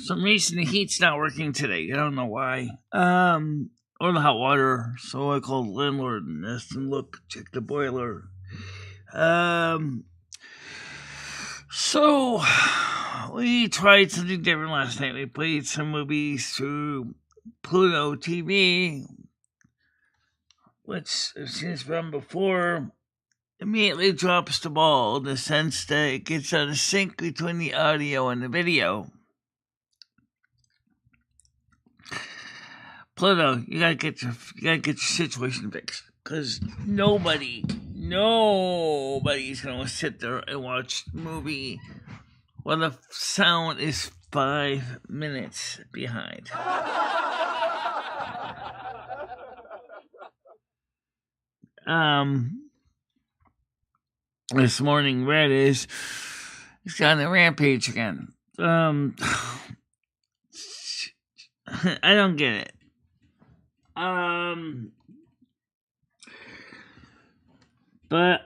some reason the heat's not working today. I don't know why. Or the hot water. So I called the landlord and asked him, look, check the boiler. So we tried something different last night. We played some movies through Pluto TV, which I've seen this from before. Immediately drops the ball in the sense that it gets out of sync between the audio and the video. Pluto, you gotta get your situation fixed, because nobody's gonna sit there and watch the movie while the sound is 5 minutes behind. This morning, Red he's got a rampage again. I don't get it. But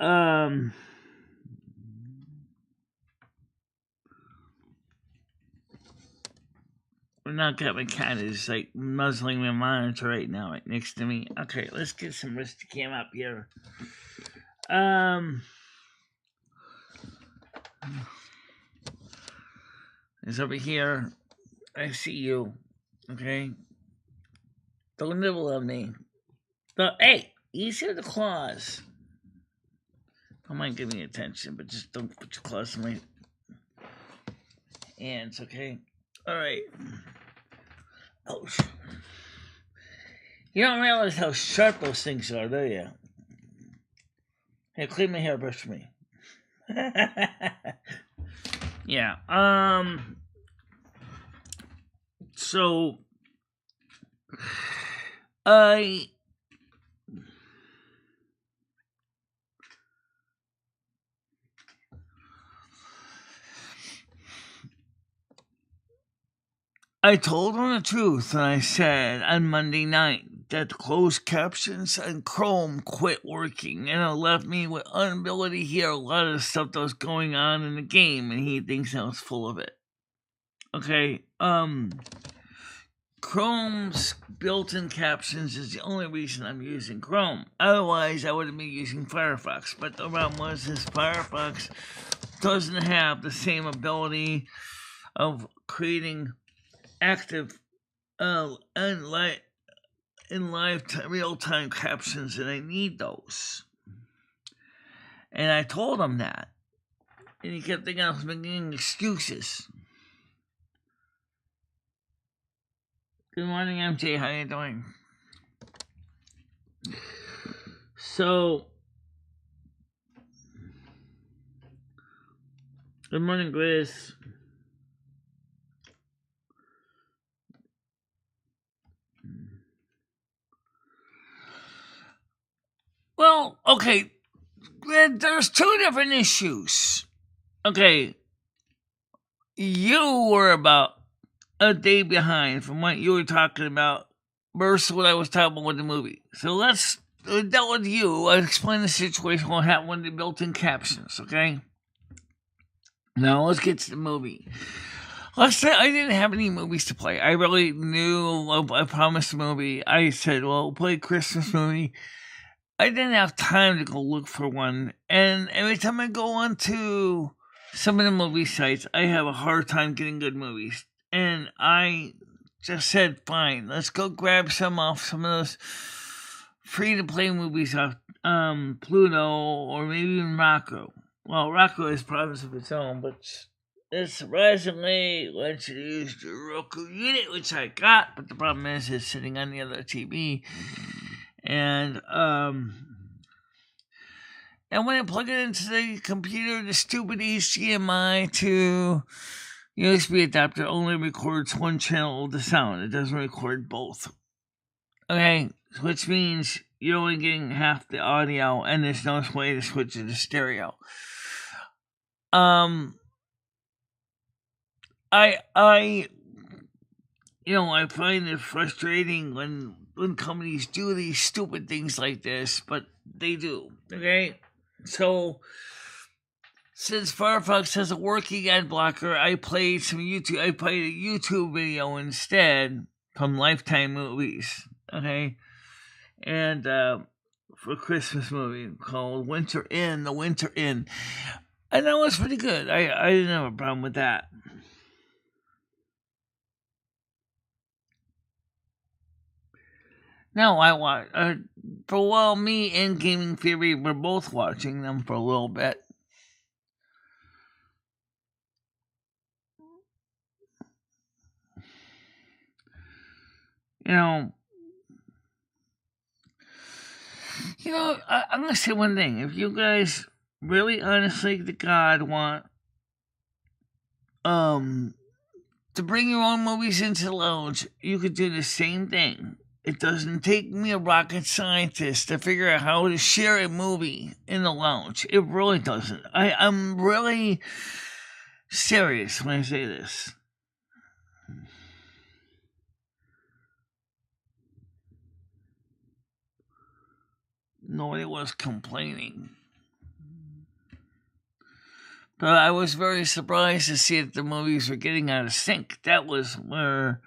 we're not got my cat is like muzzling my monitor right now, right next to me. Okay, let's get some wrist cam up here. It's over here. I see you. Okay. Don't nibble on me. Hey, easy with the claws. Don't mind giving me attention, but just don't put your claws in my hands, okay? Alright. Oh, you don't realize how sharp those things are, do you? Hey, clean my hairbrush for me. Yeah, so I told him the truth, and I said on Monday night that the closed captions and Chrome quit working, and it left me with inability to hear a lot of the stuff that was going on in the game, and he thinks I was full of it. Okay, Chrome's built-in captions is the only reason I'm using Chrome. Otherwise, I would have been using Firefox. But the problem was this Firefox doesn't have the same ability of creating active real-time captions, and I need those. And I told him that. And he kept thinking I was making excuses. Good morning, MJ. How you doing? So, good morning, Grace. Well, okay, there's two different issues. Okay, you were about a day behind from what you were talking about versus what I was talking about with the movie. So let's deal with you. I'll explain the situation, what happened with the built-in captions, okay? Now let's get to the movie. Let's say I didn't have any movies to play. I really knew I promised a movie. I said, well, we'll play a Christmas movie. I didn't have time to go look for one. And every time I go onto some of the movie sites, I have a hard time getting good movies. And I just said, fine, let's go grab some off some of those free-to-play movies off Pluto or maybe even Rocco. Well, Rocco is problems of its own, but it's surprisingly lets you use the Roku unit, which I got, but the problem is it's sitting on the other TV. And when I plug it into the computer, the stupid HDMI to USB adapter only records one channel of the sound. It doesn't record both. Okay, which means you're only getting half the audio, and there's no way to switch it to stereo. I find it frustrating when companies do these stupid things like this, but they do. Okay, so Since Firefox has a working ad blocker, I played a YouTube video instead from Lifetime Movies. Okay, and for a Christmas movie called Winter Inn, The Winter Inn, and that was pretty good. I didn't have a problem with that. No, I watched. For a while, me and Gaming Theory were both watching them for a little bit. I'm going to say one thing. If you guys really honestly to God want to bring your own movies into the lounge, you could do the same thing. It doesn't take me a rocket scientist to figure out how to share a movie in the lounge. It really doesn't. I'm really serious when I say this. Nobody was complaining. But I was very surprised to see that the movies were getting out of sync. That was where...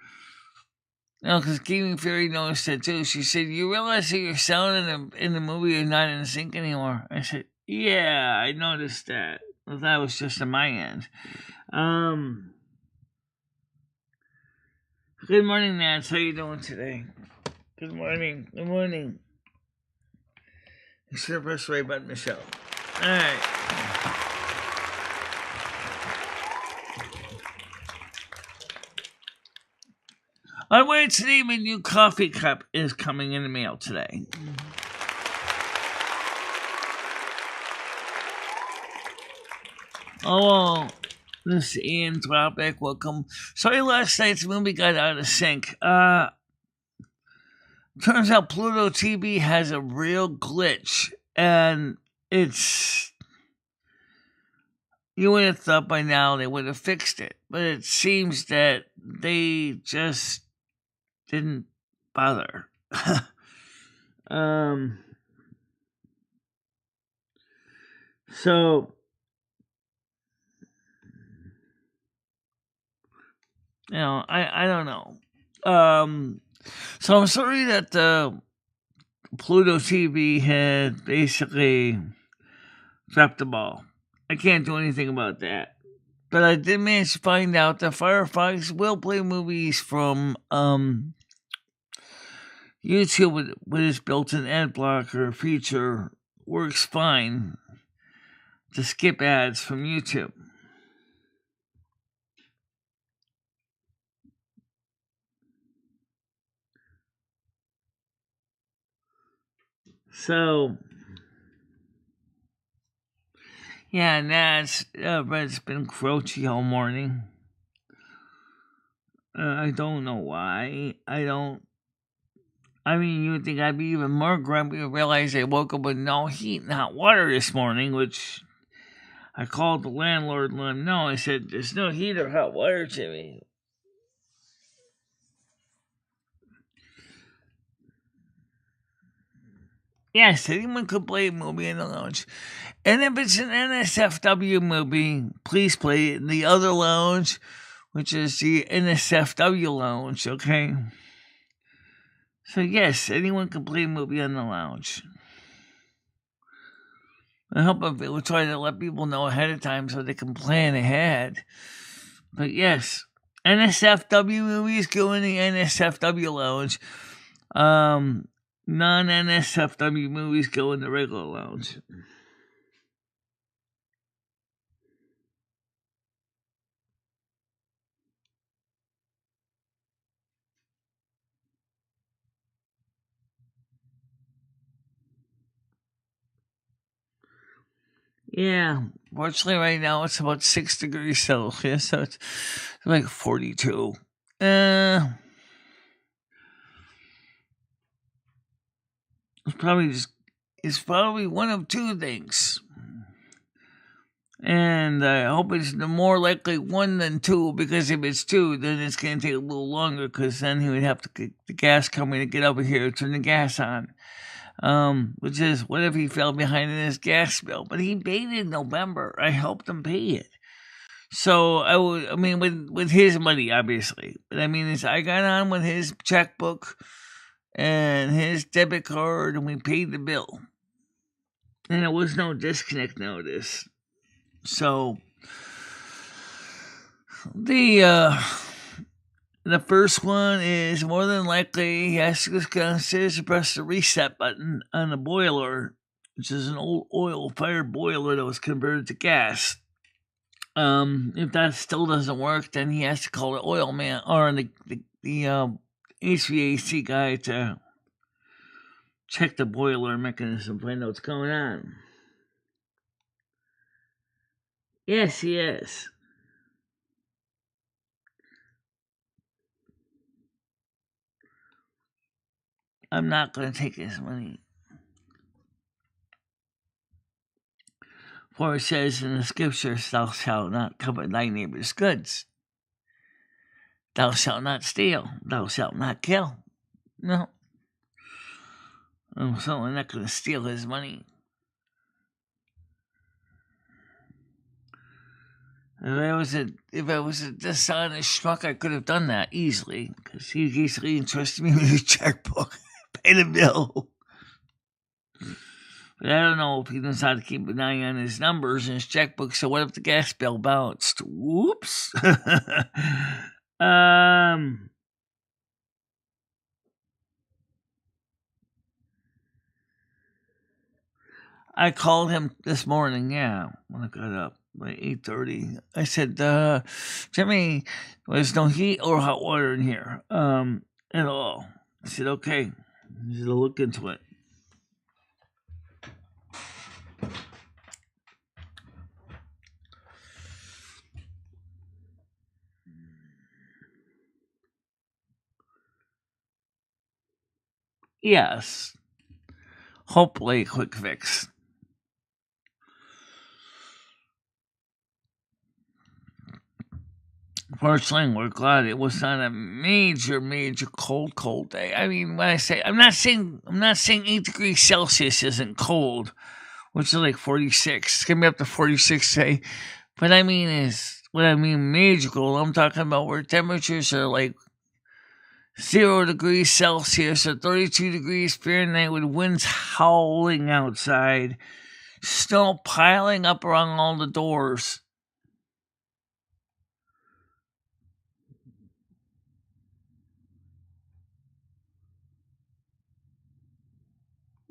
because Gaming Theory noticed that too. She said, "You realize that your sound in the movie is not in sync anymore?" I said, "Yeah, I noticed that. Well, that was just on my end." Good morning, Nance. How you doing today? Good morning. Good morning. You should have pressed the right button, Michelle. All right. By the way, today my new coffee cup is coming in the mail today. Oh, this is Ian Tropic. Welcome. Sorry last night's movie got out of sync. Turns out Pluto TV has a real glitch, and it's... You would have thought by now they would have fixed it, but it seems that they just didn't bother. So, I don't know. So I'm sorry that Pluto TV had basically dropped the ball. I can't do anything about that. But I did manage to find out that Firefox will play movies from YouTube with its built-in ad blocker feature. Works fine to skip ads from YouTube. So, yeah, Red's been grouchy all morning. I don't know why. You would think I'd be even more grumpy to realize I woke up with no heat and hot water this morning, which I called the landlord and let him know. I said, "There's no heat or hot water, Jimmy." Yes, anyone could play a movie in the lounge. And if it's an NSFW movie, please play it in the other lounge, which is the NSFW lounge, okay? So yes, anyone can play a movie in the lounge. I hope we'll try to let people know ahead of time so they can plan ahead. But yes, NSFW movies go in the NSFW lounge. Non-NSFW movies go in the regular lounge. Yeah, fortunately right now it's about 6 degrees Celsius, so it's like 42. It's probably one of two things. And I hope it's more likely one than two, because if it's two, then it's going to take a little longer, because then he would have to get the gas company to get over here, turn the gas on. which is what if he fell behind in his gas bill? But he paid it in November. I helped him pay it. So with his money, obviously. But I got on with his checkbook and his debit card, and we paid the bill. And there was no disconnect notice. So the first one is more than likely he has to go downstairs to press the reset button on the boiler, which is an old oil-fired boiler that was converted to gas. If that still doesn't work, then he has to call the oil man or the HVAC guy to check the boiler mechanism, find out what's going on. Yes, he is. I'm not going to take his money. For it says in the scriptures, thou shalt not covet thy neighbor's goods. Thou shalt not steal. Thou shalt not kill. No. I'm certainly not going to steal his money. If I was a dishonest schmuck, I could have done that easily, because he easily entrusted me with his checkbook. Pay the bill. But I don't know if he knows how to keep an eye on his numbers and his checkbook, so what if the gas bill bounced? Whoops. I called him this morning, when I got up by 8:30. I said, Jimmy, there's no heat or hot water in here at all. I said, okay. I said, I'll look into it. Yes. Hopefully a quick fix. Fortunately, we're glad it was not a major cold day. When I say I'm not saying 8 degrees Celsius isn't cold, which is like 46. It's gonna be up to 46 today. But major cold, I'm talking about where temperatures are like 0 degrees Celsius or 32 degrees Fahrenheit with winds howling outside, snow piling up around all the doors.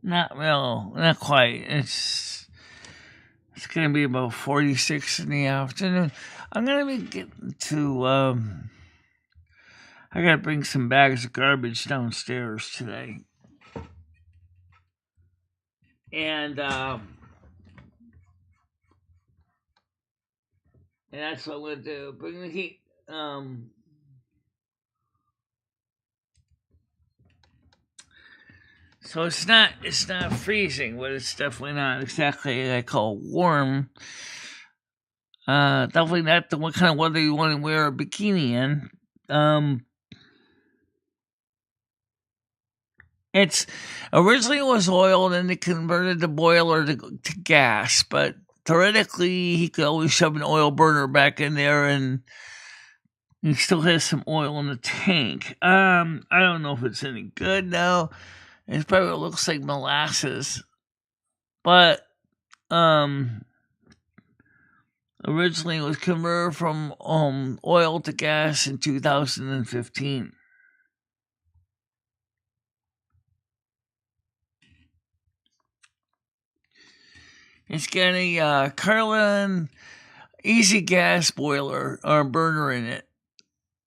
Not quite. It's going to be about 46 in the afternoon. I'm going to be getting to, I got to bring some bags of garbage downstairs today. And that's what I'm going to do. Bring the heat, so it's not freezing, but it's definitely not exactly what I call warm. Definitely not the what kind of weather you want to wear a bikini in. It's originally was oil, then they converted the boiler to gas, but theoretically he could always shove an oil burner back in there and he still has some oil in the tank. I don't know if it's any good now. It probably looks like molasses. But originally it was converted from oil to gas in 2015. It's got a Carlin easy gas boiler or burner in it.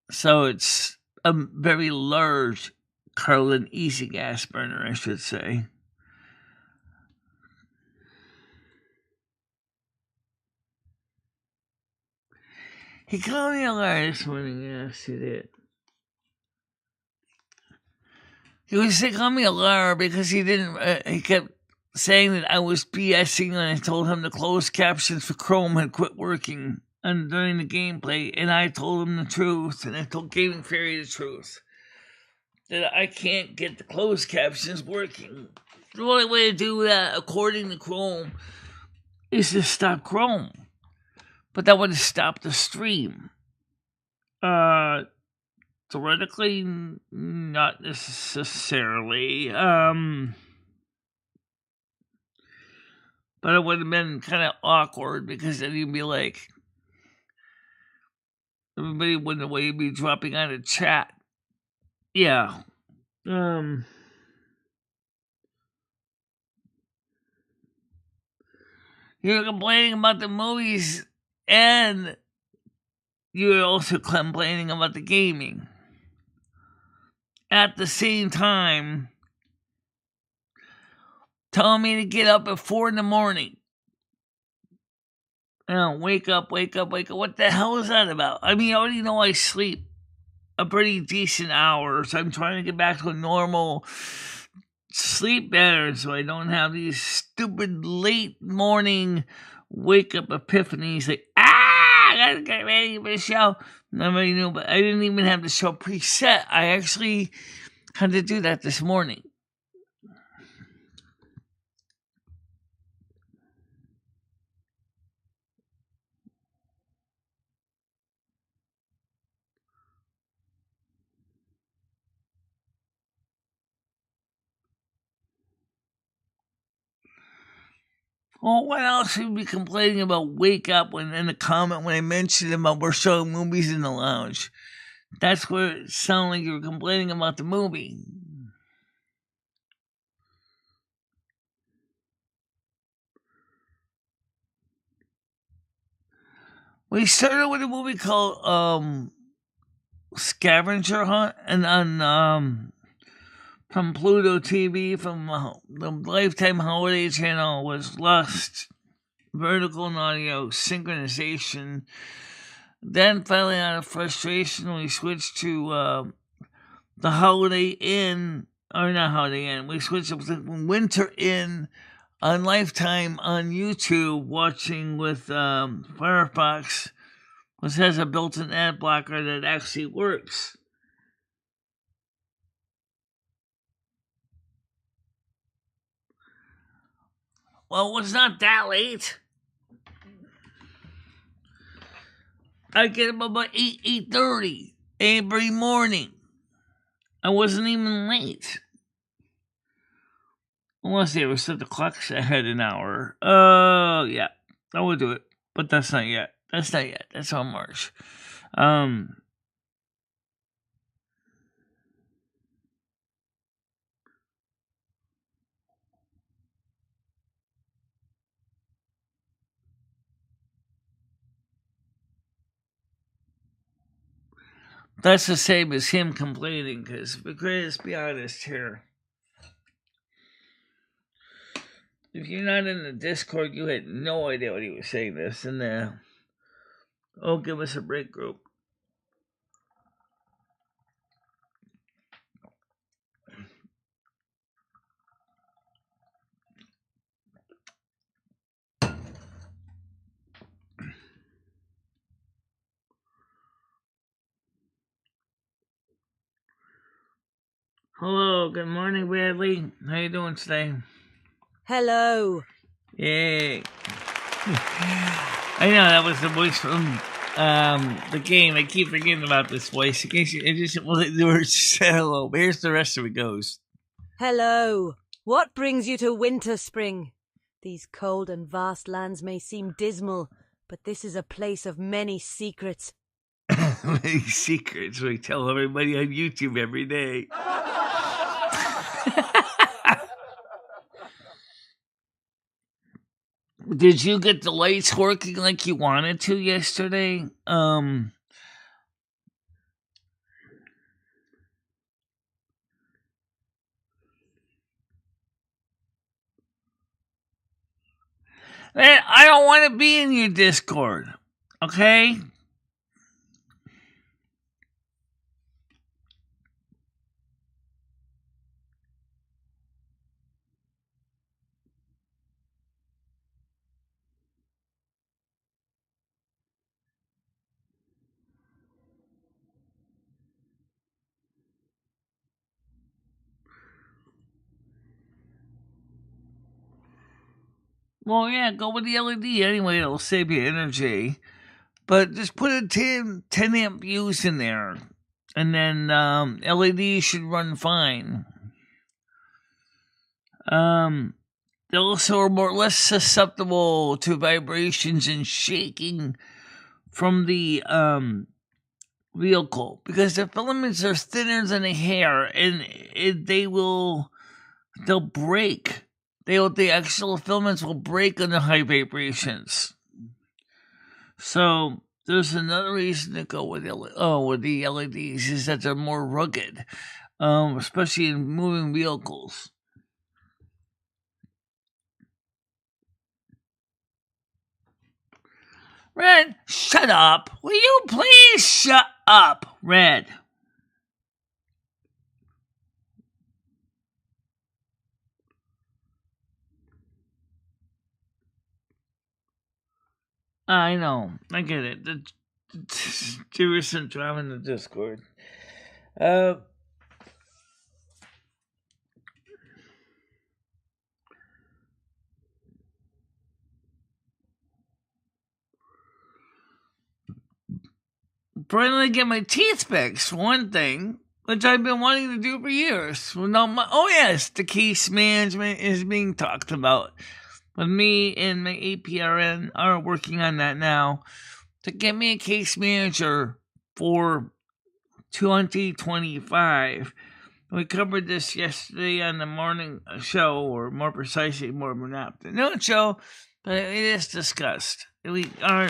So it's a very large Carlin easy gas burner, I should say. He called me a liar this morning. Yes, he did. He called me a liar because he didn't. He kept saying that I was BSing when I told him the closed captions for Chrome had quit working during the gameplay, and I told him the truth, and I told Gaming Fairy the truth, that I can't get the closed captions working. The only way to do that, according to Chrome, is to stop Chrome. But that would stop the stream. Theoretically, not necessarily. But it would have been kind of awkward because then you'd be like, everybody wouldn't way be dropping out of chat. Yeah. You're complaining about the movies and you're also complaining about the gaming. At the same time, telling me to get up at 4 in the morning. Wake up. What the hell is that about? I mean, I already know I sleep a pretty decent hour, so I'm trying to get back to a normal sleep pattern so I don't have these stupid late morning wake up epiphanies like, I gotta get ready for the show. Nobody knew, but I didn't even have the show preset. I actually had to do that this morning. Well, what else should we be complaining about wake up when in the comment when I mentioned about we're showing movies in the lounge? That's where it sounded like you were complaining about the movie. We started with a movie called Scavenger Hunt, and on from Pluto TV from the Lifetime Holiday Channel was Lust, Vertical and Audio, Synchronization. Then finally out of frustration we switched to the Holiday Inn, or not Holiday Inn, we switched up to Winter Inn on Lifetime on YouTube, watching with Firefox, which has a built-in ad blocker that actually works. Well, it was not that late. I get up about 8:30 every morning. I wasn't even late. Unless they ever set the clocks ahead an hour. Yeah, I would do it. But that's not yet. That's on March. That's the same as him complaining, because let's be honest here. If you're not in the Discord, you had no idea what he was saying this in the give us a break group. Hello, good morning, Bradley. How you doing today? Hello. Yay. I know that was the voice from the game. I keep forgetting about this voice. In case it just said hello. But here's the rest of it goes. Hello. What brings you to Winter Spring? These cold and vast lands may seem dismal, but this is a place of many secrets. Many secrets we tell everybody on YouTube every day. Did you get the lights working like you wanted to yesterday? Man, I don't want to be in your Discord. Okay? Well, yeah, go with the LED anyway. It'll save you energy. But just put a 10 amp fuse in there. And then LED should run fine. They also are more or less susceptible to vibrations and shaking from the vehicle because the filaments are thinner than a hair, and they'll break. The actual filaments will break under high vibrations. So there's another reason to go with the LEDs is that they're more rugged, especially in moving vehicles. Red, shut up! Will you please shut up, Red? I know, I get it. The recent drama in the Discord. Finally get my teeth fixed, one thing, which I've been wanting to do for years. Yes, the case management is being talked about. But me and my APRN are working on that now to get me a case manager for 2025. We covered this yesterday on the morning show, or more precisely, more of an afternoon show, but it is discussed. We are.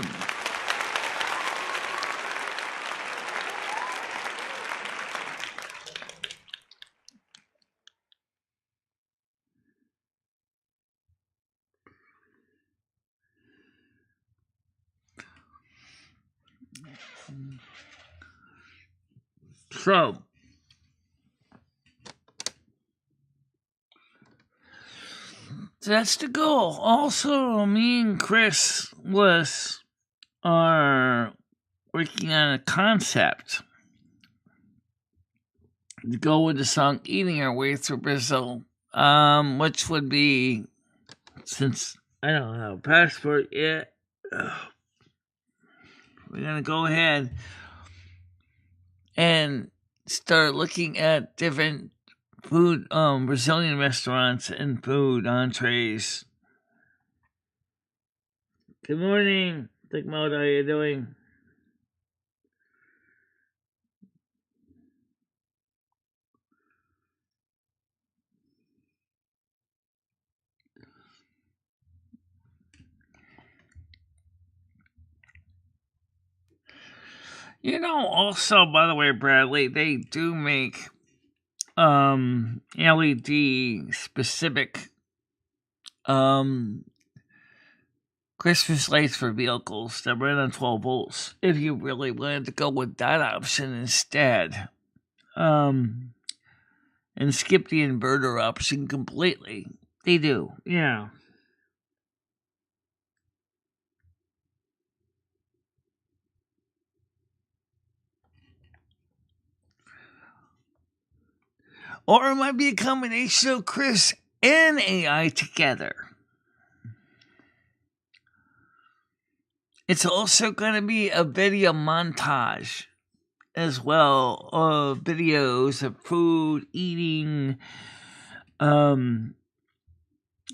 So that's the goal. Also, me and Chris are working on a concept to go with the song "Eating Our Way Through Brazil," which would be, since I don't have a passport yet, we're gonna go ahead and start looking at different food, Brazilian restaurants and food entrees. Good morning, Dick Mode. How are you doing? Also, by the way, Bradley, they do make LED specific Christmas lights for vehicles that run on 12 volts. If you really wanted to go with that option instead, and skip the inverter option completely, they do. Yeah. Or it might be a combination of Chris and AI together. It's also going to be a video montage as well of videos of food, eating.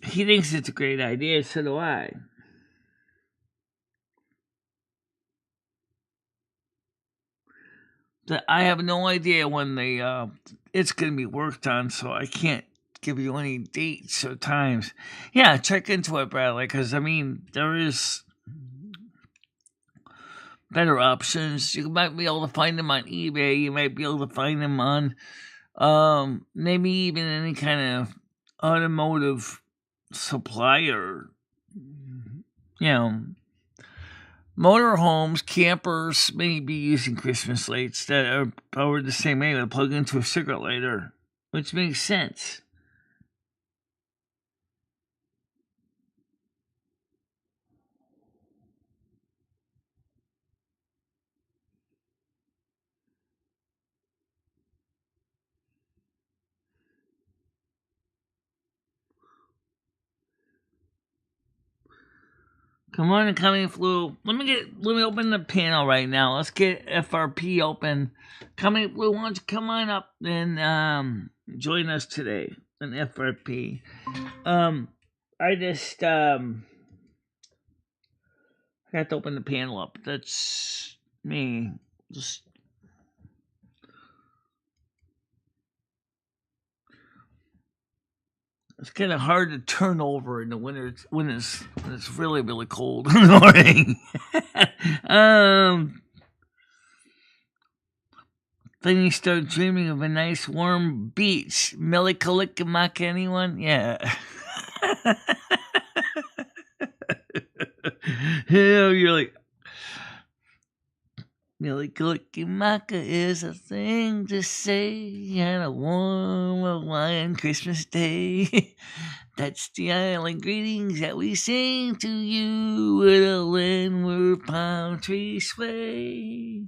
He thinks it's a great idea, so do I. I have no idea when it's going to be worked on, so I can't give you any dates or times. Yeah, check into it, Bradley, because there is better options. You might be able to find them on eBay. You might be able to find them on maybe even any kind of automotive supplier. Motorhomes, campers may be using Christmas lights that are powered the same way. They plug into a cigarette lighter, which makes sense. Come on, incoming flu. Let me open the panel right now. Let's get FRP open. Coming flu, why don't you come on up and join us today on FRP. I just have to open the panel up. That's me. Just it's kind of hard to turn over in the winter when it's really really cold in the morning. Then you start dreaming of a nice warm beach. MicheleMarieDalene, anyone? Yeah. Yeah, you're like, MicheleMarieDalene is a thing to say on a warm Hawaiian Christmas day. That's the island greetings that we sing to you with a windward palm tree sway.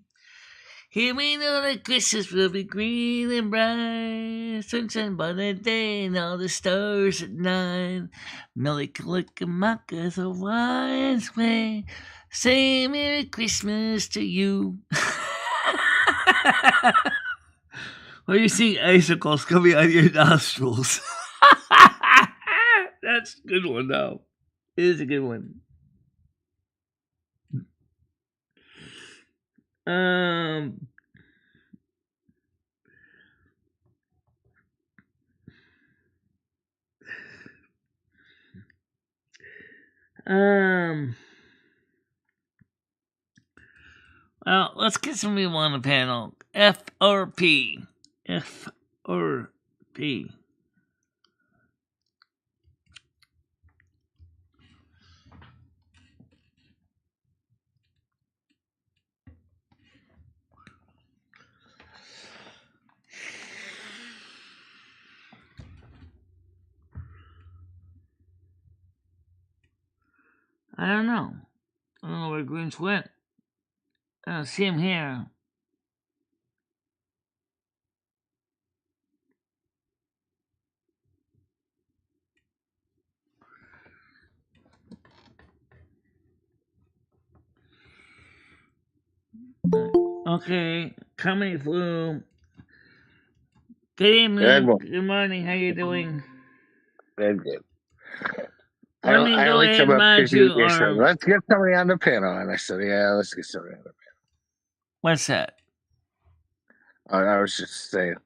Here we know that Christmas will be green and bright, sunshine by the day and all the stars at night. MicheleMarieDalene is Hawaiian's way. Say Merry Christmas to you. When you see icicles coming out of your nostrils. That's a good one, though. It is a good one. Well, let's get some people on the panel. FRP. FRP. I don't know. I don't know where Grinch went. I don't see him here. Okay, coming flu. Good evening. Good morning. How you doing? Good. Let me go ahead and mod you. Let's get somebody on the panel. And I said, yeah, let's get somebody on the panel. What's that? I was just saying.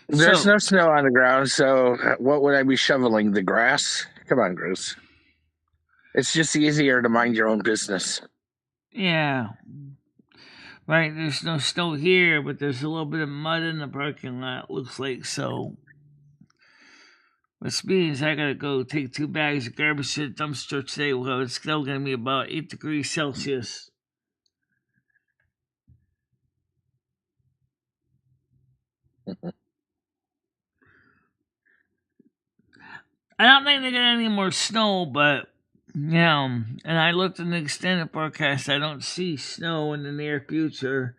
There's no snow on the ground, so what would I be shoveling? The grass? Come on, Bruce. It's just easier to mind your own business. Yeah. Right, there's no snow here, but there's a little bit of mud in the parking lot, looks like, so. Which means I gotta go take 2 bags of garbage to the dumpster today. Well, it's still gonna be about 8 degrees Celsius. I don't think they got any more snow, but yeah. And I looked in the extended forecast. I don't see snow in the near future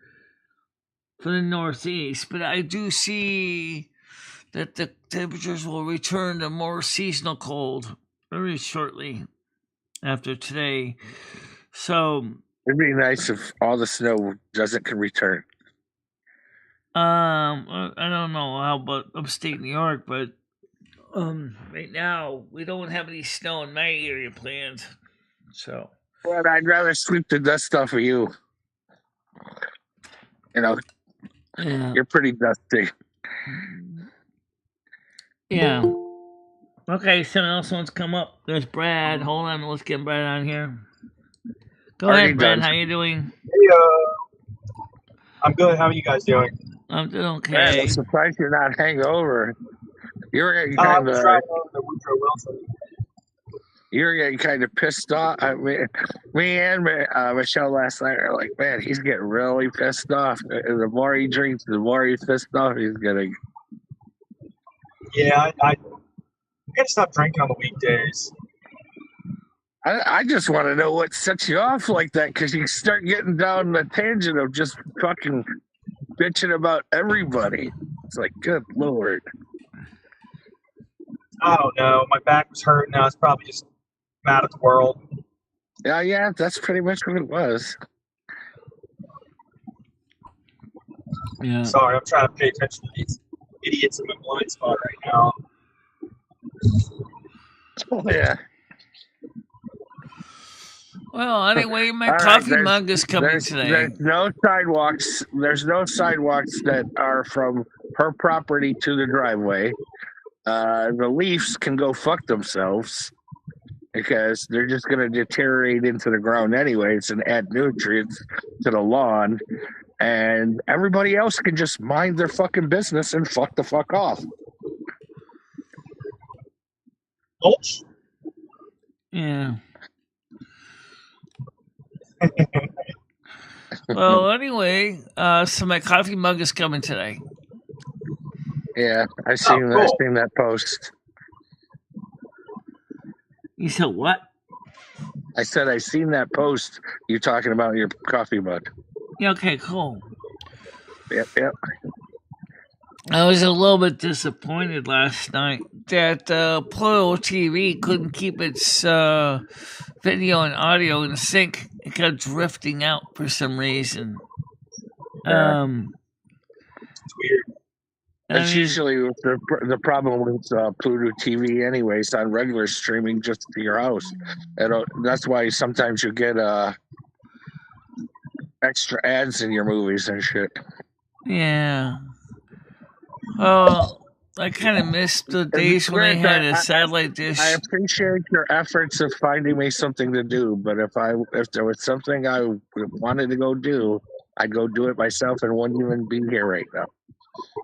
for the Northeast, but I do see that the temperatures will return to more seasonal cold very shortly after today. So it'd be nice if all the snow can return. I don't know how about upstate New York, but right now we don't have any snow in my area planned. So well, I'd rather sweep the dust off of you. You know, You're pretty dusty. Yeah. Okay, someone else wants to come up. There's Brad. Hold on, let's get Brad on here. Go ahead, Brad. How you doing? Hey, I'm good. How are you guys doing? I'm doing okay. Man, I'm surprised you're not hangover. You're getting kind of Wilson. You're getting kind of pissed off. I mean, me and Michelle last night are like, man, he's getting really pissed off. The more he drinks, the more he's pissed off he's getting. Yeah, I gotta stop drinking on the weekdays. I just want to know what sets you off like that, because you start getting down the tangent of just fucking bitching about everybody. It's like, good Lord. I don't know. My back was hurting. I was probably just mad at the world. Yeah, that's pretty much what it was. Yeah. Sorry, I'm trying to pay attention to these idiots in my blind spot right now. Yeah. Well, anyway, my All right, coffee mug is coming today. There's no sidewalks. There's no sidewalks that are from her property to the driveway. The leaves can go fuck themselves because they're just going to deteriorate into the ground anyways and add nutrients to the lawn. And everybody else can just mind their fucking business and fuck the fuck off. Mulch? Yeah. Well, anyway, so my coffee mug is coming today. Yeah, I seen that post. You said what? I said I seen that post. You talking about your coffee mug? Yeah, okay, cool. Yep. I was a little bit disappointed last night that Pluto TV couldn't keep its video and audio in sync. It kept drifting out for some reason. Yeah. It's weird. That's usually the problem with Pluto TV anyways, on regular streaming just to your house. And that's why sometimes you get extra ads in your movies and shit. Yeah. Well, I kind of missed the days when I had a satellite dish. I appreciate your efforts of finding me something to do, but if there was something I wanted to go do, I'd go do it myself and wouldn't even be here right now.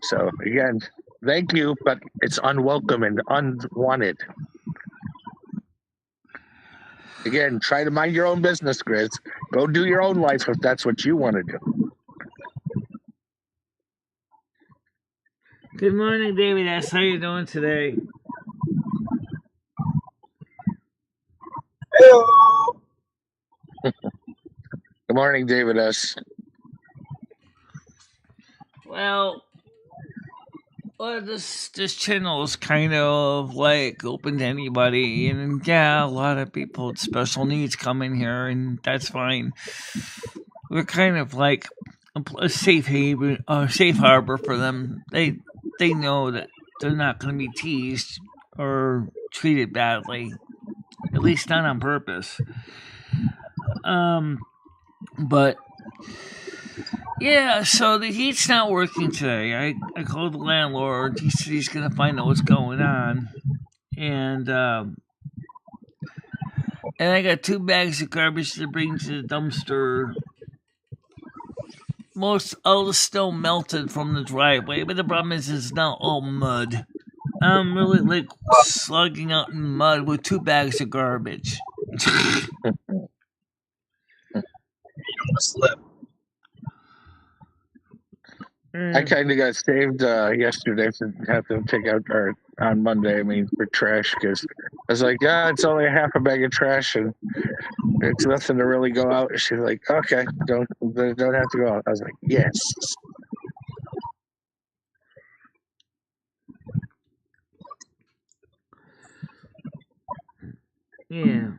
So again, thank you, but it's unwelcome and unwanted. Again, try to mind your own business, Grizz. Go do your own life if that's what you want to do. Good morning, David S. How you doing today? Hello. Good morning, David S. Well, this channel is kind of like open to anybody, and yeah, a lot of people with special needs come in here, and that's fine. We're kind of like a safe haven, a safe harbor for them. They know that they're not going to be teased or treated badly, at least not on purpose. But yeah, so the heat's not working today. I called the landlord. He said he's going to find out what's going on, and I got 2 bags of garbage to bring to the dumpster. Most all the snow melted from the driveway, but the problem is it's now all mud. I'm really like slugging out in mud with 2 bags of garbage. You don't want to slip. I kind of got saved yesterday to have to take out on Monday. I mean, for trash, because I was like, it's only a half a bag of trash and it's nothing to really go out. And she's like, okay, don't have to go out. I was like, yes. Yeah.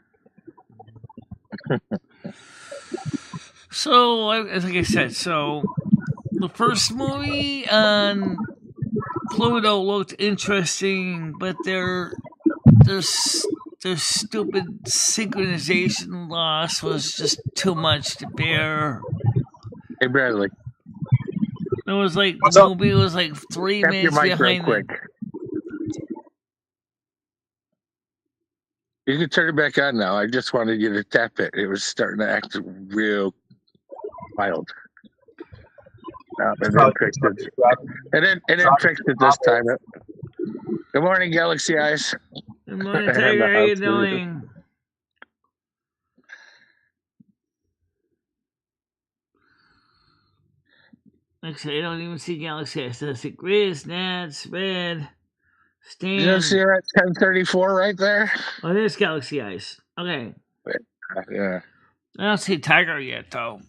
So, like I said, the first movie on Pluto looked interesting, but their stupid synchronization loss was just too much to bear. Hey, Bradley. It was like the movie was like 3 Tap minutes your mic behind. real quick. You can turn it back on now. I just wanted you to tap it. It was starting to act real wild. It didn't fix it this time. Good morning, Galaxy Eyes. Good morning, Tiger. How you doing? Actually, I don't even see Galaxy Eyes. I see Grizz, Nats, Red, Stan. You don't see her at 10:34 right there? Oh, there's Galaxy Eyes. Okay. Yeah. I don't see Tiger yet, though.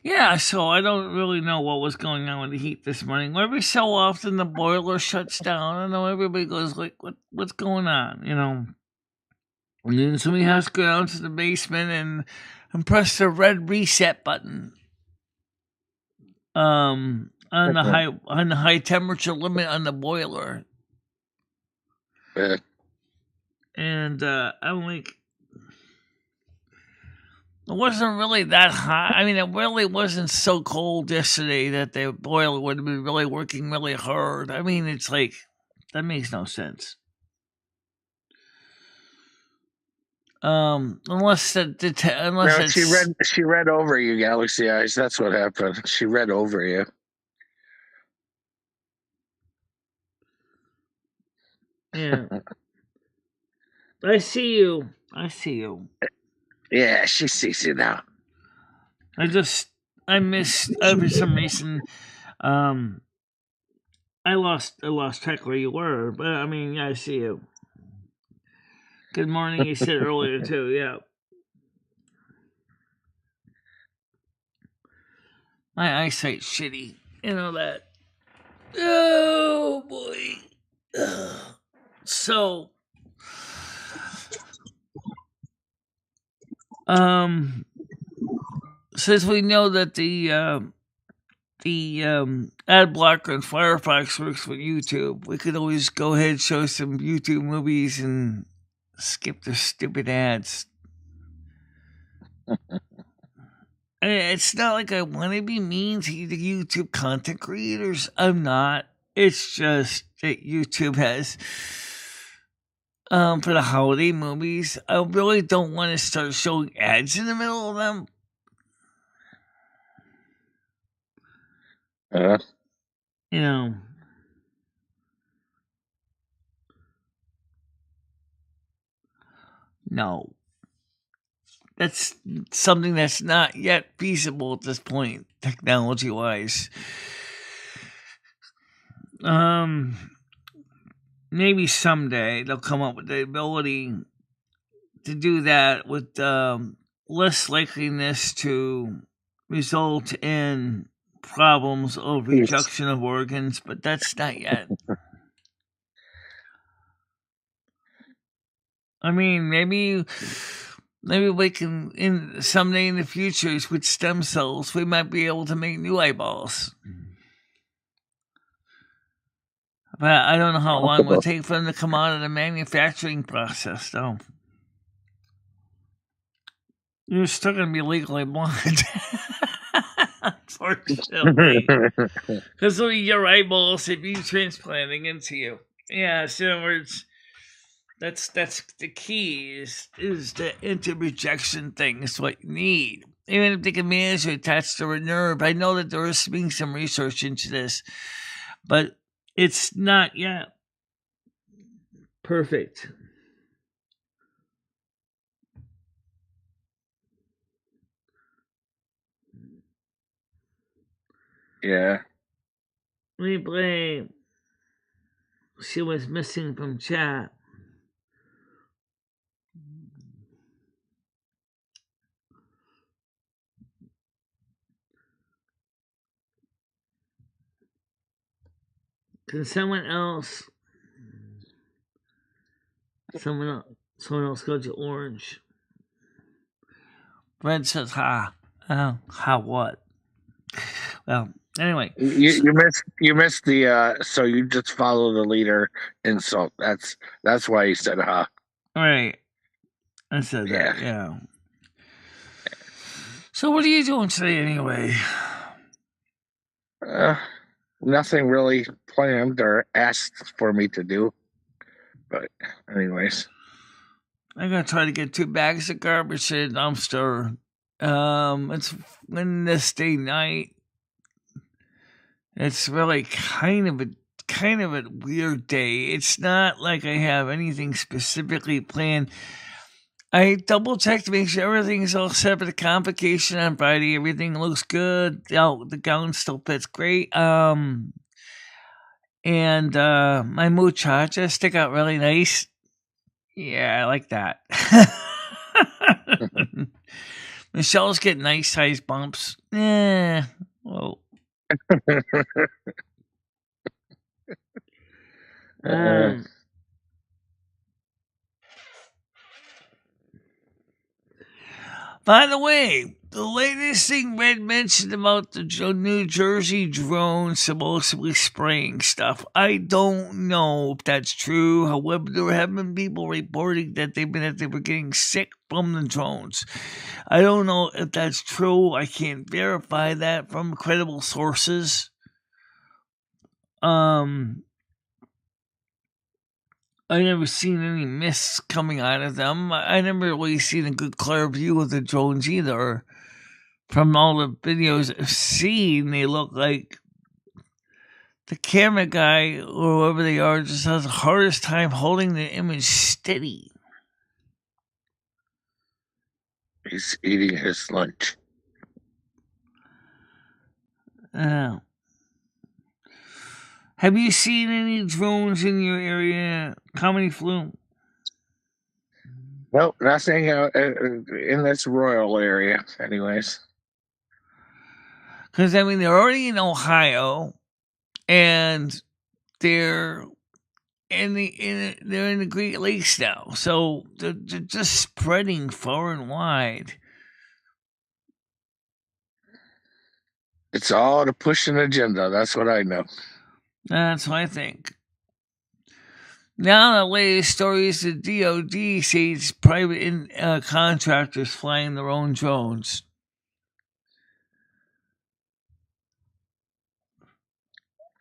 Yeah, so I don't really know what was going on with the heat this morning. Every so often the boiler shuts down. I know everybody goes like, what's going on? And then somebody has to go down to the basement and press the red reset button. On the high temperature limit on the boiler. And I'm like, it wasn't really that hot. I mean, it really wasn't so cold yesterday that the boiler would have been really working really hard. I mean, it's like, that makes no sense. Unless she read over you, Galaxy Eyes. That's what happened. She read over you. Yeah. I see you. Yeah, she sees you now. I missed for some reason. I lost track where you were, but I mean, yeah, I see you. Good morning, you said earlier too, yeah. My eyesight's shitty. You know that. Oh boy. So since we know that the ad blocker in Firefox works with YouTube, we could always go ahead and show some YouTube movies and skip the stupid ads. It's not like I want to be mean to the YouTube content creators. I'm not. It's just that YouTube has, for the holiday movies, I really don't want to start showing ads in the middle of them. No. That's something that's not yet feasible at this point, technology-wise. Maybe someday they'll come up with the ability to do that with less likeliness to result in problems of rejection of organs, but that's not yet. I mean, maybe we can, someday in the future, with stem cells, we might be able to make new eyeballs. But I don't know how long it will take for them to come out of the manufacturing process, though. You're still going to be legally blind. Unfortunately. Because your eyeballs would be transplanting into you. Yeah, so in other words, that's the key is the anti-rejection thing is what you need. Even if they can manage to attach to a nerve. I know that there is being some research into this, but it's not yet perfect. Yeah. We blame. She was missing from chat. Can someone else go to orange? Red says ha. Ha what? Well, anyway. You missed the so you just follow the leader insult. That's why you said ha. All right. I said that, yeah. So what are you doing today anyway? Nothing really planned or asked for me to do. But anyways. I'm going to try to get 2 bags of garbage in the dumpster. It's Wednesday night. It's really kind of a weird day. It's not like I have anything specifically planned. I double checked to make sure everything's all set for the convocation on Friday. Everything looks good. The gown still fits great. And my muchacha stick out really nice. Yeah, I like that. Michelle's getting nice sized bumps. Well. By the way, the latest thing Red mentioned about the New Jersey drone supposedly spraying stuff, I don't know if that's true. However, there have been people reporting that they were getting sick from the drones. I don't know if that's true. I can't verify that from credible sources. I never seen any mists coming out of them. I never really seen a good clear view of the drones either. From all the videos I've seen, they look like the camera guy or whoever they are just has the hardest time holding the image steady. He's eating his lunch. Have you seen any drones in your area? Comedy Flu? Nope, nothing in this rural area, anyways. Because, I mean, they're already in Ohio, and they're in the Great Lakes now. So they're just spreading far and wide. It's all to push an agenda. That's what I know. That's what I think. Now the latest story is the DOD says private contractors flying their own drones.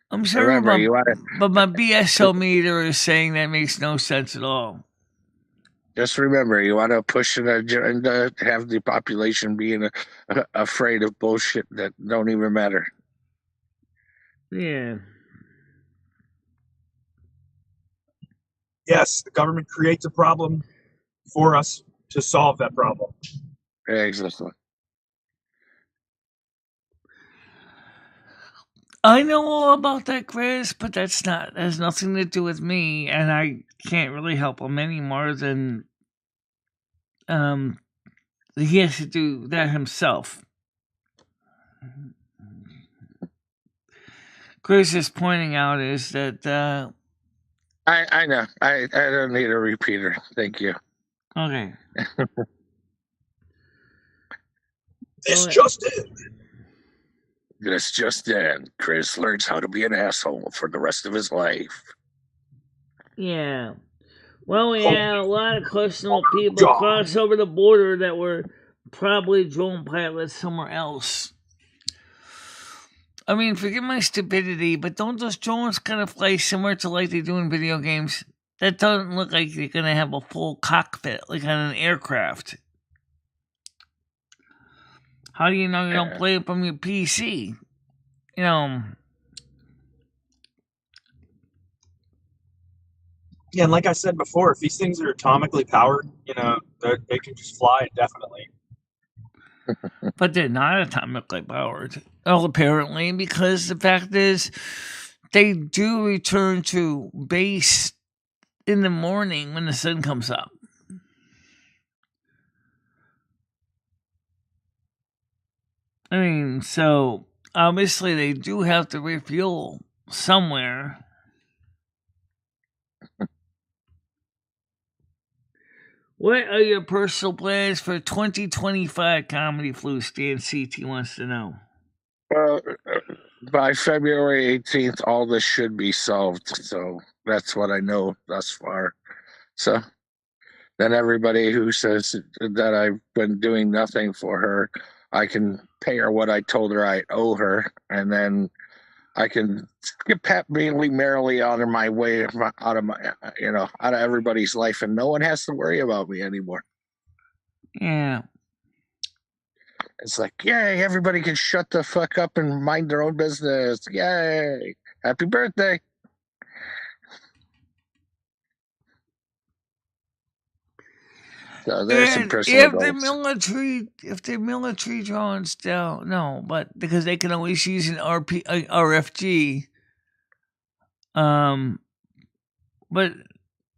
I'm sorry, but my BSO meter is saying that makes no sense at all. Just remember, you want to push an agenda, have the population being afraid of bullshit that don't even matter. Yeah. Yes, the government creates a problem for us to solve that problem. Exactly. I know all about that, Chris, but that has nothing to do with me, and I can't really help him any more than he has to do that himself. Chris is pointing out is that I know. I don't need a repeater. Thank you. Okay. This just in. This just in. Chris learns how to be an asshole for the rest of his life. Yeah. Well, we had a lot of questionable people cross over the border that were probably drone pilots somewhere else. I mean, forgive my stupidity, but don't those drones kind of fly similar to like they do in video games? That doesn't look like you're going to have a full cockpit like on an aircraft. How do you know you don't play it from your PC? You know. Yeah, and like I said before, if these things are atomically powered, they can just fly indefinitely. But they're not atomically powered. Well, apparently, because the fact is, they do return to base in the morning when the sun comes up. I mean, so obviously they do have to refuel somewhere. What are your personal plans for 2025 Comedy Flu? Stan CT wants to know. Well, by February 18th, all this should be solved. So that's what I know thus far. So then everybody who says that I've been doing nothing for her, I can pay her what I told her I owe her, and then I can skip happily, merrily out of my way, out of everybody's life, and no one has to worry about me anymore. Yeah. It's like, yay, everybody can shut the fuck up and mind their own business. Yay. Happy birthday. So there's some personal goals. If the military drones down, no, but because they can always use an RFG. But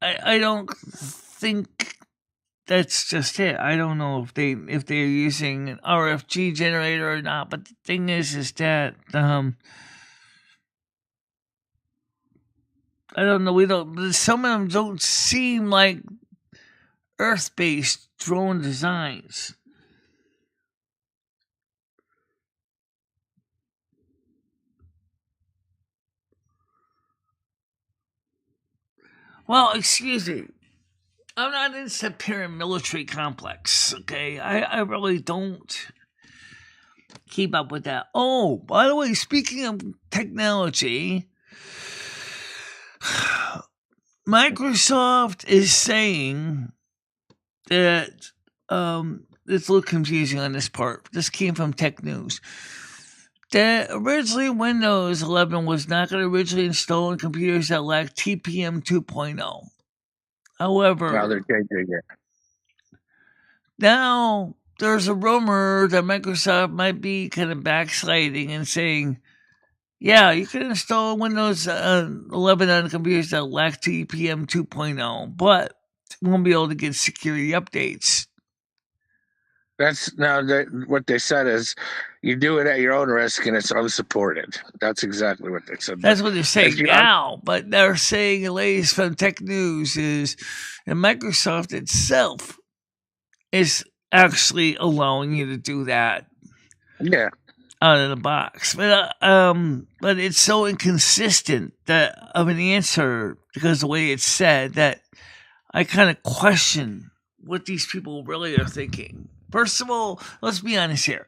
I don't think that's just it. I don't know if they're using an RFG generator or not, but the thing is that I don't know. Some of them don't seem like Earth-based drone designs. Well, excuse me. I'm not in Superior Military Complex, okay? I really don't keep up with that. Oh, by the way, speaking of technology, Microsoft is saying that it's a little confusing on this part. This came from Tech News. That originally Windows 11 was not going to originally install on computers that lack TPM 2.0. However, Now they're changing it. Now there's a rumor that Microsoft might be kind of backsliding and saying, yeah, you can install Windows 11 on computers that lack TPM 2.0, but you won't be able to get security updates. That's now what they said is you do it at your own risk and it's unsupported. That's exactly what they said. That's what they're saying now, but they're saying, the latest from Tech News is that Microsoft itself is actually allowing you to do that. Yeah. Out of the box. But it's so inconsistent that of an answer because the way it's said that I kind of question what these people really are thinking. First of all, let's be honest here.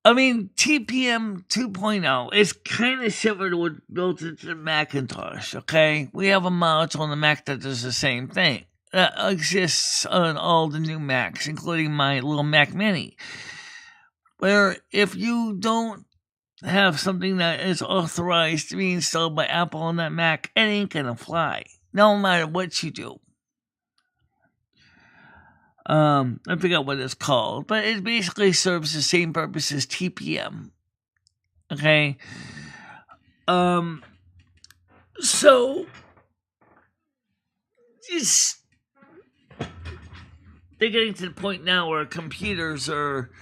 I mean, TPM 2.0 is kind of similar to what's built into the Macintosh, okay? We have a module on the Mac that does the same thing. That exists on all the new Macs, including my little Mac Mini. Where if you don't have something that is authorized to be installed by Apple on that Mac, it ain't gonna fly. No matter what you do. I forgot what it's called, but it basically serves the same purpose as TPM. Okay? So they're getting to the point now where computers are,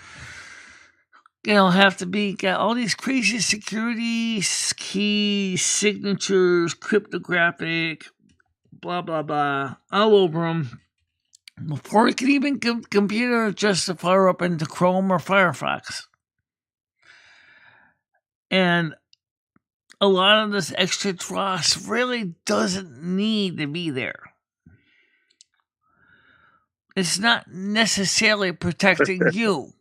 have to got all these crazy security keys, signatures, cryptographic, blah, blah, blah, all over them before it can even computer just to fire up into Chrome or Firefox. And a lot of this extra dross really doesn't need to be there. It's not necessarily protecting you.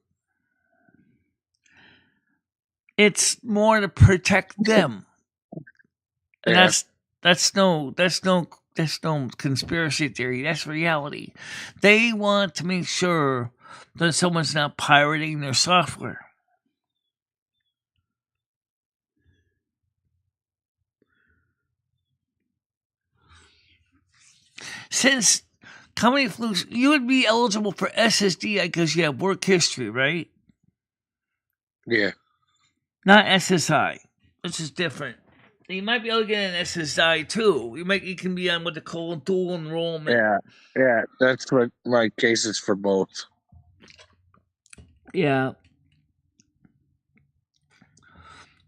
It's more to protect them. And Yeah. that's no conspiracy theory. That's reality. They want to make sure that someone's not pirating their software. Since Company Flukes, you would be eligible for SSDI because you have work history, right? Yeah. Not SSI, which is different. You might be able to get an SSI too. You can be on what they call dual enrollment. Yeah. That's what my case is for both. Yeah.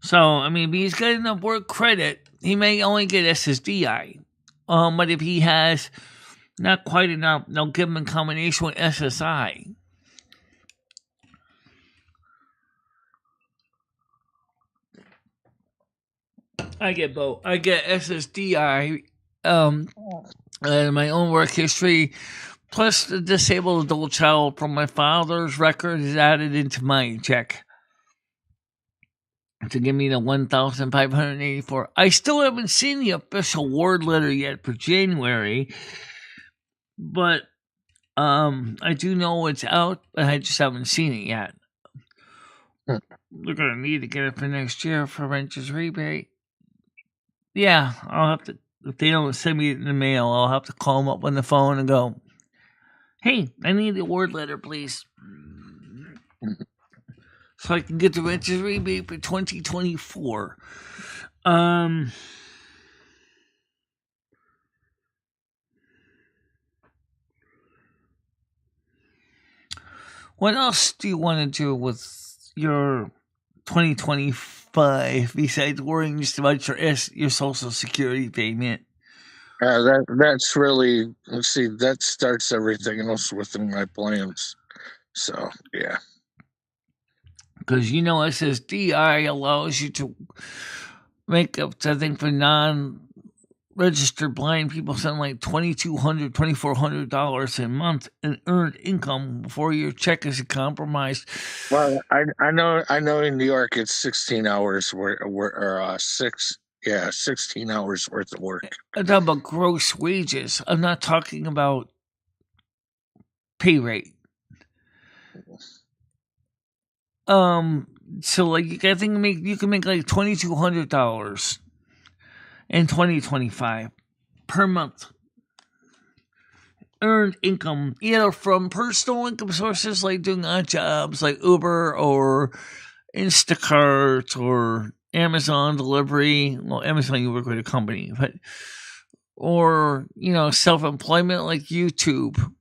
So I mean, if he's got enough work credit, he may only get SSDI. But if he has not quite enough, they'll give him a combination with SSI. I get both. I get SSDI, and my own work history, plus the disabled adult child from my father's record is added into my check to give me the 1,584. I still haven't seen the official award letter yet for January, but I do know it's out, but I just haven't seen it yet. We're gonna need to get it for next year for renters rebate. Yeah, I'll have to. If they don't send me it in the mail, I'll have to call them up on the phone and go, "Hey, I need the award letter, please." So I can get the renters rebate for 2024. What else do you want to do with your 2025 besides worrying just about your Social Security payment? That's really, let's see, that starts everything else within my plans. So yeah. Because SSDI allows you to make up to, I think, for non-registered blind people, something like $2,200, $2,400 a month in earned income before your check is compromised. Well, I know in New York it's 16 hours or 16 hours worth of work. I'm talking about gross wages. I'm not talking about pay rate. So like I think you can make like $2,200 in 2025 per month earned income, either from personal income sources like doing odd jobs like Uber or Instacart or Amazon delivery. Well, Amazon, you work with a company, but or self-employment like YouTube.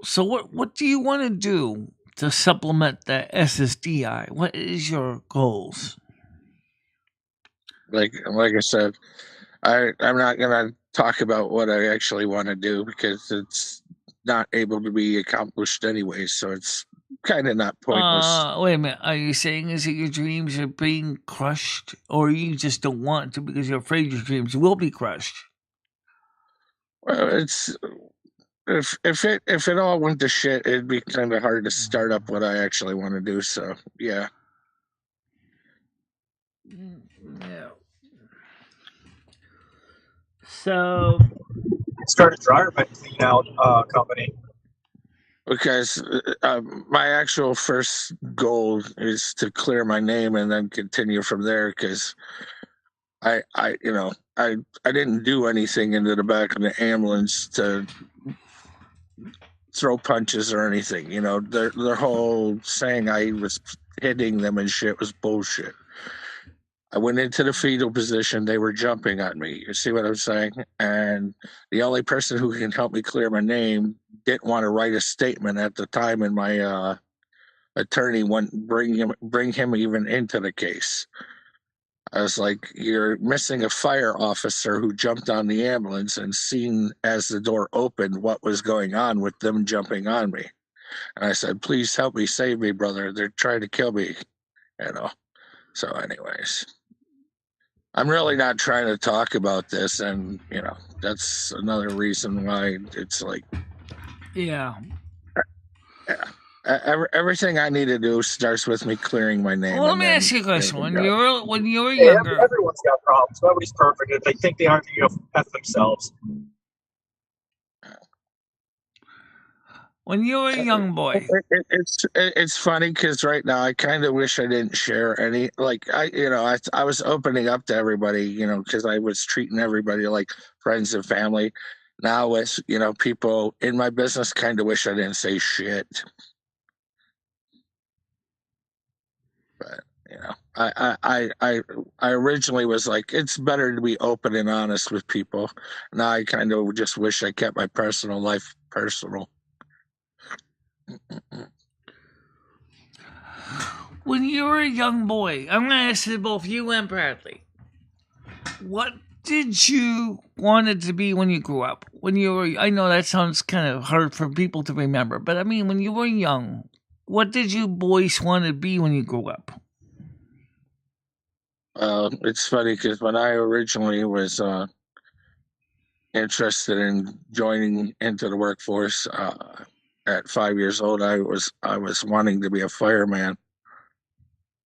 So what do you want to do to supplement that SSDI? What is your goals? Like I said, I'm not gonna talk about what I actually want to do because it's not able to be accomplished anyway. So it's kind of not pointless. Wait a minute. Are you saying is that your dreams are being crushed, or you just don't want to because you're afraid your dreams will be crushed? Well, it's if it all went to shit, it'd be kind of hard to start up what I actually want to do. So yeah. Yeah. So Start a dryer vent clean out company. Because my actual first goal is to clear my name and then continue from there. Because I didn't do anything into the back of the ambulance to throw punches or anything. Their whole saying I was hitting them and shit was bullshit. I went into the fetal position. They were jumping on me. You see what I'm saying? And the only person who can help me clear my name didn't want to write a statement at the time, and my attorney wouldn't bring him even into the case. I was like, "You're missing a fire officer who jumped on the ambulance and seen as the door opened what was going on with them jumping on me." And I said, "Please help me, save me, brother. They're trying to kill me." So, anyways. I'm really not trying to talk about this, and that's another reason why it's like, yeah. Everything I need to do starts with me clearing my name. Well, let me ask you a question. When you were Hey, younger, everyone's got problems. Nobody's perfect. If they think they aren't, going to F themselves. when you were a young boy, it's funny because right now I kind of wish I didn't share any. Like I was opening up to everybody, because I was treating everybody like friends and family. Now with people in my business, kind of wish I didn't say shit. But I originally was like, it's better to be open and honest with people. Now I kind of just wish I kept my personal life personal. when you were a young boy, I'm going to ask both you and Bradley. What did you want it to be when you grew up? I know that sounds kind of hard for people to remember, but I mean, when you were young, what did you boys want to be when you grew up? It's funny because when I originally was interested in joining into the workforce at 5 years old, I was wanting to be a fireman.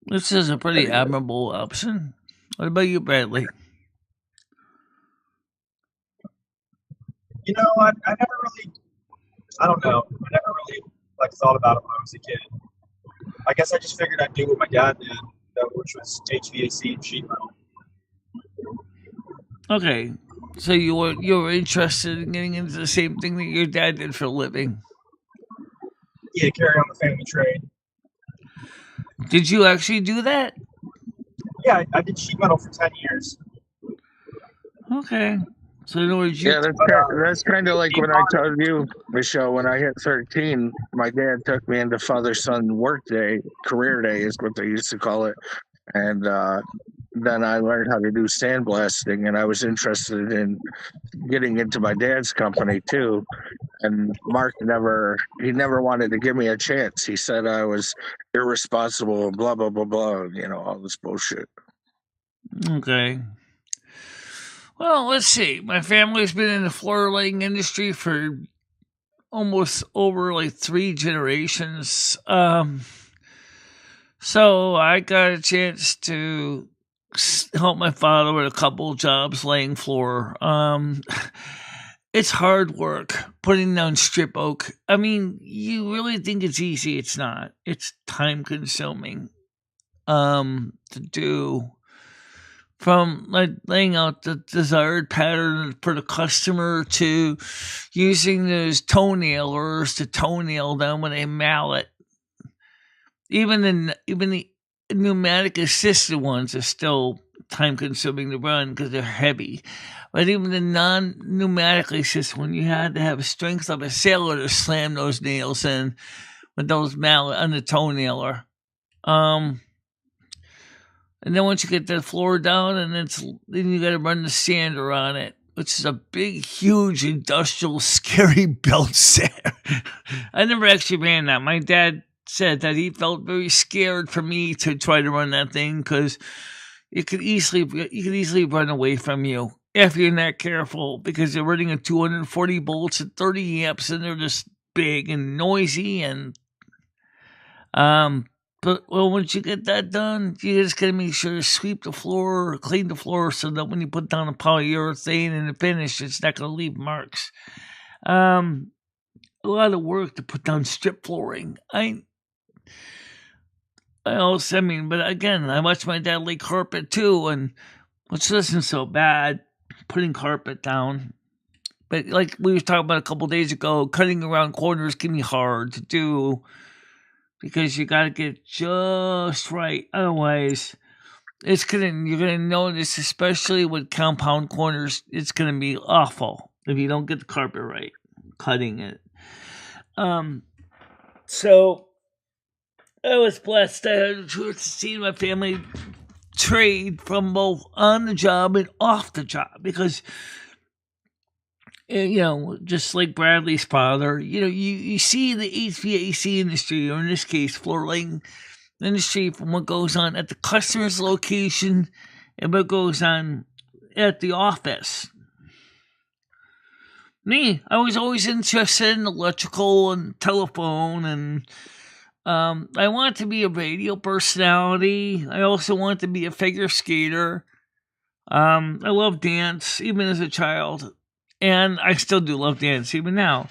This is a pretty admirable option. What about you, Bradley? I never really, I don't know. I never really thought about it when I was a kid. I guess I just figured I'd do what my dad did, which was HVAC and sheet metal. Okay, so you were interested in getting into the same thing that your dad did for a living. Yeah, carry on the family trade. Did you actually do that? Yeah, I did sheet metal for 10 years. Okay. So in other words, Yeah, that's kind of like when I told you, Michelle, when I hit 13, my dad took me into father-son work day, career day is what they used to call it. And then I learned how to do sandblasting, and I was interested in getting into my dad's company too. And Mark he never wanted to give me a chance. He said I was irresponsible and blah, blah, blah, blah, all this bullshit. Okay. Well, let's see. My family's been in the floor laying industry for almost over like 3 generations. So I got a chance to help my father with a couple of jobs laying floor. It's hard work putting down strip oak. I mean, you really think it's easy? It's not. It's time consuming to do. From like laying out the desired pattern for the customer to using those toenailers to toenail them with a mallet. Even the pneumatic assisted ones are still time consuming to run because they're heavy. But even the non-pneumatically assisted one, you had to have strength of a sailor to slam those nails in with those mallet on the toenailer. And then once you get the floor down, then you got to run the sander on it, which is a big, huge, industrial, scary belt sander. I never actually ran that. My dad said that he felt very scared for me to try to run that thing because you could easily run away from you if you're not careful, because they're running at 240 volts at 30 amps, and they're just big and noisy and But once you get that done, you just gotta make sure to sweep the floor or clean the floor so that when you put down the polyurethane and the finish, it's not gonna leave marks. A lot of work to put down strip flooring. But again, I watched my dad lay carpet too, and which isn't so bad, putting carpet down. But like we were talking about a couple days ago, cutting around corners can be hard to do, because you gotta get just right. Otherwise, you're gonna notice, especially with compound corners, it's gonna be awful if you don't get the carpet right, cutting it. So I was blessed. I had the chance to see my family trade from both on the job and off the job, because just like Bradley's father, you see the HVAC industry, or in this case, floor laying industry, from what goes on at the customer's location and what goes on at the office. Me, I was always interested in electrical and telephone, and I wanted to be a radio personality. I also wanted to be a figure skater. I love dance, even as a child. And I still do love dance even now.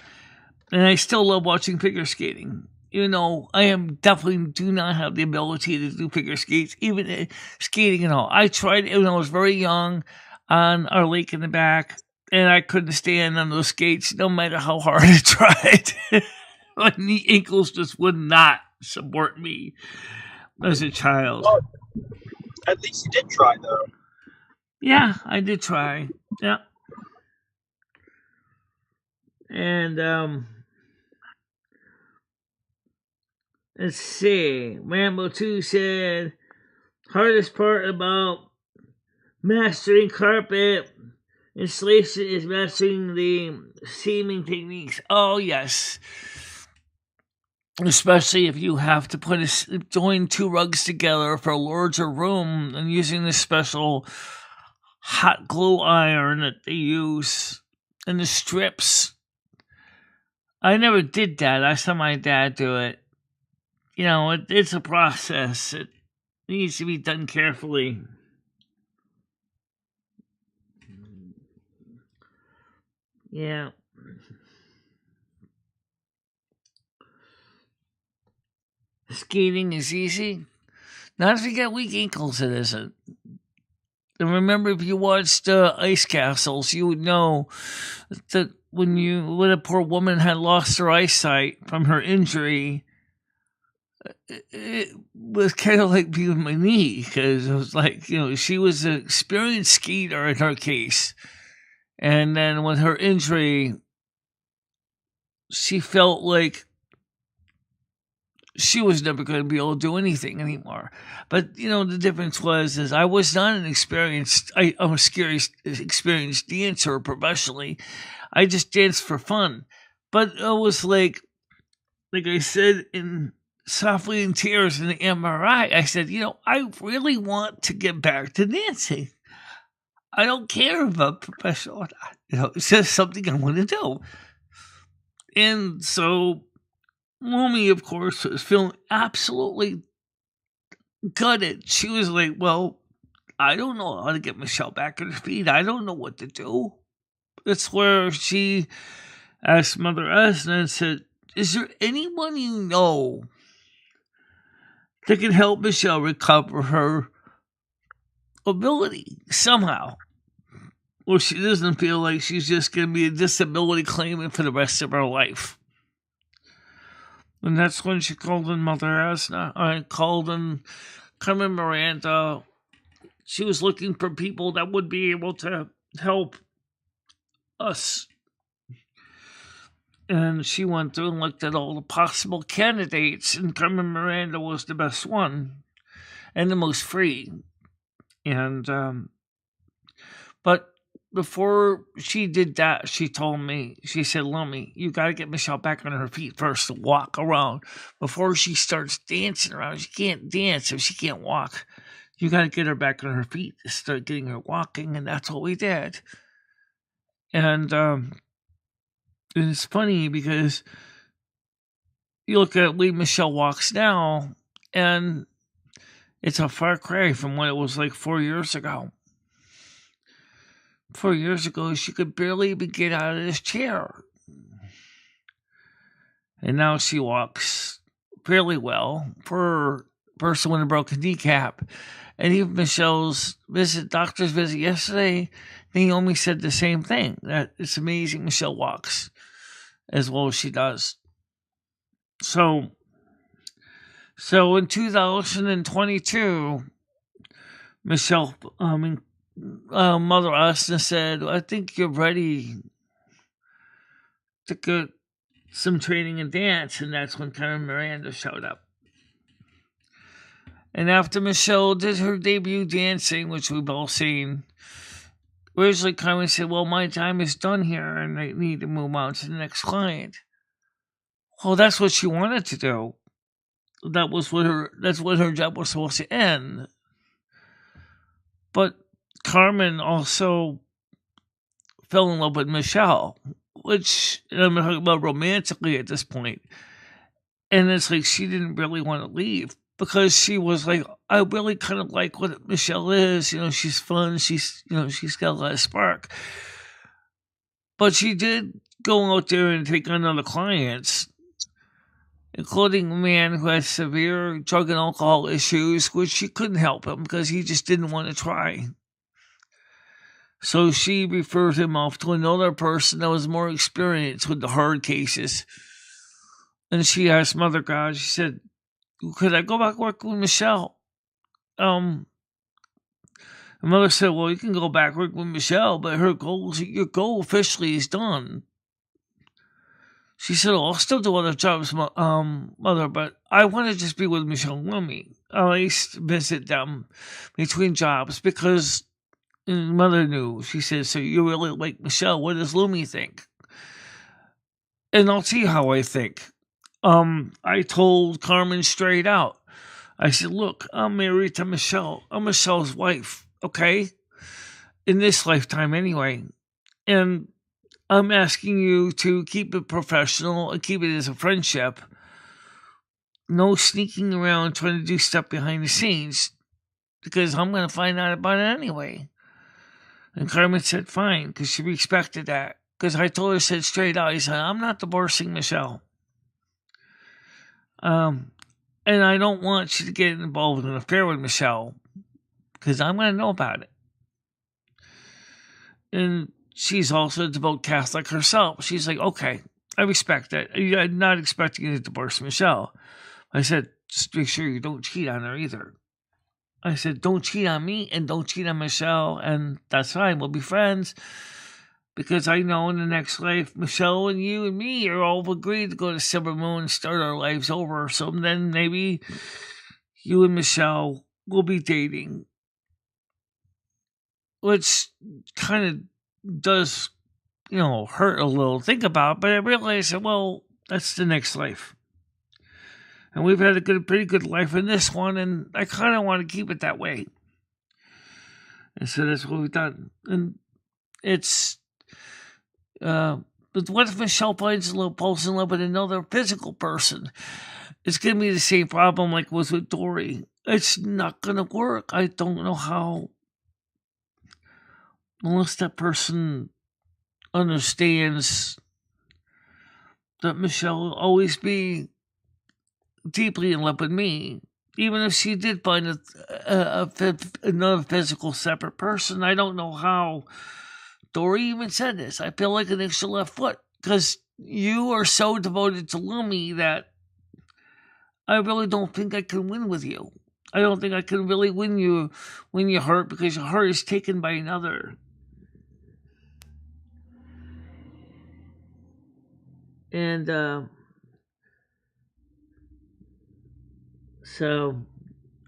And I still love watching figure skating. Even though I definitely do not have the ability to do figure skates, even skating and all. I tried it when I was very young on our lake in the back, and I couldn't stand on those skates no matter how hard I tried. My knee ankles just would not support me as a child. Well, at least you did try, though. Yeah, I did try. Yeah. And, let's see. Rambo 2 said, hardest part about mastering carpet installation is mastering the seaming techniques. Oh, yes. Especially if you have to join 2 rugs together for a larger room, and using this special hot glue iron that they use and the strips. I never did that. I saw my dad do it. It's a process. It needs to be done carefully. Yeah. Skating is easy. Not if you got weak ankles, it isn't. And remember, if you watched Ice Castles, you would know that when a poor woman had lost her eyesight from her injury, it was kind of like me with my knee, because it was like, she was an experienced skater in her case, And then with her injury, she felt like she was never going to be able to do anything anymore. But, the difference is I was not I'm a experienced dancer professionally. I just danced for fun. But it was like I said Softly in Tears in the MRI, I said, I really want to get back to dancing. I don't care about professional or not. It's just something I want to do. And so Lumi, of course, was feeling absolutely gutted. She was like, well, I don't know how to get Michelle back on her feet. I don't know what to do. That's where she asked Mother Asna and said, is there anyone you know that can help Michelle recover her ability somehow? Or she doesn't feel like she's just going to be a disability claimant for the rest of her life. And that's when she called in Mother Asna. I called in Carmen Miranda. She was looking for people that would be able to help us. And she went through and looked at all the possible candidates, and Carmen Miranda was the best one and the most free. And but before she did that, she told me, she said, Lummy, you got to get Michelle back on her feet first to walk around. Before she starts dancing around, she can't dance if she can't walk. You got to get her back on her feet to start getting her walking, and that's what we did. And it's funny because you look at the way Michelle walks now, and it's a far cry from what it was like 4 years ago. 4 years ago, she could barely even get out of this chair. And now she walks fairly well for a person with a broken kneecap. And even Michelle's doctor's visit yesterday, Naomi said the same thing, that it's amazing Michelle walks as well as she does. So in 2022, Michelle, Mother Austin said, I think you're ready to get some training in dance. And that's when Carmen Miranda showed up. And after Michelle did her debut dancing, which we've all seen, originally Carmen said, well, my time is done here and I need to move on to the next client. Well, that's what she wanted to do. That's what her job was supposed to end. But Carmen also fell in love with Michelle, which I'm talking about romantically at this point. And it's like she didn't really want to leave because she was like, I really kind of like what Michelle is. She's fun. She's got a lot of spark. But she did go out there and take on other clients, including a man who had severe drug and alcohol issues, which she couldn't help him because he just didn't want to try. So she referred him off to another person that was more experienced with the hard cases. And she asked Mother God, she said, could I go back work with Michelle? And Mother said, well, you can go back work with Michelle, but your goal officially is done. She said, I'll still do other jobs, Mother, but I want to just be with Michelle and Lumi. I'll at least visit them between jobs because Mother knew. She said, so you really like Michelle. What does Lumi think? And I'll see how I think. I told Carmen straight out. I said, look, I'm married to Michelle. I'm Michelle's wife, okay? In this lifetime anyway. And I'm asking you to keep it professional and keep it as a friendship. No sneaking around trying to do stuff behind the scenes because I'm going to find out about it anyway. And Carmen said, fine, because she respected that. Because I told her, said straight out, I said, I'm not divorcing Michelle. And I don't want you to get involved in an affair with Michelle because I'm going to know about it. And she's also a devout Catholic herself. She's like, okay, I respect that. I'm not expecting you to divorce Michelle. I said, just make sure you don't cheat on her either. I said, don't cheat on me and don't cheat on Michelle, and that's fine. We'll be friends. Because I know in the next life, Michelle and you and me are all agreed to go to Silver Moon and start our lives over. So then maybe you and Michelle will be dating. Which kind of does, hurt a little. Think about it, but I realized that, well, that's the next life. And we've had a pretty good life in this one, and I kind of want to keep it that way. And so that's what we've done. And it's, but what if Michelle finds a little falls in love with another physical person? It's going to be the same problem like was with Dory. It's not going to work. I don't know how. Unless that person understands that Michelle will always be deeply in love with me. Even if she did find another physical separate person, I don't know how. Dory even said this. I feel like an extra left foot because you are so devoted to Lumi that I really don't think I can win with you. I don't think I can really win you when you're hurt because your heart is taken by another. And so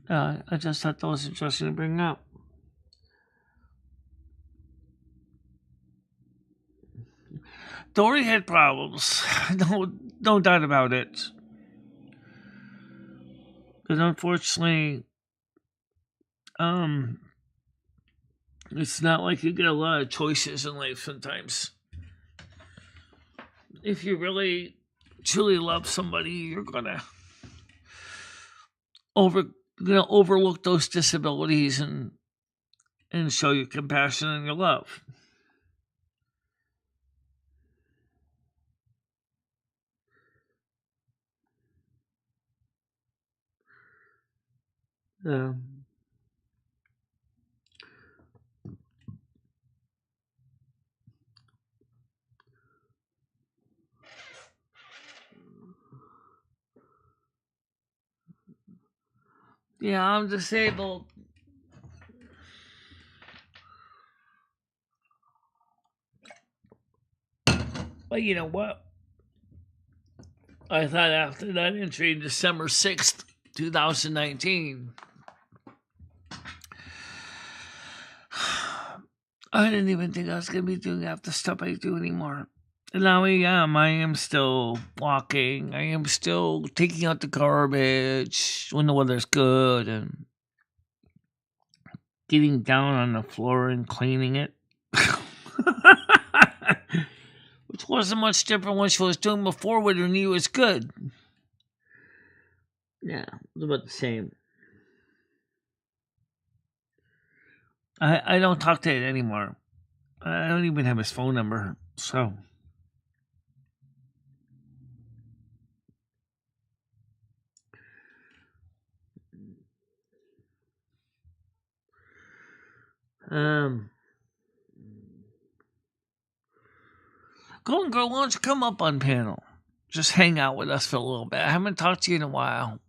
I just thought that was interesting to bring up. Dory had problems, no doubt about it. But unfortunately, it's not like you get a lot of choices in life sometimes. If you really truly love somebody, you're gonna overlook those disabilities and show your compassion and your love. Yeah, I'm disabled. But you know what? I thought after that entry, December 6th, 2019, I didn't even think I was going to be doing half the stuff I do anymore. And now I am. I am still walking. I am still taking out the garbage when the weather's good and getting down on the floor and cleaning it. Which wasn't much different what she was doing before when her knee was good. Yeah, it was about the same. I don't talk to it anymore. I don't even have his phone number, so. Golden Girl, why don't you come up on panel? Just hang out with us for a little bit. I haven't talked to you in a while.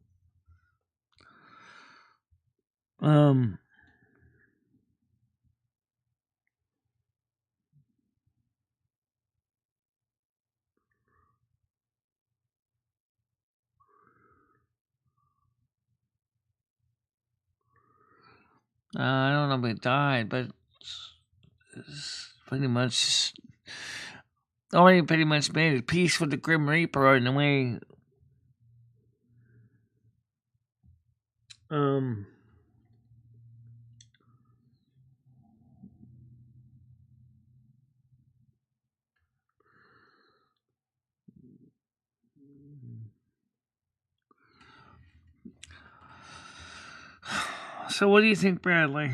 I don't know if he died, but it's pretty much already pretty much made a peace with the Grim Reaper in a way. So what do you think, Bradley?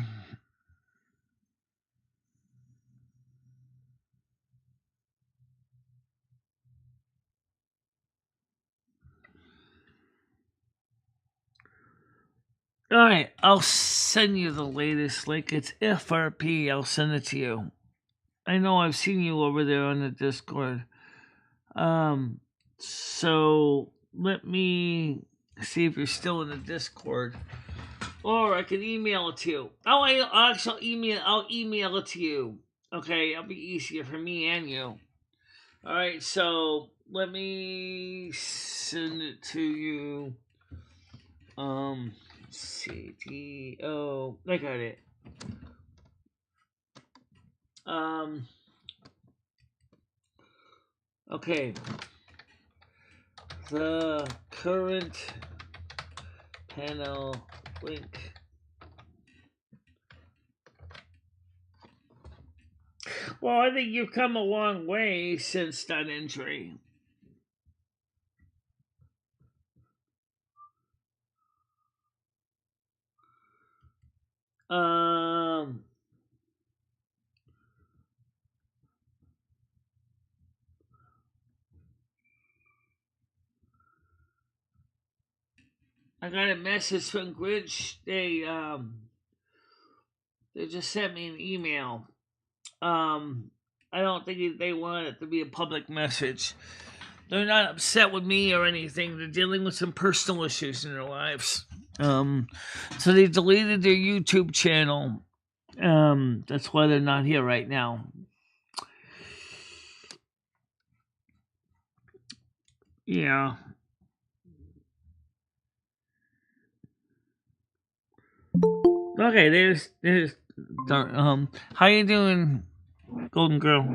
Alright, I'll send you the latest link. It's FRP. I'll send it to you. I know I've seen you over there on the Discord. So let me see if you're still in the Discord. Or I can email it to you. I'll email it to you. Okay, it'll be easier for me and you. All right, so let me send it to you. CTO. I got it. Um. Okay. The current panel link. Well, I think you've come a long way since that injury. Um, I got a message from Grinch. They just sent me an email. I don't think they want it to be a public message. They're not upset with me or anything. They're dealing with some personal issues in their lives. So they deleted their YouTube channel. That's why they're not here right now. Yeah. Okay, there's how you doing, Golden Girl?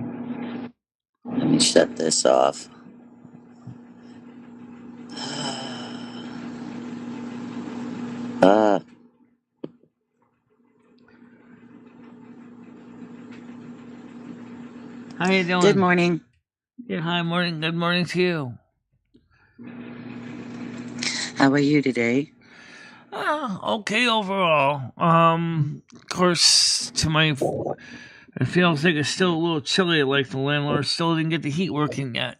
Let me shut this off. How you doing? Good morning. Yeah, hi, morning. Good morning to you. How are you today? Okay overall. Of course, it feels like it's still a little chilly. Like the landlord still didn't get the heat working yet.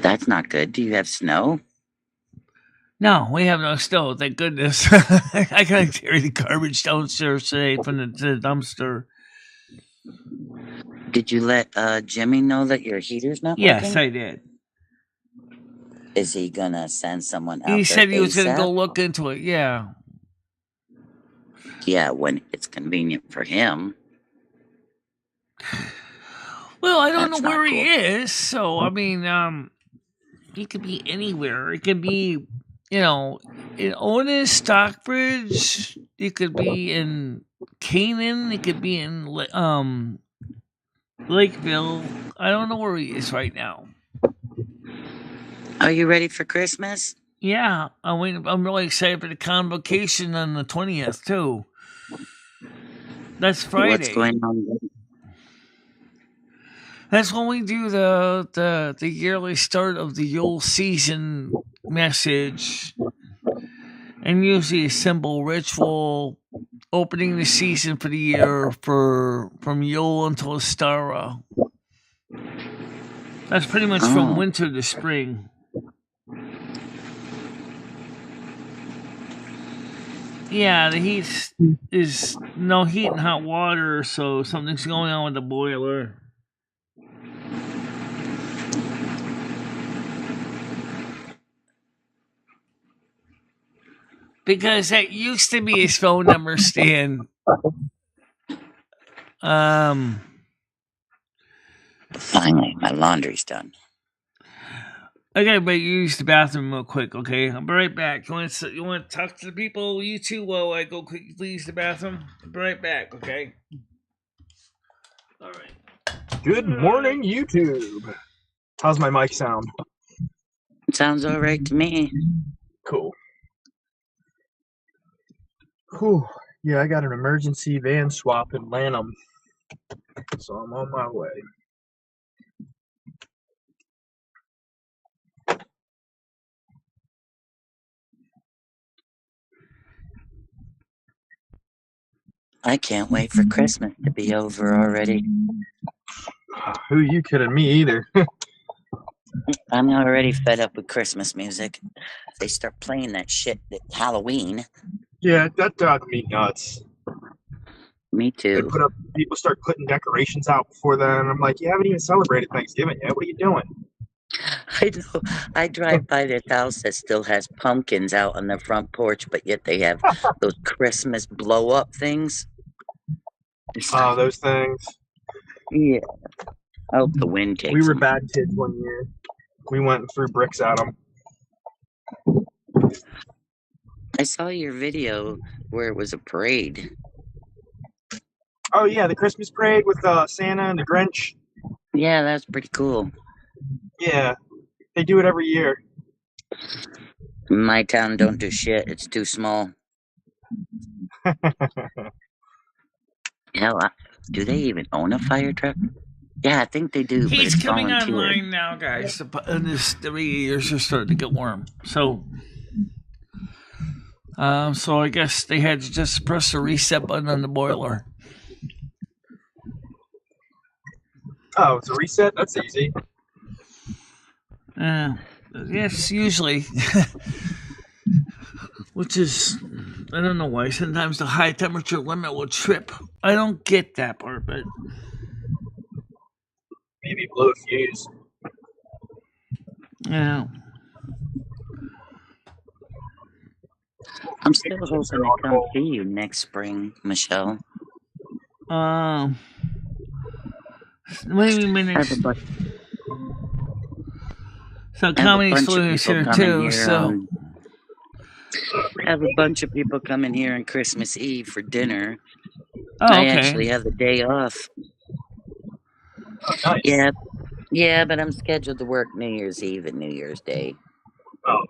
That's not good. Do you have snow? No, we have no snow. Thank goodness. I gotta carry the garbage downstairs today from the dumpster. Did you let Jimmy know that your heater's not Yes, working? I did. Is he gonna send someone out He there said he was gonna ASAP? go look into it. Yeah. Yeah, when it's convenient for him. Well, I don't That's know where not he cool. is, so I mean, he could be anywhere. It could be, in Otis, Stockbridge. It could be in Canaan. It could be in Lakeville. I don't know where he is right now. Are you ready for Christmas? Yeah, I'm really excited for the convocation on the 20th too. That's Friday. What's going on? That's when we do the yearly start of the Yule season message, and usually a simple ritual opening the season for the year from Yule until Astara. That's pretty much from winter to spring. Yeah, the heat is no heat and hot water, so something's going on with the boiler. Because that used to be his phone number, Stan. Finally, my laundry's done. I gotta use the bathroom real quick, okay? I'll be right back. You want to talk to the people, you two, while I go quickly use the bathroom? I'll be right back, okay? All right. Good morning, YouTube. How's my mic sound? Sounds all right to me. Cool. Whew. Yeah, I got an emergency van swap in Lanham, so I'm on my way. I can't wait for Christmas to be over already. Who you kidding? Me either. I'm already fed up with Christmas music. If they start playing that shit at Halloween. Yeah, that drives me nuts. Me They too. people start putting decorations out before then. I'm like, you haven't even celebrated Thanksgiving yet. What are you doing? I know. I drive by this house that still has pumpkins out on their front porch, but yet they have those Christmas blow up things. It's like, Those things. yeah. I hope the wind takes We were them. bad kids one year. We went and threw bricks at them. I saw your video where it was a parade. Oh yeah, the Christmas parade with Santa and the Grinch. Yeah, that's pretty cool. Yeah, they do it every year. My town don't do shit. It's too small. Hell, do they even own a fire truck? Yeah, I think they do. He's but it's coming volunteer. online now, guys. And the radiators are starting to get warm. So I guess they had to just press the reset button on the boiler. Oh, it's a reset? That's easy. Yes, usually. Which is, I don't know why. Sometimes the high temperature limit will trip. I don't get that part, but Maybe blow a fuse. yeah. I'm still hoping to come see you next spring, Michelle. Maybe minutes. So Comedy Slew is here too. So I have a bunch of people coming here on Christmas Eve for dinner. Oh, I okay. actually have the day off. Oh, nice. Yeah, but I'm scheduled to work New Year's Eve and New Year's Day. Oh.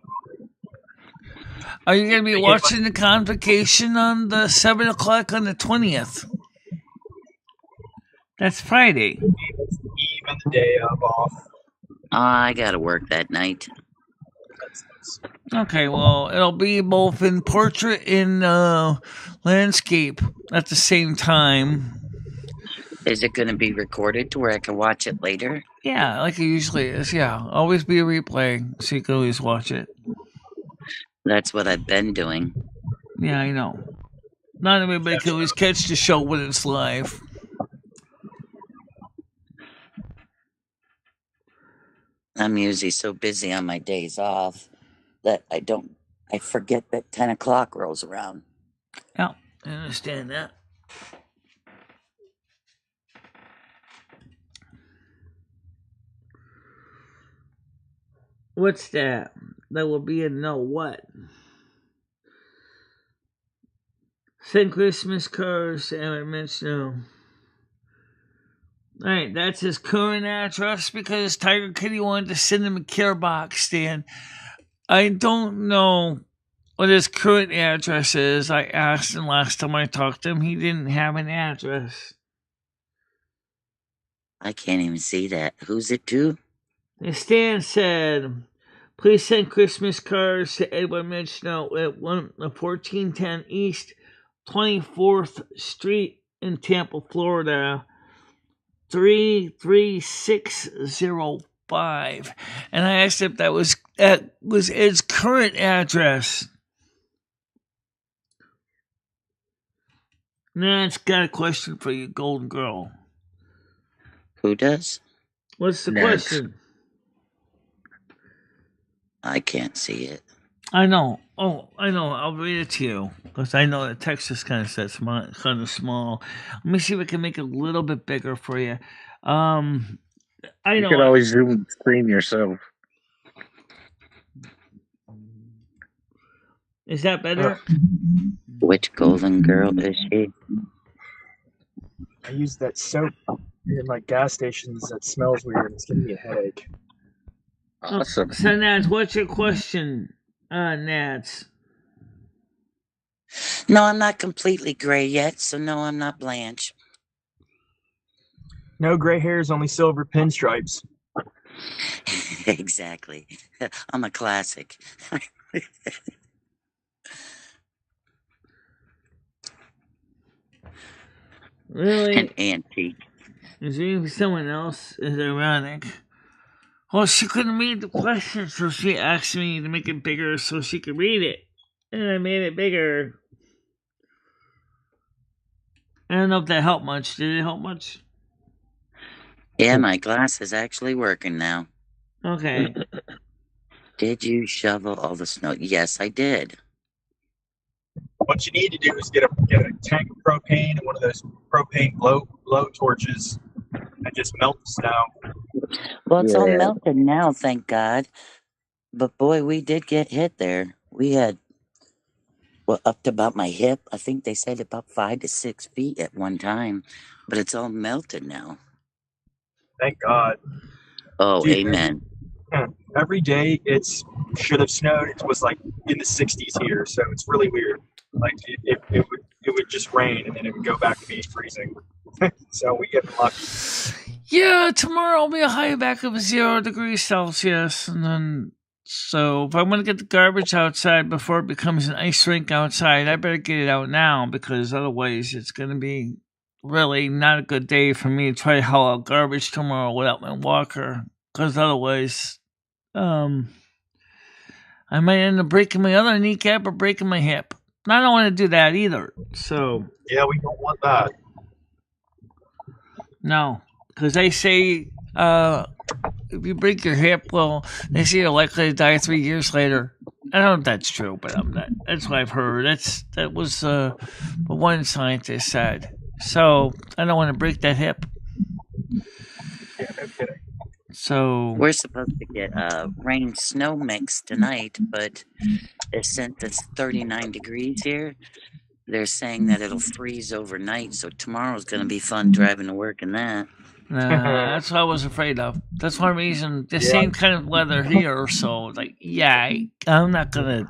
Are you going to be watching the Convocation on the 7 o'clock on the 20th? That's Friday. Even the day of off. I gotta work that night. Okay, well, it'll be both in portrait and landscape at the same time. Is it going to be recorded to where I can watch it later? Yeah, like it usually is. Yeah, always be a replay, so you can always watch it. That's what I've been doing. Yeah, I know. Not everybody can always catch the show when it's live. I'm usually so busy on my days off that I forget that 10 o'clock rolls around. Yeah, I understand that. What's that? That will be a no what? Send Christmas cards and I mentioned no. Alright, that's his current address because Tiger Kitty wanted to send him a care box, Stan. I don't know what his current address is. I asked him last time I talked to him. He didn't have an address. I can't even see that. Who's it to? Stan said, please send Christmas cards to Edward Mitchell at 1410 East 24th Street in Tampa, Florida. 33605. And I asked if that was Ed's current address. Nan's got a question for you, Golden Girl. Who does? What's the Nance. question? I can't see it. I know. Oh, I know. I'll read it to you because I know the text is kind of small. Let me see if I can make it a little bit bigger for you. I know. You can always zoom the screen yourself. Is that better? Which Golden Girl is she? I use that soap in like gas stations that smells weird. It's giving me a headache. Awesome. So, Nats, what's your question, Nats? No, I'm not completely gray yet, so no, I'm not Blanche. No gray hairs, only silver pinstripes. Exactly. I'm a classic. Really? An antique. Is there someone else? Is ironic. Well, she couldn't read the question, so she asked me to make it bigger so she could read it. And I made it bigger. I don't know if that helped much. Did it help much? Yeah, my glass is actually working now. Okay. Did you shovel all the snow? Yes, I did. What you need to do is get a tank of propane and one of those propane blow torches and just melt the snow. Well, it's all Yeah. melted now, thank God. But boy, we did get hit there. We had, well, up to about my hip. I think they said about 5 to 6 feet at one time. But it's all melted now. Thank God. Oh, Dude, amen. every day should have snowed. It was like in the 60s here, so it's really weird. Like it would just rain and then it would go back to being freezing. So we get lucky. Yeah, tomorrow will be a high back of 0 degrees Celsius, and then so if I want to get the garbage outside before it becomes an ice rink outside, I better get it out now because otherwise it's going to be really not a good day for me to try to haul out garbage tomorrow without my walker. Because otherwise, I might end up breaking my other kneecap or breaking my hip. And I don't want to do that either. So Yeah, we don't want that. no, because they say if you break your hip, well, they say you're likely to die 3 years later. I don't know if that's true, but that's what I've heard. That was what one scientist said. So I don't want to break that hip. Yeah, no kidding. So We're supposed to get rain snow mix tonight, but since it's 39 degrees here, they're saying that it'll freeze overnight. So tomorrow's going to be fun driving to work in that. that's what I was afraid of. That's one reason. The Yeah. same kind of weather here. So like, yeah, I'm not gonna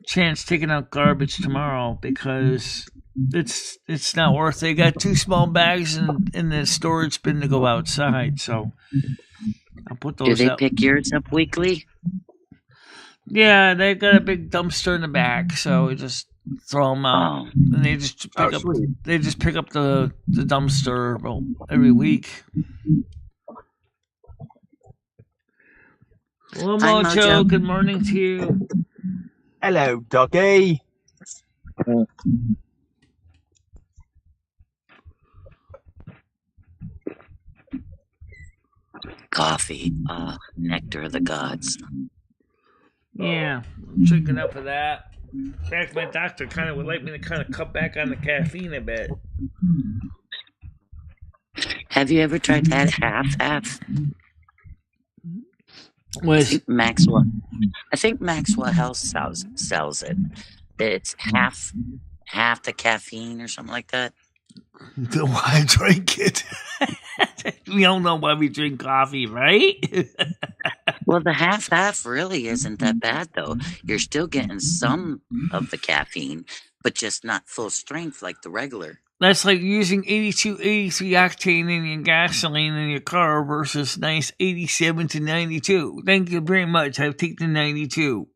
chance taking out garbage tomorrow because it's not worth it. They got 2 small bags in the storage bin to go outside, so I'll put Do those they out. pick yours up weekly? Yeah, they got a big dumpster in the back, so we just throw them out, Oh, and they just pick up. Sweet. They just pick up the dumpster every week. Hello, Hi, Mojo. Mojo. Good morning to you. Hello, doggy. coffee. Nectar of the gods. Yeah, I'm drinking up of that. In fact, my doctor kind of would like me to kind of cut back on the caffeine a bit. Have you ever tried that half? I think Maxwell Health sells it. It's half the caffeine or something like that. Then why drink it? We all know why we drink coffee, right? Well, the half really isn't that bad, though. You're still getting some of the caffeine, but just not full strength like the regular. That's like using 82, 83 octane in your gasoline in your car versus nice 87 to 92. Thank you very much. I've taken 92.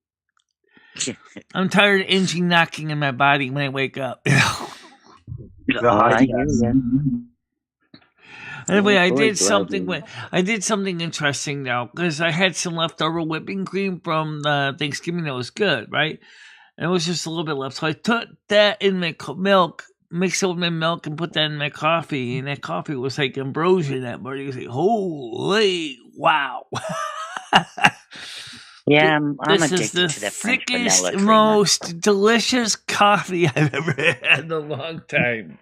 I'm tired of engine knocking in my body when I wake up. I hear you. Anyway, I boy, did do I something. do. I did something interesting though, because I had some leftover whipping cream from Thanksgiving that was good, right? And it was just a little bit left, so I took that in my milk, mixed it with my milk, and put that in my coffee. And that coffee was like ambrosia that morning. It was like, holy wow! Yeah, I'm This is addicted the to that French thickest, vanilla creamer. most delicious coffee I've ever had in a long time.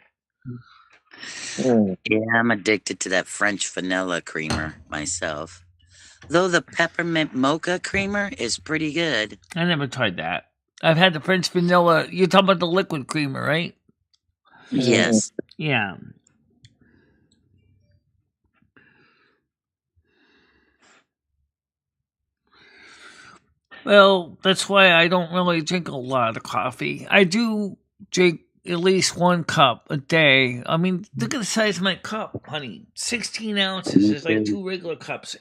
Yeah, I'm addicted to that French vanilla creamer myself. Though the peppermint mocha creamer is pretty good. I never tried that. I've had the French vanilla. You're talking about the liquid creamer, right? Yes. Yeah. Well, that's why I don't really drink a lot of coffee. I do drink at least 1 cup a day. I mean, look at the size of my cup, honey. 16 ounces is like 2 regular cups.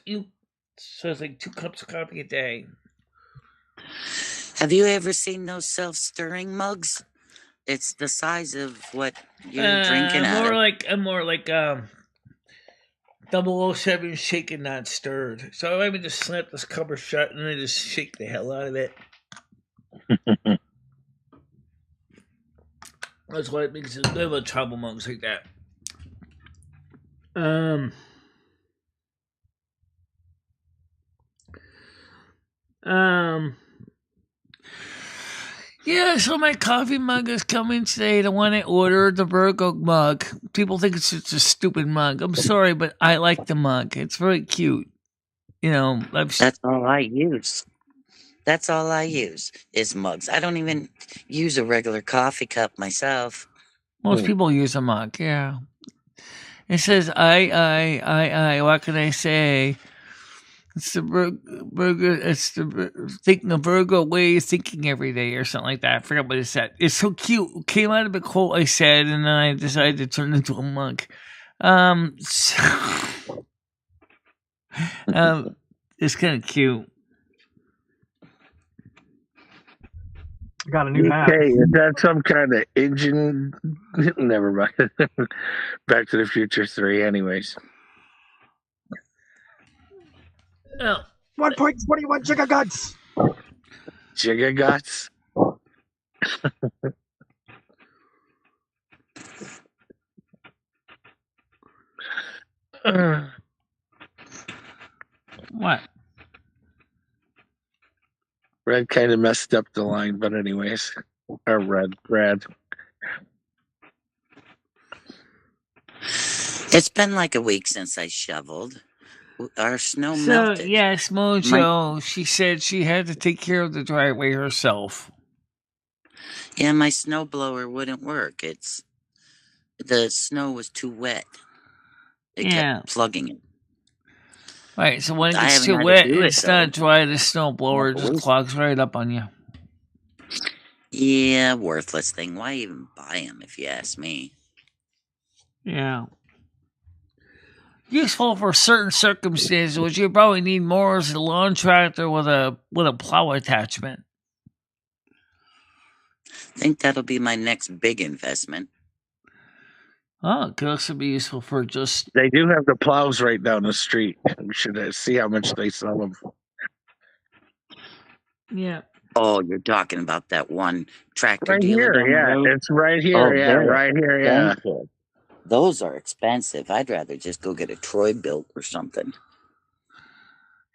So it's like 2 cups of coffee a day. Have you ever seen those self-stirring mugs? It's the size of what you're drinking out of. More like 007 shaken, not stirred. So I would just snap this cover shut and then just shake the hell out of it. That's why it makes it live a trouble mugs like that. Yeah, so my coffee mug is coming today. The one I ordered, the Virgo mug. People think it's just a stupid mug. I'm sorry, but I like the mug. It's very cute. That's all I use. That's all I use is mugs. I don't even use a regular coffee cup myself. Most people use a mug, yeah. It says, I. What can I say? It's the Virgo. It's the Virgo way of thinking every day, or something like that. I forgot what it said. It's so cute. It came out of a quote I said, and then I decided to turn it into a mug. It's kind of cute. I got a new hat. Okay, is that some kind of engine? Never mind. Back to the Future 3, anyways. 1.21 gigaguts. Gigaguts? What? Red kind of messed up the line, but anyways. Or red. It's been like a week since I shoveled. Our snow melted. Yes, Mojo, she said she had to take care of the driveway herself. Yeah, my snow blower wouldn't work. The snow was too wet. It kept plugging it. Right, so when it gets too wet, it's not dry. The snow blower just clogs right up on you. Yeah, worthless thing. Why even buy them, if you ask me? Yeah. Useful for certain circumstances, which you probably need more as a lawn tractor with a plow attachment. I think that'll be my next big investment. Oh, it could also be useful for just... They do have the plows right down the street. We should see how much they sell them. Yeah. Oh, you're talking about that one tractor right dealer here, down the road? It's right here, right here, yeah. Those are expensive. I'd rather just go get a Troy built or something.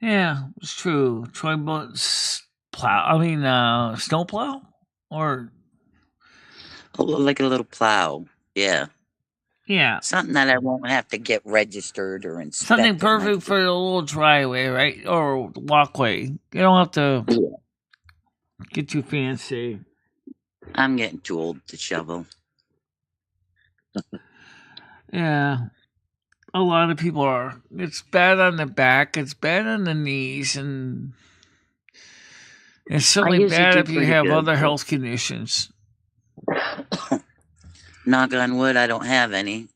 Yeah, it's true. Troy built snow plow? Or... Oh, like a little plow, yeah. Yeah. Something that I won't have to get registered or inspected. Something perfect for the little driveway, right? Or walkway. You don't have to get too fancy. I'm getting too old to shovel. Yeah. A lot of people are. It's bad on the back. It's bad on the knees. And it's certainly bad if you have other health conditions. Knock on wood, I don't have any.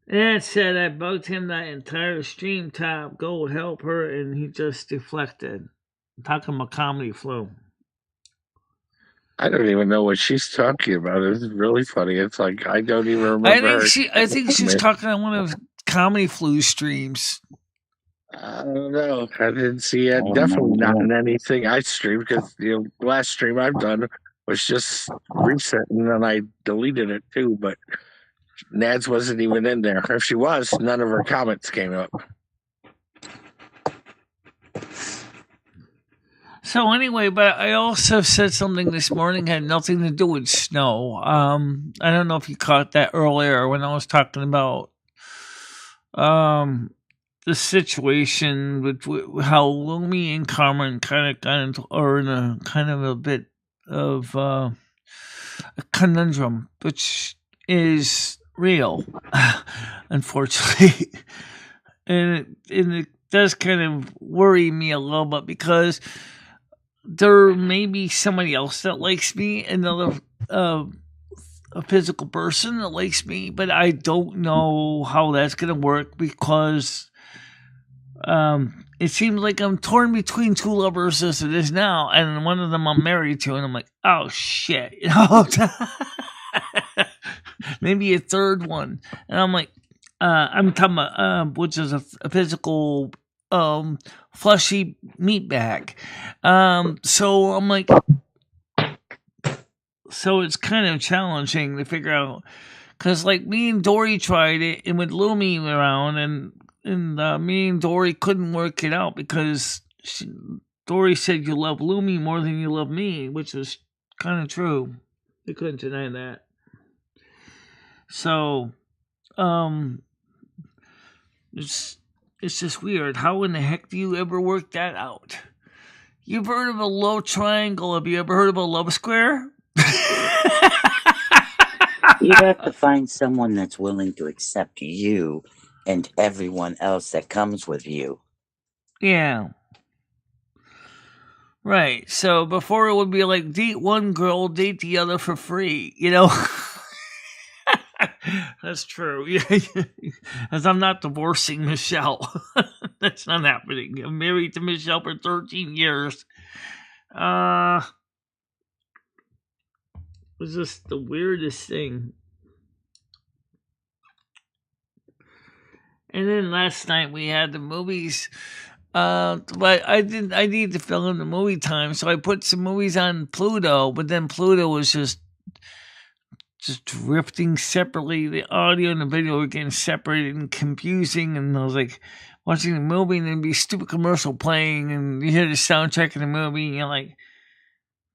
It said I bugged him that entire stream top. Go help her, and he just deflected. I'm talking about comedy flow. I don't even know what she's talking about. It's really funny. It's like I don't even remember. I think she's talking on one of comedy flu streams. I don't know. I didn't see it. Definitely not in anything I streamed because the last stream I've done was just recent, and then I deleted it too. But Nads wasn't even in there. If she was, none of her comments came up. So anyway, but I also said something this morning had nothing to do with snow. I don't know if you caught that earlier when I was talking about the situation with how Lumi and Carmen kind of got into, or in a kind of a bit of a conundrum, which is real, unfortunately, and it does kind of worry me a little bit because there may be somebody else that likes me, another a physical person that likes me, but I don't know how that's gonna work because it seems like I'm torn between two lovers as it is now, and one of them I'm married to, and I'm like, oh shit, maybe a third one, and I'm like, I'm talking about which is a physical fleshy meat bag. So I'm like, So it's kind of challenging to figure out, because like me and Dory tried it, and with Lumi around, and me and Dory couldn't work it out because Dory said you love Lumi more than you love me, which was kind of true. They couldn't deny that. So, it's just weird. How in the heck do you ever work that out? You've heard of a love triangle. Have you ever heard of a love square? You have to find someone that's willing to accept you and everyone else that comes with you. Yeah. Right. So before it would be like date one girl, date the other for free, you know? That's true. Yeah. As I'm not divorcing Michelle. That's not happening. I'm married to Michelle for 13 years. It was just the weirdest thing. And then last night we had the movies. But I need to fill in the movie time, so I put some movies on Pluto, but then Pluto was just drifting separately. The audio and the video were getting separated and confusing, and I was like watching the movie and there'd be a stupid commercial playing, and you hear the soundtrack of the movie, and you're like,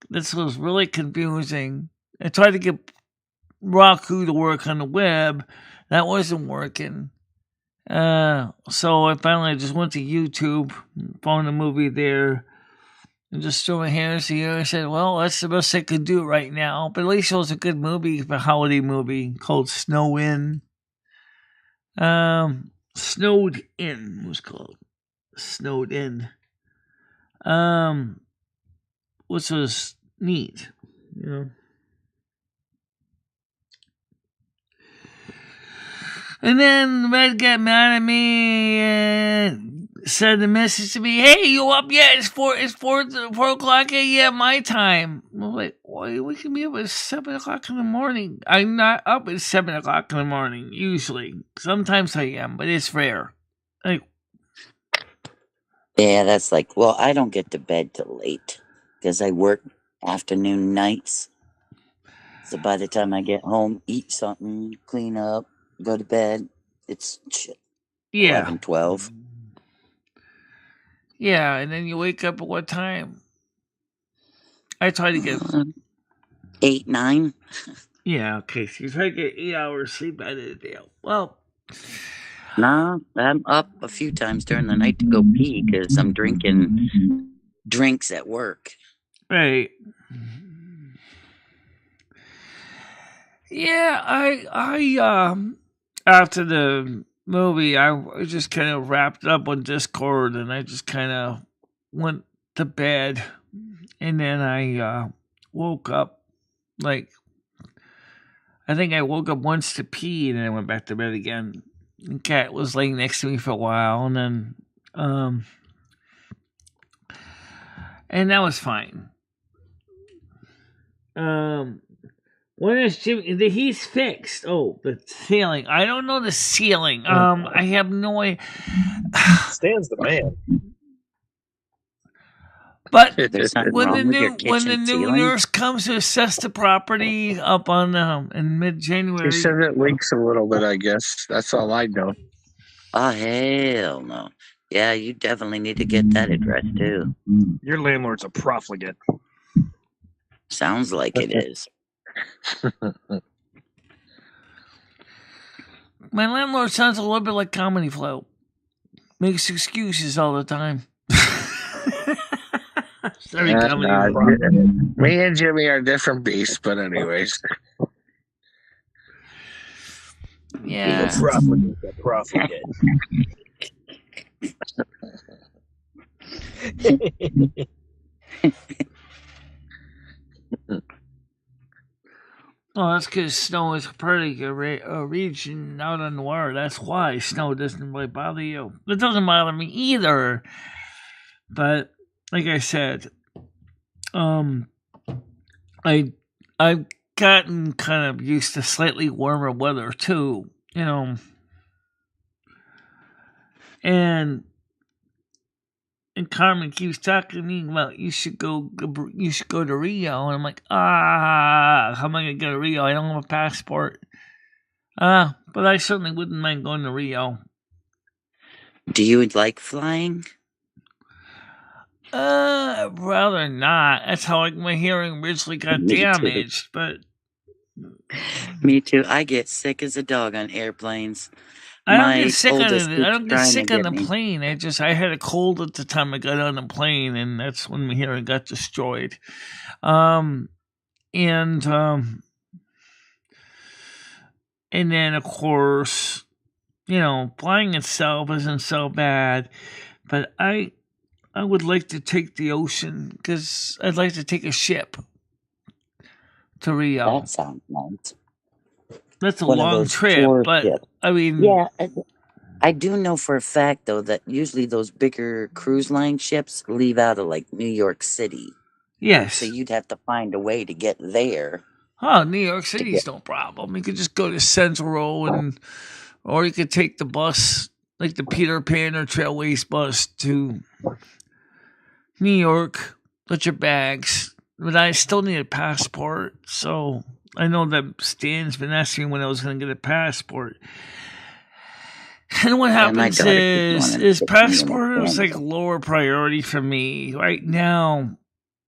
this was really confusing. I tried to get Roku to work on the web. That wasn't working. So I finally just went to YouTube, found a movie there, and just threw my hands in the air and said, well, that's the best I could do right now. But at least it was a good movie, a holiday movie called Snow In. Snowed In was called. Snowed In. Which was neat, you know. And then Red got mad at me and sent a message to me, hey, you up yet? It's 4 o'clock a.m. my time. I'm like, why we can be up at 7 o'clock in the morning. I'm not up at 7 o'clock in the morning, usually. Sometimes I am, but it's rare. Like, Yeah, that's like, well, I don't get to bed till late because I work afternoon nights. So by the time I get home, eat something, clean up, go to bed, it's 11, 12. Yeah, and then you wake up at what time? I try to get 8, 9. Yeah, okay. So you try to get 8 hours sleep out of the day. Well, No, I'm up a few times during the night to go pee because I'm drinking drinks at work. right. Yeah, I after the movie, I just kind of wrapped up on Discord, and I just kind of went to bed, and then I woke up. Like, I think I woke up once to pee, and then I went back to bed again. The cat was laying next to me for a while, and then and that was fine. When is Jimmy? He's fixed. Oh, the ceiling. I don't know the ceiling. I have no idea. Stan's the man. But There's nothing when wrong with your the kitchen new ceiling. nurse comes to assess the property up on in mid-January, She said it leaks a little bit, I guess. That's all I know. Oh, hell no. Yeah, you definitely need to get that addressed too. Your landlord's a profligate. Sounds like it is. my landlord sounds a little bit like Comedy Flow. Makes excuses all the time. Sorry, Comedy Flow. Me and Jimmy are different beasts, but anyways. Yeah. He's a profligate. A profligate. Oh, that's because snow is a pretty region out on the water. That's why snow doesn't really bother you. It doesn't bother me either. But like I said, I've gotten kind of used to slightly warmer weather too, you know. And Carmen keeps talking to me about you should go to Rio, and I'm like, how am I gonna go to Rio? I don't have a passport. But I certainly wouldn't mind going to Rio. Do you like flying? Rather not. That's how my hearing originally got Me too. damaged. But Me too. I get sick as a dog on airplanes. I don't My get sick on oldest it. I keeps don't get trying to sick on get the me. plane. I had a cold at the time I got on the plane, and that's when my hearing got destroyed. And then of course, flying itself isn't so bad, but I would like to take the ocean because I'd like to take a ship to Rio. That sounds nice. That's a One of long those trip, tour but ships. I mean, Yeah, I do know for a fact though that usually those bigger cruise line ships leave out of like New York City, yes. so you'd have to find a way to get there. Oh, New York City's no problem. You could just go to Central or you could take the bus, like the Peter Pan or Trailways bus to New York with your bags. But I still need a passport, so I know that Stan's been asking when I was going to get a passport. And what happens is passport is like lower priority for me right now.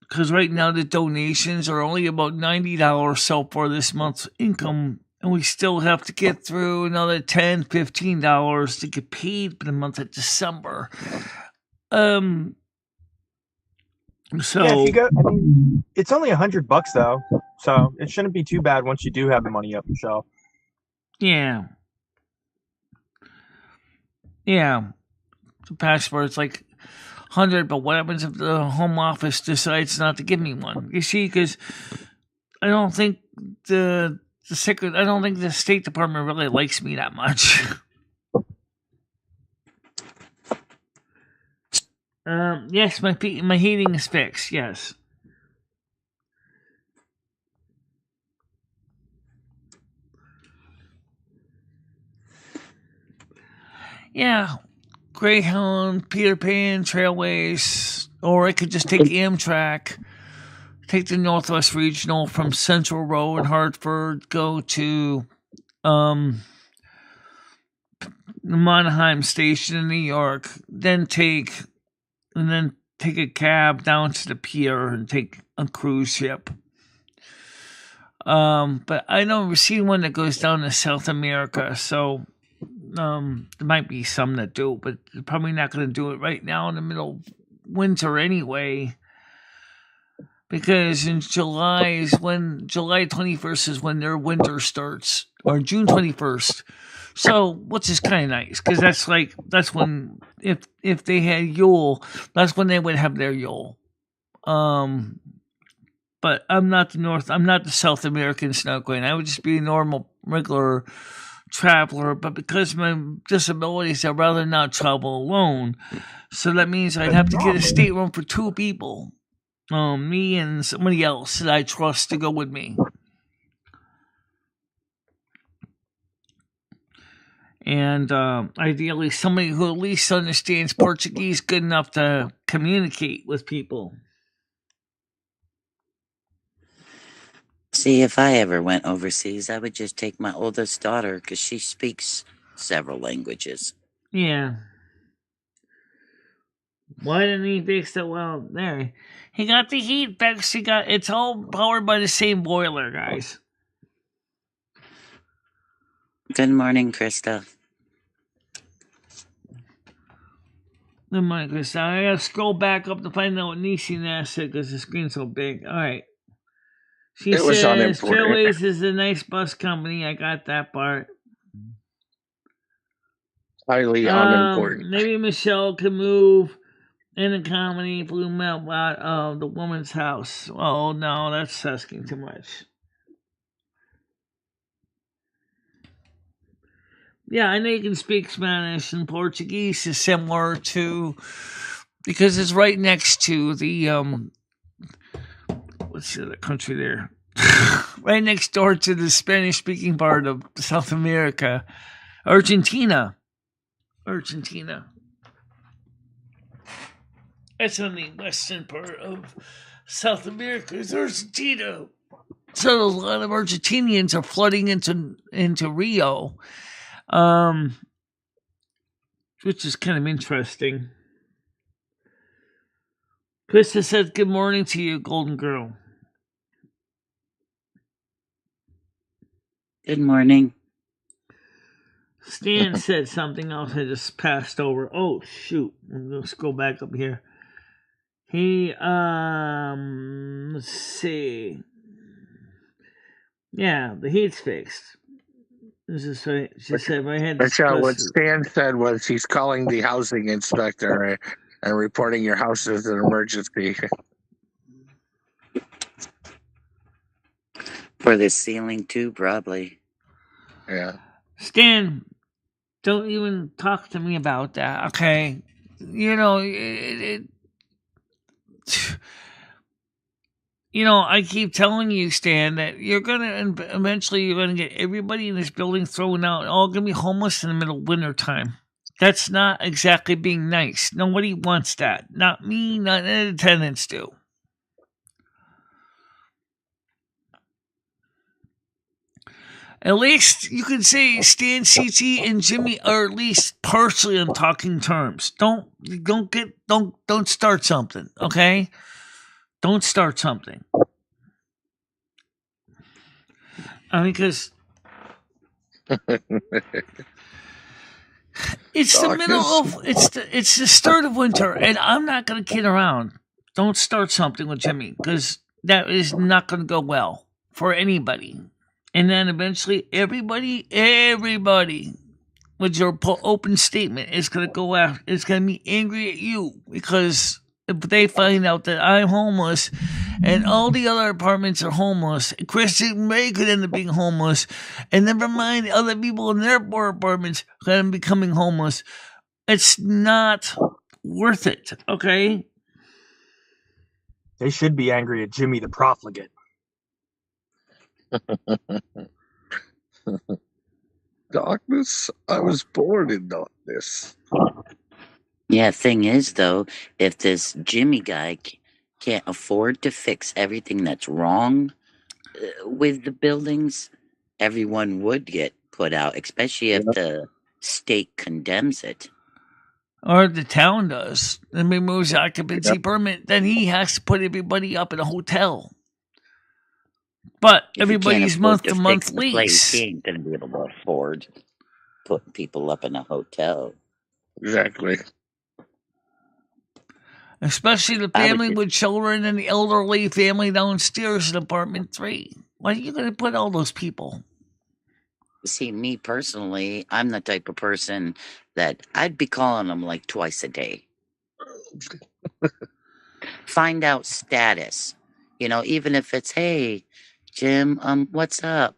Because right now the donations are only about $90 so far this month's income, and we still have to get through another $10, $15 to get paid for the month of December. So yeah, if you go, I mean, it's only $100 though, so it shouldn't be too bad once you do have the money up, Michelle. Yeah. The passport's like 100, but what happens if the home office decides not to give me one? You see, because I don't think the State Department really likes me that much. Yes, my heating is fixed. Yes. Yeah. Greyhound, Peter Pan, Trailways, or I could just take Amtrak, take the Northwest Regional from Central Row in Hartford, go to the Monheim Station in New York, then take a cab down to the pier and take a cruise ship. But I don't see one that goes down to South America, so there might be some that do, but they're probably not going to do it right now in the middle of winter anyway. Because in July 21st is when their winter starts, or June 21st. So, which is kind of nice, because that's when, if they had Yule, that's when they would have their Yule. But I'm not the South American snow queen. I would just be a normal, regular traveler, but because of my disabilities, I'd rather not travel alone. So that means I'd have to get a stateroom for 2 people. Me and somebody else that I trust to go with me. And ideally somebody who at least understands Portuguese good enough to communicate with people. See, if I ever went overseas, I would just take my oldest daughter because she speaks several languages. Yeah. Why didn't he fix it? Well, there. He got the heat fixed. It's all powered by the same boiler, guys. Good morning, Krista. Good morning, Krista. I gotta scroll back up to find out what NASQ said because the screen's so big. All right. She says Trailways is a nice bus company. I got that part. Highly unimportant. Maybe Michelle can move in a comedy Blue Melt out of the woman's house. Oh no, that's asking too much. Yeah, I know you can speak Spanish, and Portuguese is similar to, because it's right next to the what's the other country there? Right next door to the Spanish-speaking part of South America, Argentina. That's on the western part of South America. It's Argentina. So a lot of Argentinians are flooding into Rio, which is kind of interesting. Krista said, "Good morning to you, Golden Girl." Good morning. Stan said something else I just passed over. Oh shoot! Let's go back up here. He let's see. Yeah, the heat's fixed. This is what she said. My head. What Stan said was he's calling the housing inspector and reporting your house as an emergency. For the ceiling too, probably. Yeah. Stan, don't even talk to me about that, okay? You know, I keep telling you, Stan, that eventually you're gonna get everybody in this building thrown out, all gonna be homeless in the middle of winter time. That's not exactly being nice. Nobody wants that. Not me, not any tenants do. At least you can say Stan, CT, and Jimmy are at least partially on talking terms. Don't start something, okay? Don't start something. I mean, because it's the middle of it's the start of winter, and I'm not gonna kid around. Don't start something with Jimmy because that is not gonna go well for anybody. And then eventually, everybody, with your open statement is gonna go after. It's gonna be angry at you because if they find out that I'm homeless, and all the other apartments are homeless, Kristen Ray could end up being homeless, and never mind other people in their poor apartments could end up becoming homeless. It's not worth it. Okay. They should be angry at Jimmy the profligate. Darkness? I was born in darkness. Yeah, thing is, though, if this Jimmy guy can't afford to fix everything that's wrong with the buildings, everyone would get put out, especially if the state condemns it. Or the town does. And removes the occupancy permit, then he has to put everybody up in a hotel. But If everybody's month-to-month lease. He ain't going to be able to afford putting people up in a hotel. Exactly. Especially the family with children and the elderly family downstairs in apartment 3. Why are you going to put all those people? See, me personally, I'm the type of person that I'd be calling them like twice a day. Find out status. Even if it's, hey, Jim, what's up?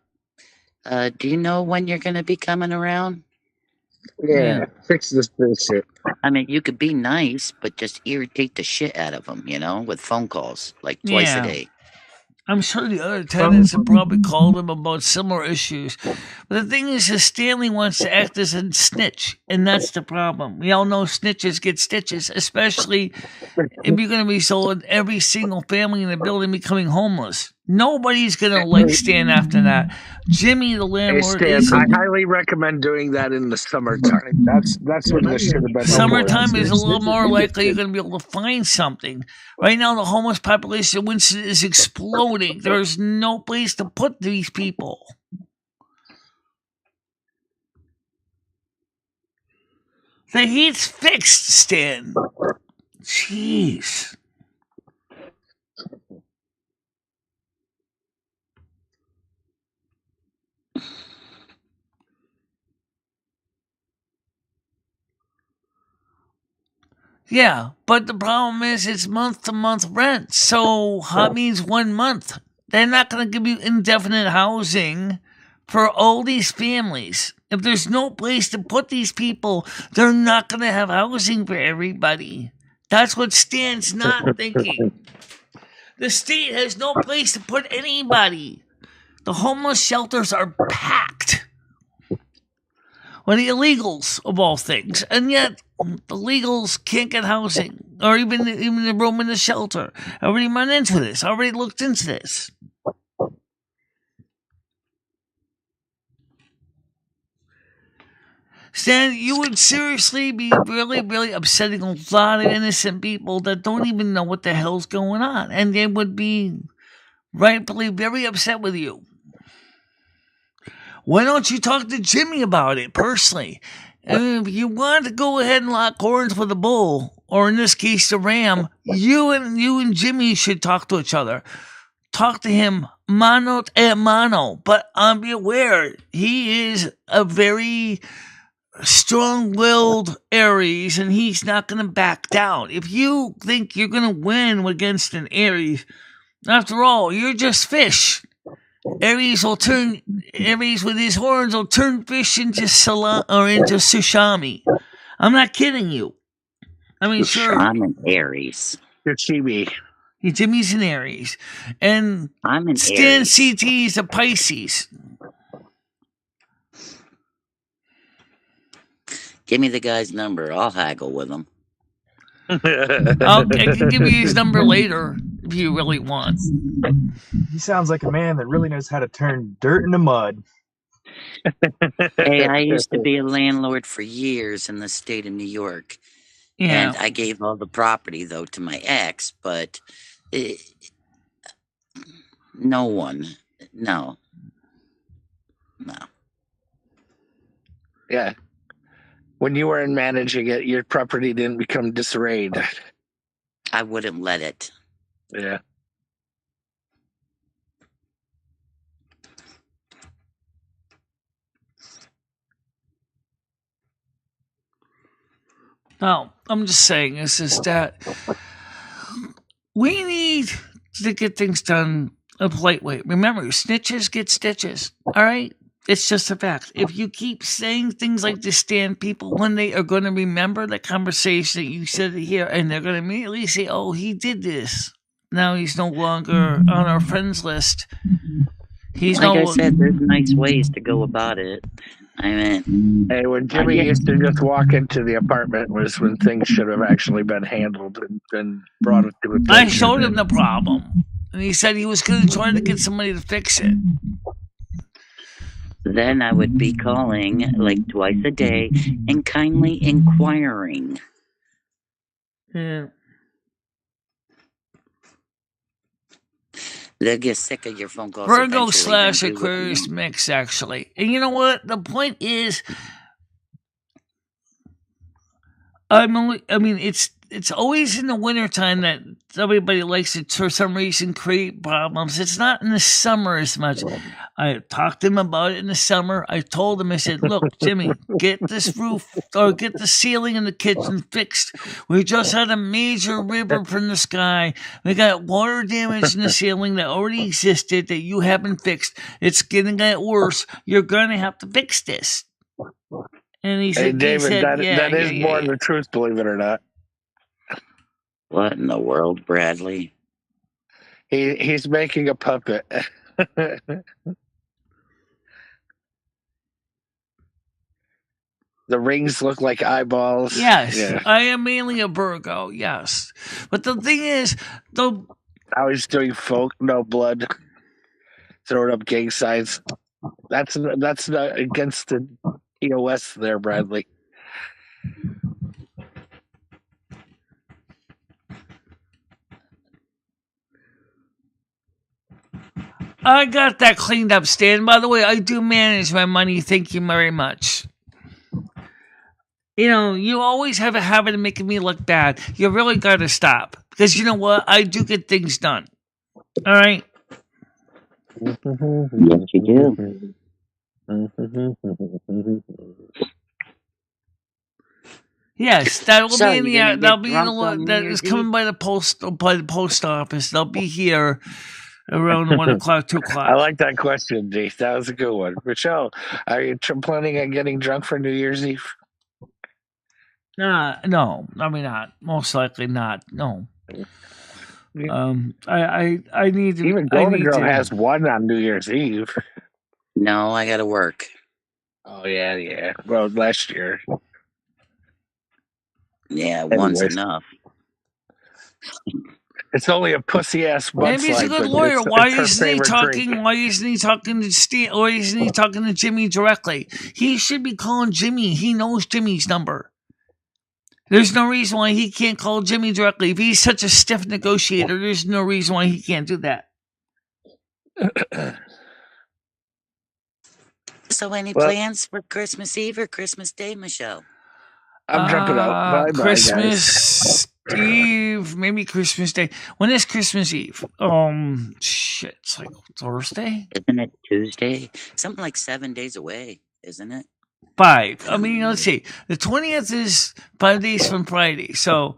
Do you know when you're going to be coming around? Yeah, fix this bullshit. I mean, you could be nice, but just irritate the shit out of them, with phone calls, like twice a day. I'm sure the other tenants have probably called him about similar issues. But the thing is Stanley wants to act as a snitch, and that's the problem. We all know snitches get stitches, especially if you're going to be sold every single family in the building becoming homeless. Nobody's going to Stan after that. Jimmy, the landlord, I highly recommend doing that in the summertime. That's when this should have been. Summertime is a little more likely you're going to be able to find something. Right now, the homeless population in Winston is exploding. There's no place to put these people. The heat's fixed, Stan. Jeez. Yeah, but the problem is it's month-to-month rent. So that means 1 month. They're not going to give you indefinite housing for all these families. If there's no place to put these people, they're not going to have housing for everybody. That's what Stan's not thinking. The state has no place to put anybody. The homeless shelters are packed. Well, the illegals, of all things. And yet, the legals can't get housing. or even the room in the shelter. I already run into this. I already looked into this. Stan, you would seriously be really, really upsetting a lot of innocent people that don't even know what the hell's going on. And they would be rightfully very upset with you. Why don't you talk to Jimmy about it personally? And if you want to go ahead and lock horns with the bull, or in this case the ram, you and Jimmy should talk to each other. Talk to him mano a mano. But be aware, he is a very strong-willed Aries, and he's not going to back down. If you think you're going to win against an Aries, after all, you're just fish. Aries with his horns will turn fish into into sashimi. I'm not kidding you. I mean, sure. I'm an Aries. You're Chibi. Jimmy's an Aries. And I'm an Stan Aries. CT is a Pisces. Give me the guy's number. I'll haggle with him. I can give you his number later if you really want. He sounds like a man that really knows how to turn dirt into mud. Hey, I used to be a landlord for years in the state of New York. Yeah. And I gave all the property, though, to my ex, but no one. No. Yeah. When you were in managing it, your property didn't become disarrayed. I wouldn't let it. Yeah. No, I'm just saying this is that we need to get things done a polite way. Remember, snitches get stitches. All right? It's just a fact. If you keep saying things like this, Stan, people one day are going to remember the conversation that you said here, and they're going to immediately say, oh, he did this. Now he's no longer on our friends list. He's like I said, there's nice ways to go about it. I mean, hey, when Jimmy used to just walk into the apartment was when things should have actually been handled and brought it to attention. I showed him the problem, and he said he was going to try to get somebody to fix it. Then I would be calling like twice a day and kindly inquiring. Yeah. They'll get sick of your phone calls. Virgo / Aquarius mix, actually. And you know what? The point is, I mean, it's always in the wintertime that everybody likes to, for some reason, create problems. It's not in the summer as much. I talked to him about it in the summer. I told him, I said, look, Jimmy, get this roof or get the ceiling in the kitchen fixed. We just had a major river from the sky. We got water damage in the ceiling that already existed that you haven't fixed. It's going to get worse. You're going to have to fix this. And he said, hey, David, that is more the the truth, believe it or not. What in the world, Bradley? He's making a puppet. The rings look like eyeballs. Yes, yeah. I am mainly a Virgo, yes. But the thing is, Now he's doing folk, no blood, throwing up gang signs. That's not against the EOS there, Bradley. I got that cleaned up, Stan. By the way, I do manage my money. Thank you very much. You know, you always have a habit of making me look bad. You really got to stop. Because you know what? I do get things done. All right? Yes, you do. Yes, that'll So be in you're the gonna that'll get be in drunk on the New that Year's is coming Eve? by the post office. They'll be here around 1 o'clock, 2 o'clock. I like that question, D. That was a good one. Michelle, are you planning on getting drunk for New Year's Eve? No, I mean not. Most likely not. No. Yeah. I need to. Even Golden Girl has one on New Year's Eve. No, I got to work. Oh yeah. Well, last year. Yeah, one's Anyways. enough. It's only a pussy ass butt Maybe he's a slide, good but lawyer. it's Why her isn't he favorite talking? drink. Why isn't he talking to Steve? Why isn't he talking to Jimmy directly? He should be calling Jimmy. He knows Jimmy's number. There's no reason why he can't call Jimmy directly. If he's such a stiff negotiator, there's no reason why he can't do that. So, any Well- plans for Christmas Eve or Christmas Day, Michelle? I'm jumping out. Bye, Christmas guys. Eve, maybe Christmas Day. When is Christmas Eve? Shit, it's like Thursday? Isn't it Tuesday? Something like 7 days away, isn't it? 5. I mean, let's see. The 20th is 5 days from Friday. So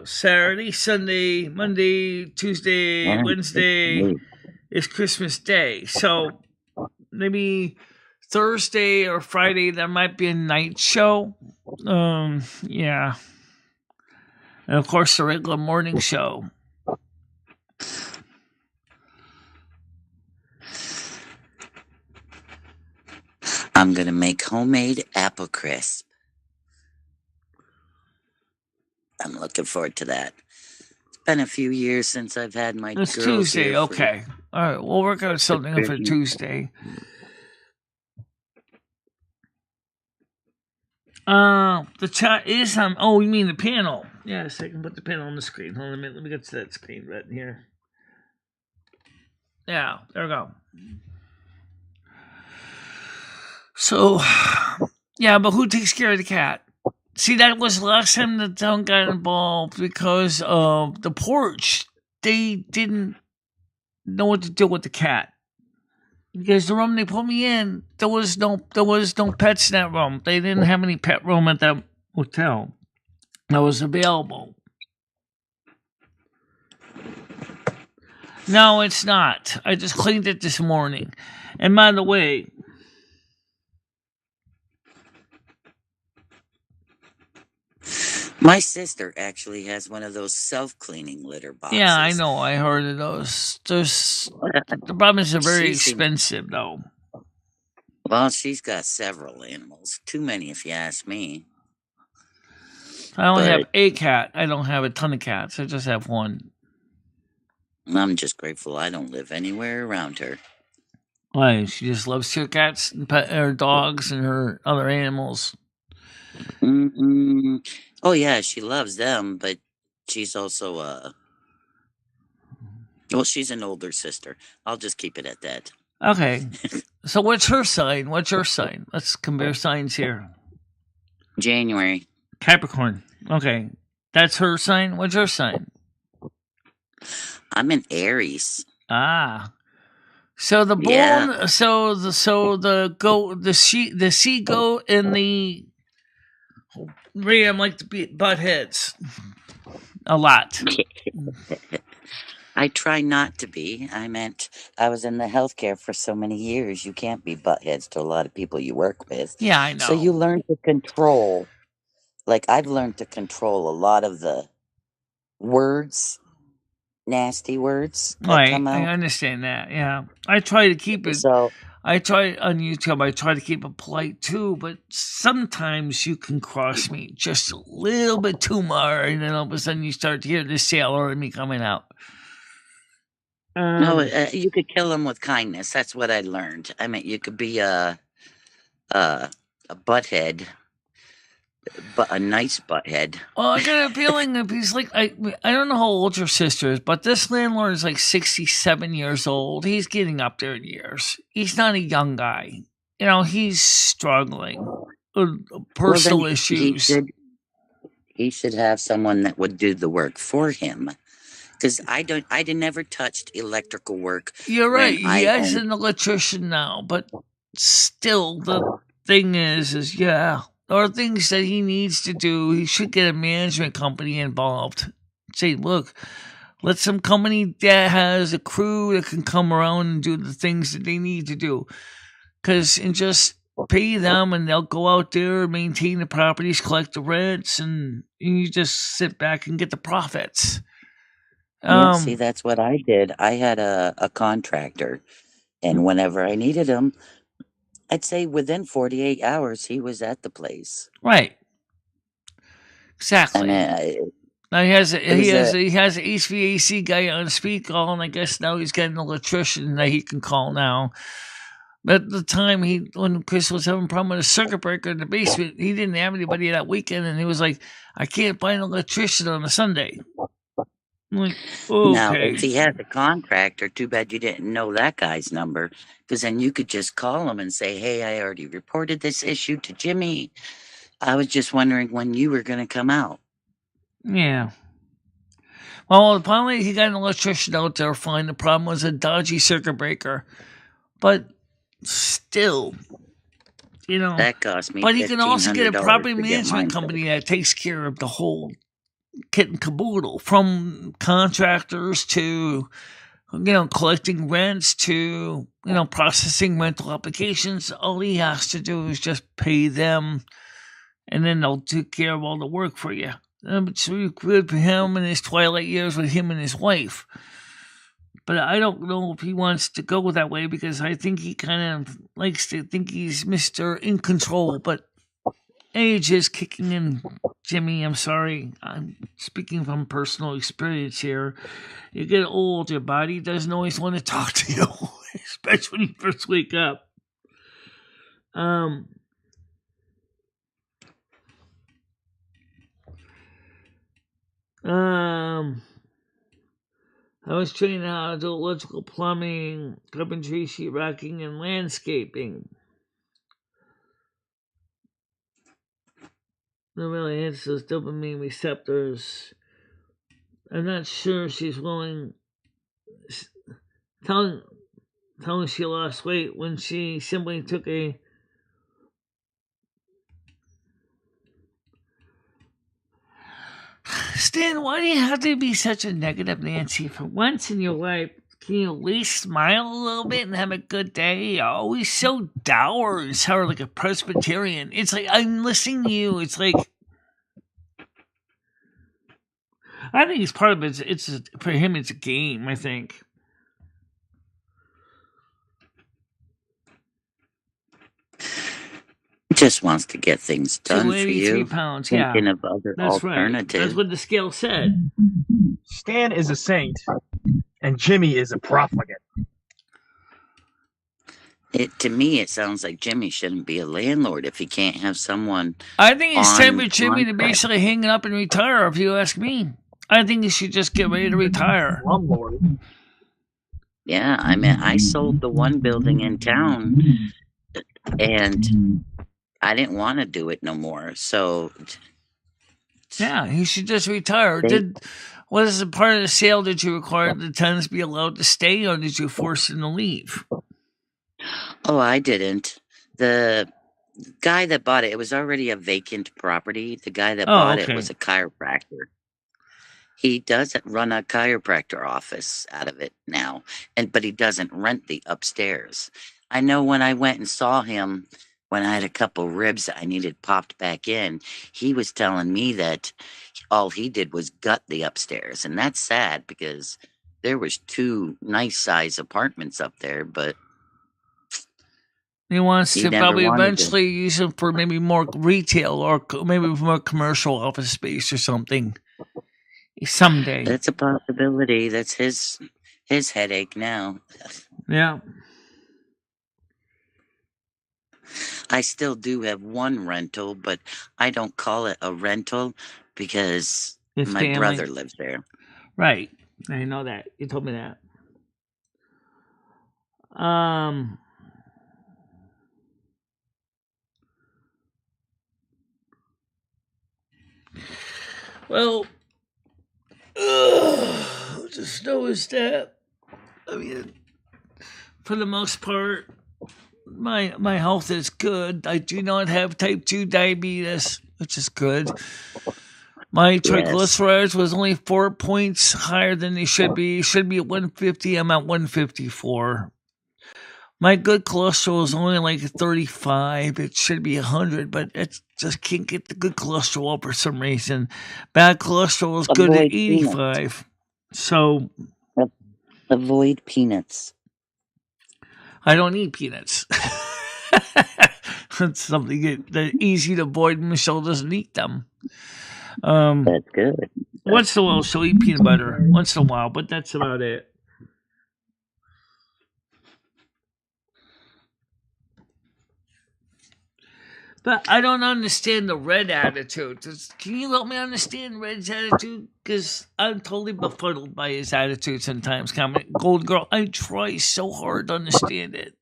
Saturday, Sunday, Monday, Tuesday, Yeah. Wednesday is Christmas Day. So maybe Thursday or Friday there might be a night show. Yeah. And of course the regular morning show. I'm going to make homemade apple crisp. I'm looking forward to that. It's been a few years since I've had my It's girls Tuesday, here for- okay. All right, we'll work out something for Tuesday. The chat is oh, you mean the panel? Yes, I can put the panel on the screen. Hold on a minute. Let me get to that screen right here. Yeah, there we go. So, yeah, but who takes care of the cat? See, that was the last time the town got involved because of the porch. They didn't know what to do with the cat. Because the room they put me in, there was no pets in that room. They didn't have any pet room at that hotel that was available. No, it's not. I just cleaned it this morning. And by the way, My sister actually has one of those self-cleaning litter boxes. yeah, I know. I heard of those. The problem is they're very She's- expensive, though. Well, she's got several animals. Too many, if you ask me. I only have But- a cat. I don't have a ton of cats. I just have one. I'm just grateful I don't live anywhere around her. Why? She just loves her cats and her dogs and her other animals. Mm-mm. Oh, yeah, she loves them, but she's also, well, she's an older sister. I'll just keep it at that. Okay. So what's her sign? What's your sign? Let's compare signs here. January. Capricorn. Okay. That's her sign. What's your sign? I'm an Aries. Ah. So the bull, Yeah. so the goat, the sea goat, and the ram like to butt heads a lot. I try not to be. I was in the healthcare for so many years. You can't be buttheads to a lot of people you work with. Yeah, I know. So you learn to control. Like, I've learned to control a lot of the words, nasty words that come I out. understand that. Yeah, I try to keep it. So, I try on YouTube. I try to keep it polite too, but sometimes you can cross me just a little bit too much, and then all of a sudden you start to hear the sailor in me coming out. no, you could kill them with kindness. That's what I learned. I mean, you could be a butthead, but a nice butthead. Well, I got a feeling that he's like, I don't know how old your sister is, but this landlord is like 67 years old. He's getting up there in years. He's not a young guy. You know, he's struggling with personal Well, then issues. He should have someone that would do the work for him. Because I never touched electrical work. You're right. when I He has owned- an electrician now, but still, the thing is, yeah, there are things that he needs to do. He should get a management company involved. Say, look, let some company that has a crew that can come around and do the things that they need to do. And just pay them, and they'll go out there, maintain the properties, collect the rents, and you just sit back and get the profits. Yeah, see, that's what I did. I had a contractor, and whenever I needed him, I'd say within 48 hours, he was at the place. Right. Exactly. And Now he has It was he has an HVAC guy on speed call, and I guess now he's got an electrician that he can call now. But at the time when Chris was having a problem with a circuit breaker in the basement, he didn't have anybody that weekend, and he was like, "I can't find an electrician on a Sunday." I'm like, Now, okay, if he had a contractor, too bad you didn't know that guy's number, because then you could just call him and say, "Hey, I already reported this issue to Jimmy. I was just wondering when you were going to come out." yeah. Well, finally he got an electrician out there. Fine. The problem was a dodgy circuit breaker, but still, That cost me But he can also get a property $1,500 to get mine management company that takes care of the whole kit and caboodle, from contractors to collecting rents to processing rental applications. All he has to do is just pay them, and then they'll take care of all the work for you. It's really good for him in his twilight years with him and his wife. But I don't know if he wants to go that way, because I think he kind of likes to think he's Mr. In Control. But age is kicking in, Jimmy. I'm sorry. I'm speaking from personal experience here. You get old, your body doesn't always want to talk to you, especially when you first wake up. I was trained how to do electrical, plumbing, carpentry, sheetrocking, and landscaping. No really hits those dopamine receptors. I'm not sure she's willing. Telling she lost weight when she simply took a. Stan, why do you have to be such a negative Nancy? For once in your life, can you at least smile a little bit and have a good day? You're always so dour and sour like a Presbyterian. It's like, I'm listening to you. It's like, I think it's part of it. For him, it's a game, I think. Just wants to get things done for 283 you. pounds, Thinking yeah. of other That's right. alternatives. That's what the scale said. Stan is a saint, and Jimmy is a profligate. To me, it sounds like Jimmy shouldn't be a landlord if he can't have someone. I think it's time for Jimmy to contract. basically hang it up and retire, if you ask me. I think he should just get ready to retire. Slumlord. Yeah, I mean, I sold the one building in town, and I didn't want to do it no more. So, yeah, he should just retire. Was it part of the sale that you required the tenants be allowed to stay, or did you force them to leave? Oh, I didn't. The guy that bought it, it was already a vacant property. The guy that bought it was a chiropractor. He does run a chiropractor office out of it now, but he doesn't rent the upstairs. I know when I went and saw him, when I had a couple ribs that I needed popped back in, he was telling me that all he did was gut the upstairs. And that's sad, because there was 2 nice size apartments up there, but he wants to probably eventually use them for maybe more retail, or maybe more commercial office space or something. Someday. That's a possibility. That's his headache now. Yeah. I still do have one rental, but I don't call it a rental because my brother lives there. Right. I know that. You told me that. Well, the snow is that. I mean, for the most part, my health is good. I do not have type 2 diabetes, which is good. My triglycerides was only 4 points higher than they should be. It should be at 150. I'm at 154. My good cholesterol is only like 35. It should be 100, but it just can't get the good cholesterol up for some reason. Bad cholesterol is good at 85. Peanuts. So avoid peanuts. I don't eat peanuts. It's something that's easy to avoid. Michelle doesn't eat them. That's good. Once in a while, she'll eat peanut butter. Once in a while, but that's about it. But I don't understand the Red attitude. Can you help me understand Red's attitude? Because I'm totally befuddled by his attitude sometimes. Gold Girl, I try so hard to understand it.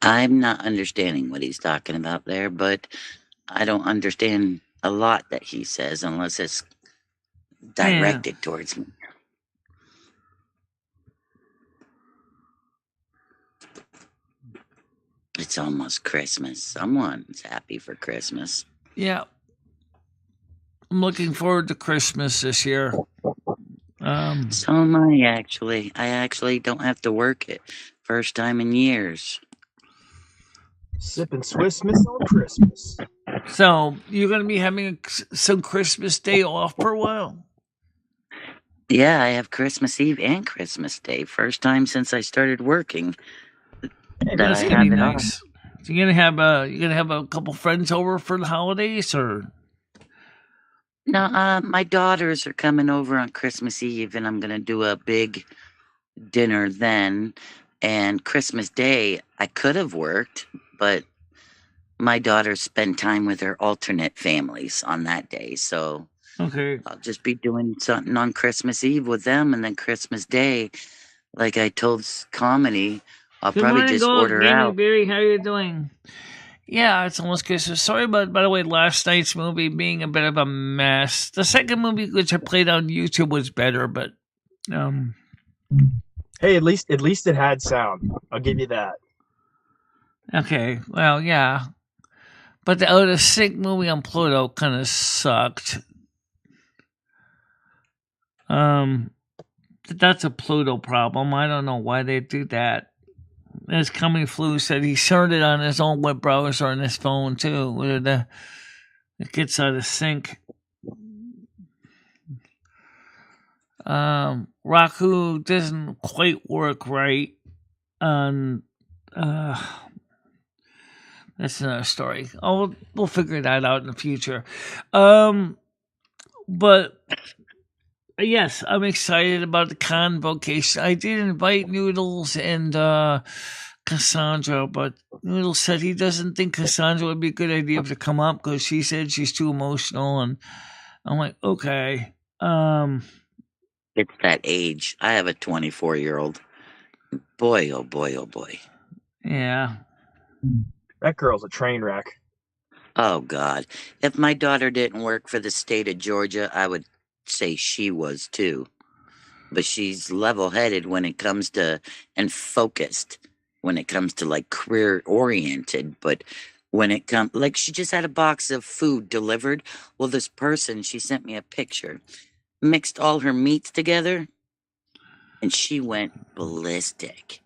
I'm not understanding what he's talking about there, but I don't understand a lot that he says unless it's directed towards me. It's almost Christmas. Someone's happy for Christmas. Yeah. I'm looking forward to Christmas this year. So am I, actually. I actually don't have to work it. First time in years. Sipping Swiss Miss on Christmas. So, you're going to be having some Christmas Day off for a while? Yeah, I have Christmas Eve and Christmas Day. First time since I started working. That's gonna be nice. So you're gonna have a couple friends over for the holidays, or? No, my daughters are coming over on Christmas Eve, and I'm gonna do a big dinner then. And Christmas Day, I could have worked, but my daughters spend time with their alternate families on that day, so okay, I'll just be doing something on Christmas Eve with them, and then Christmas Day, like I told Comedy, I'll probably just order out. Barry, how you doing? Yeah, it's almost Christmas. Sorry about, by the way, last night's movie being a bit of a mess. The second movie, which I played on YouTube, was better, but Hey, at least it had sound. I'll give you that. Okay, well, yeah, but the Sync movie on Pluto kind of sucked. That's a Pluto problem. I don't know why they do that. As Coming Flu said, he shared it on his own web browser on his phone too. It gets out of sync. Raku doesn't quite work right on. That's another story. We'll figure that out in the future. But yes, I'm excited about the convocation. I did invite Noodles and Cassandra, but Noodles said he doesn't think Cassandra would be a good idea to come up because she said she's too emotional, and I'm like, okay. It's that age. I have a 24-year-old. Boy, oh boy, oh boy. Yeah. That girl's a train wreck. Oh, God. If my daughter didn't work for the state of Georgia, I would say she was too. But she's level-headed when it comes to, and focused when it comes to, like, career-oriented. But when it comes, like, she just had a box of food delivered. Well, this person, she sent me a picture, mixed all her meats together, and she went ballistic.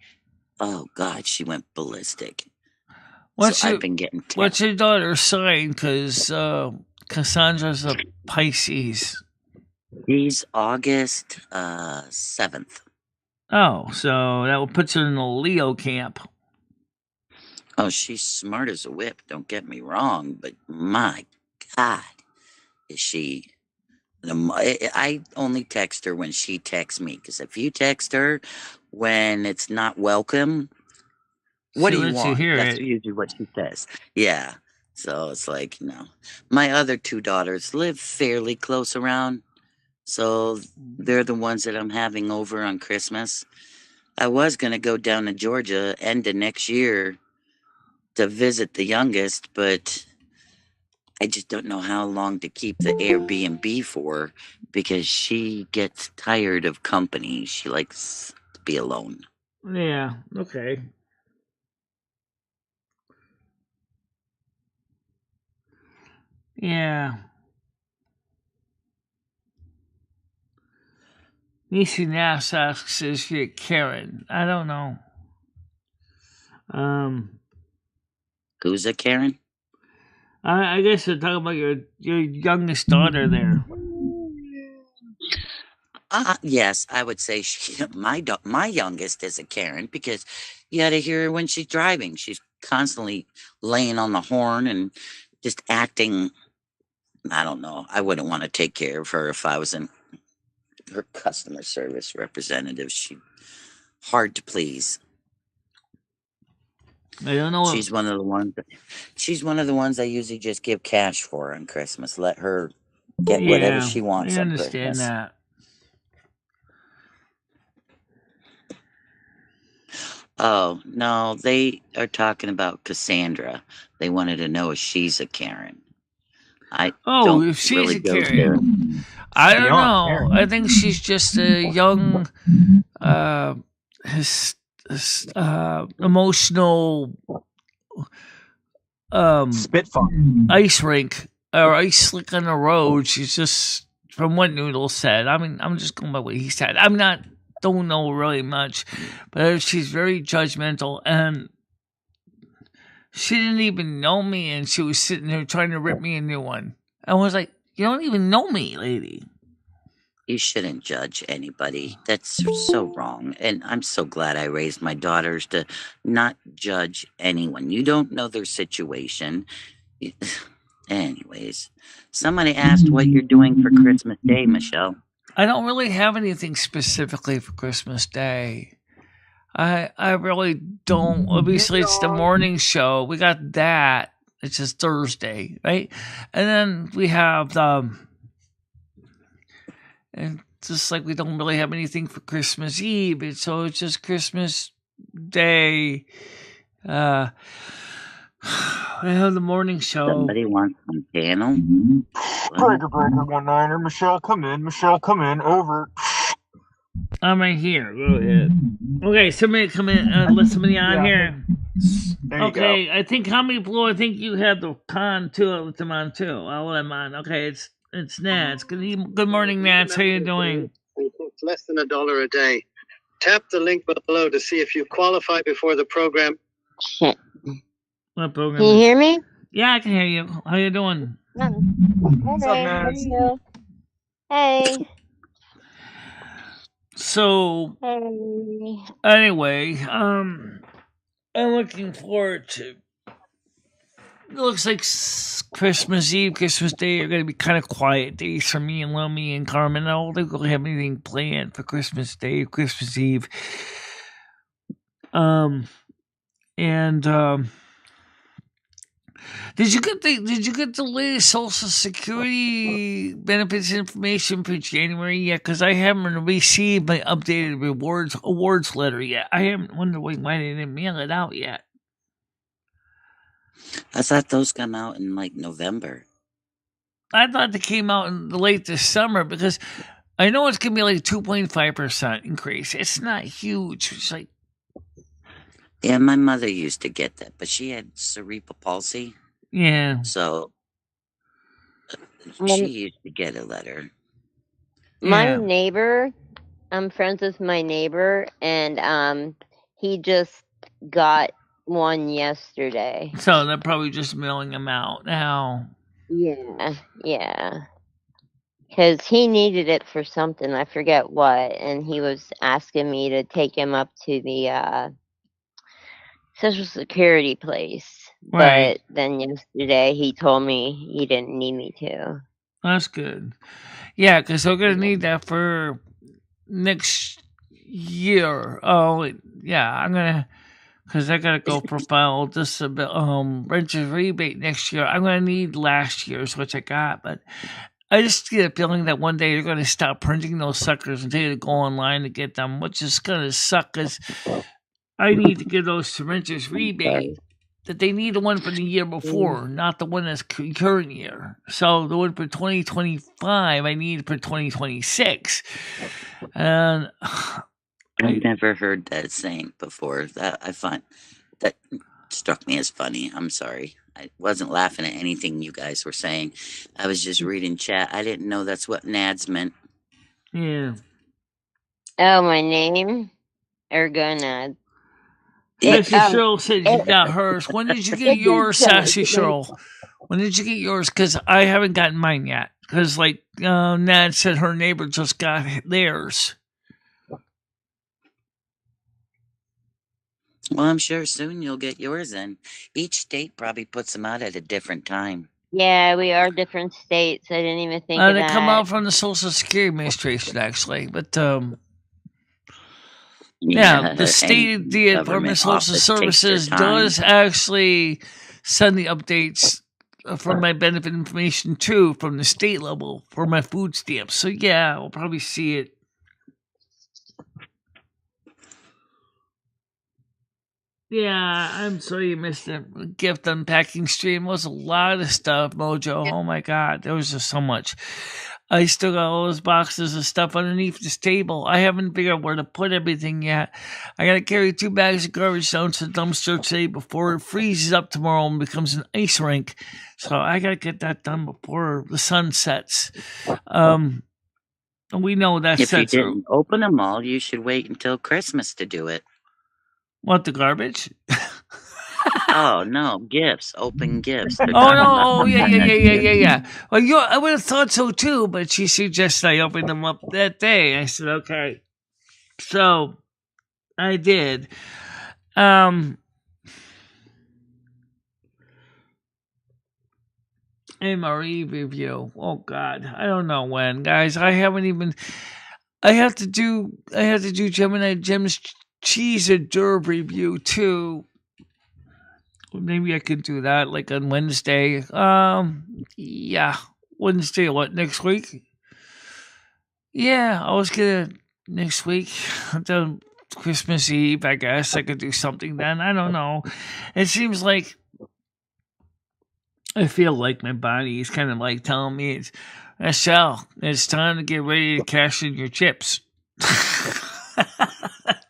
Oh, God, she went ballistic. I've been getting tips. What's your daughter's sign? Because Cassandra's a Pisces. She's August 7th. Oh, so that puts her in the Leo camp. Oh, she's smart as a whip, don't get me wrong, but my God, is she... I only text her when she texts me, because if you text her when it's not welcome... What do you want? That's usually what she says. Yeah. So it's like, no. My other two daughters live fairly close around. So they're the ones that I'm having over on Christmas. I was going to go down to Georgia end of next year to visit the youngest, but I just don't know how long to keep the Airbnb for because she gets tired of company. She likes to be alone. Yeah. Okay. Yeah. Nisi Nass asks, is she a Karen? I don't know. Who's a Karen? I guess you're talking about your youngest daughter there. Yes, I would say my youngest is a Karen because you got to hear her when she's driving. She's constantly laying on the horn and just acting I don't know. I wouldn't want to take care of her if I wasn't her customer service representative. She hard to please. I don't know. She's one of the ones. She's one of the ones I usually just give cash for on Christmas. Let her get whatever she wants I on understand Christmas. that. Oh no, they are talking about Cassandra. They wanted to know if she's a Karen. I don't if she's really a go Karen, I don't Beyond know. Karen. I think she's just a young, emotional, Spitfire. ice rink or ice slick on the road. She's just, from what Noodle said. I mean, I'm just going by what he said. Don't know really much, but she's very judgmental, and she didn't even know me, and she was sitting there trying to rip me a new one. I was like, you don't even know me, lady. You shouldn't judge anybody. That's so wrong. And I'm so glad I raised my daughters to not judge anyone. You don't know their situation. Anyways, somebody asked what you're doing for Christmas Day, Michelle. I don't really have anything specifically for Christmas Day. I really don't. Obviously, it's the morning show. We got that. It's just Thursday, right? And then we have and just like we don't really have anything for Christmas Eve. So it's just Christmas Day. We have the morning show. Somebody wants some panel. Breaker, 1-9er. Michelle, come in. Michelle, come in. Over. I'm right here. Go ahead. Okay, somebody come in. Let somebody on here. There you Okay, go. I think how many Blue? I think you had the con too. I'll let them on too. I'll let them on. Okay, it's Nats. Good morning, Nats. How you doing? It's less than $1 a day. Tap the link below to see if you qualify before the program. Shit. What program? Can you hear me? Yeah, I can hear you. How you doing? What's up, Hey, how are man? you? Hey. So Hey. anyway, I'm looking forward to. It looks like Christmas Eve, Christmas Day are going to be kind of quiet days for me and Lummy and Carmen. I don't think we'll have anything planned for Christmas Day or Christmas Eve. Did you get the latest Social Security benefits information for January yet? Because I haven't received my updated awards letter yet. I haven't wondered why they didn't mail it out yet. I thought those come out in like November. I thought they came out in the late this summer because I know it's gonna be like a 2.5% increase. It's not huge. It's like, Yeah, my mother used to get that, but she had cerebral palsy. yeah. So she used to get a letter. My Yeah. neighbor, I'm friends with my neighbor, and he just got one yesterday. So they're probably just mailing them out now. Yeah. Because he needed it for something, I forget what, and he was asking me to take him up to the Social Security place. Right. But then yesterday he told me he didn't need me to. That's good. Yeah, because they're gonna need that for next year. Oh, yeah, I'm gonna, because I gotta go profile renter's rebate next year. I'm gonna need last year's, which I got, but I just get a feeling that one day they're gonna stop printing those suckers and tell you to go online to get them, which is gonna suck because I need to give those to renter's rebate. That they need the one for the year before, not the one that's current year. So the one for 2025, I need for 2026. And I've never heard that saying before. That I find that struck me as funny. I'm sorry. I wasn't laughing at anything you guys were saying. I was just reading chat. I didn't know that's what NADS meant. yeah. Oh, my name? Ergonad. Sassy Cheryl said you got hers. When did you get yours, Sassy Cheryl? When did you get yours? Because I haven't gotten mine yet. Because, like, Nad said her neighbor just got theirs. Well, I'm sure soon you'll get yours in. Each state probably puts them out at a different time. Yeah, we are different states. I didn't even think of They that. come out from the Social Security Administration, actually. But yeah, the state, any the Department of government Social office takes their Services time. does actually send the updates from my benefit information too, from the state level for my food stamps. So yeah, I'll probably see it. Yeah, I'm sorry you missed the gift unpacking stream. It was a lot of stuff, Mojo. Oh my god, there was just so much. I still got all those boxes of stuff underneath this table. I haven't figured out where to put everything yet. I gotta carry 2 bags of garbage down to the dumpster today before it freezes up tomorrow and becomes an ice rink. So I gotta get that done before the sun sets. We know that If you sets. didn't open them all, you should wait until Christmas to do it. What, the garbage? Oh no, gifts, open gifts. They're Oh talking no! about Oh yeah, opening yeah, the yeah, yeah, gifts. yeah, yeah. Well, I would have thought so too, but she suggested I open them up that day. I said okay, so I did. MRE review. Oh God, I don't know when, guys. I haven't even. I have to do Gemini Gem's cheese hors review too. Maybe I could do that like on Wednesday. Yeah, Wednesday. What, next week? Yeah, I was gonna next week. The Christmas Eve, I guess I could do something then. I don't know. It seems like I feel like my body is kind of like telling me Michelle, it's time to get ready to cash in your chips.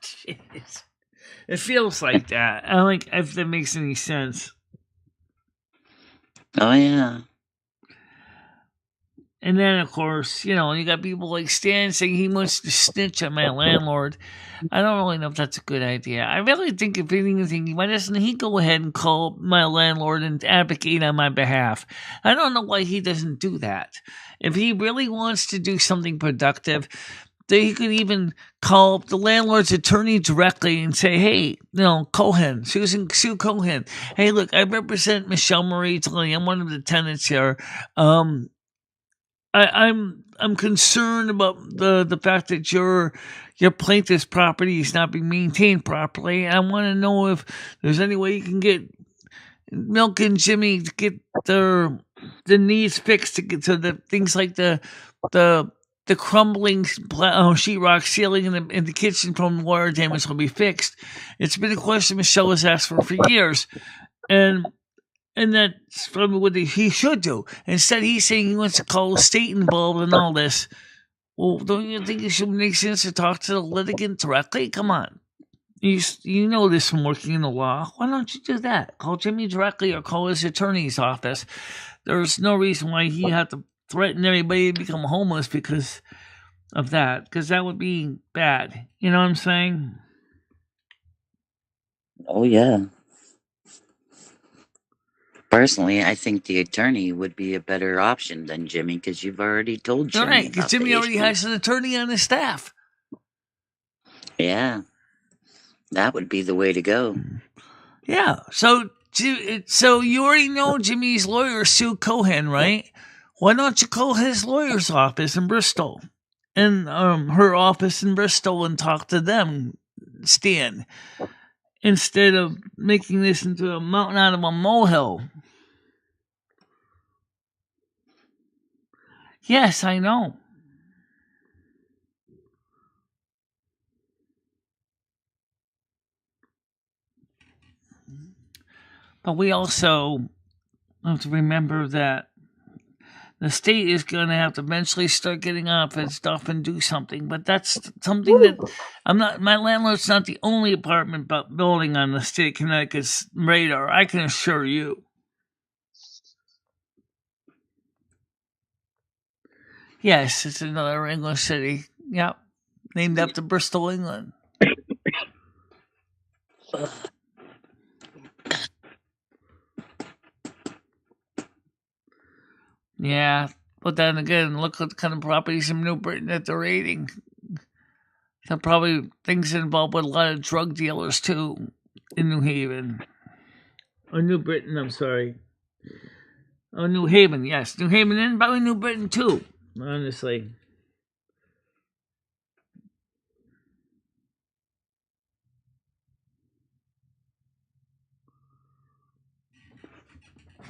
Jeez. It feels like that. I don't like if that makes any sense. Oh yeah. And then, of course, you got people like Stan saying he wants to snitch on my landlord. I don't really know if that's a good idea. I really think, if anything, why doesn't he go ahead and call my landlord and advocate on my behalf? I don't know why he doesn't do that. If he really wants to do something productive, he could even call up the landlord's attorney directly and say, hey, Cohen, Sue Cohen. Hey, look, I represent MicheleMarieDalene. I'm one of the tenants here. I'm concerned about the fact that your plaintiff's property is not being maintained properly. I want to know if there's any way you can get Milk and Jimmy to get the needs fixed, to get to the things like the crumbling sheetrock ceiling in the kitchen from water damage will be fixed. It's been a question Michelle has asked for years, and that's probably what he should do. Instead, he's saying he wants to call the state involved in all this. Well, don't you think it should make sense to talk to the litigant directly? Come on. You know this from working in the law. Why don't you do that? Call Jimmy directly or call his attorney's office. There's no reason why he had to threaten everybody to become homeless because of that. Because that would be bad. You know what I'm saying? Oh yeah. Personally, I think the attorney would be a better option than Jimmy, because you've already told Jimmy. Right, because Jimmy already has an attorney on his staff. Yeah, that would be the way to go. Yeah, so you already know Jimmy's lawyer, Sue Cohen, right? Why don't you call his lawyer's office in Bristol, and her office in Bristol, and talk to them, Stan, instead of making this into a mountain out of a molehill. Yes, I know. But we also have to remember that the state is going to have to eventually start getting off its stuff and do something. But that's something that my landlord's not the only apartment building on the state of Connecticut's radar, I can assure you. Yes, it's another English city. Yep. Named after Bristol, England. Yeah, but then again, look at the kind of properties in New Britain that they're raiding. They're probably things involved with a lot of drug dealers too in New Haven. Or New Britain, I'm sorry. Oh, New Haven, yes. New Haven and probably New Britain, too, honestly.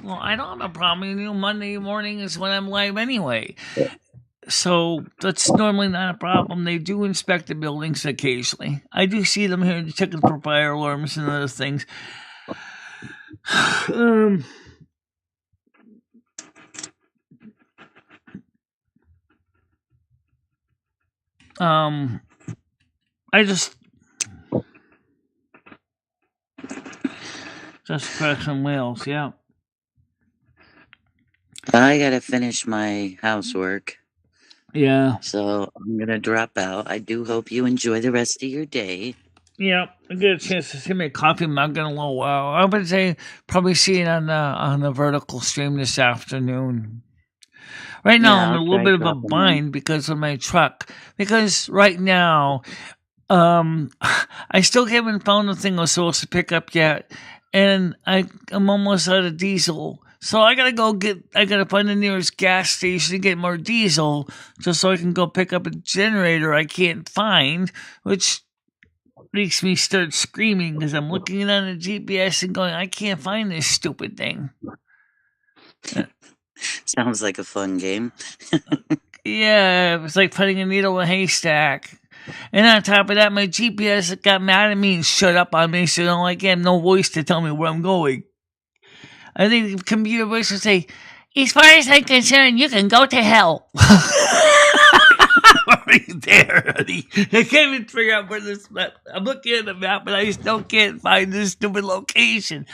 Well, I don't have a problem. Monday morning is when I'm live anyway. So that's normally not a problem. They do inspect the buildings occasionally. I do see them here checking for fire alarms and other things. I just crack some whales, yeah. I gotta finish my housework. Yeah. So I'm gonna drop out. I do hope you enjoy the rest of your day. Yeah, I get a chance to see my coffee mug in a little while. I would say probably see it on the vertical stream this afternoon. Right now, Yeah, I'm in I'll a little try bit of a dropping in. bind because of my truck. Because right now, I still haven't found the thing I was supposed to pick up yet, and I'm almost out of diesel. So I gotta find the nearest gas station to get more diesel, just so I can go pick up a generator I can't find, which makes me start screaming because I'm looking on the GPS and going, I can't find this stupid thing. Sounds like a fun game. Yeah, it's like putting a needle in a haystack. And on top of that, my GPS got mad at me and shut up on me, so I have no voice to tell me where I'm going. I think the computer voice would say, as far as I'm concerned, you can go to hell. Right there, honey. I can't even figure out where this map. I'm looking at the map, but I still can't find this stupid location.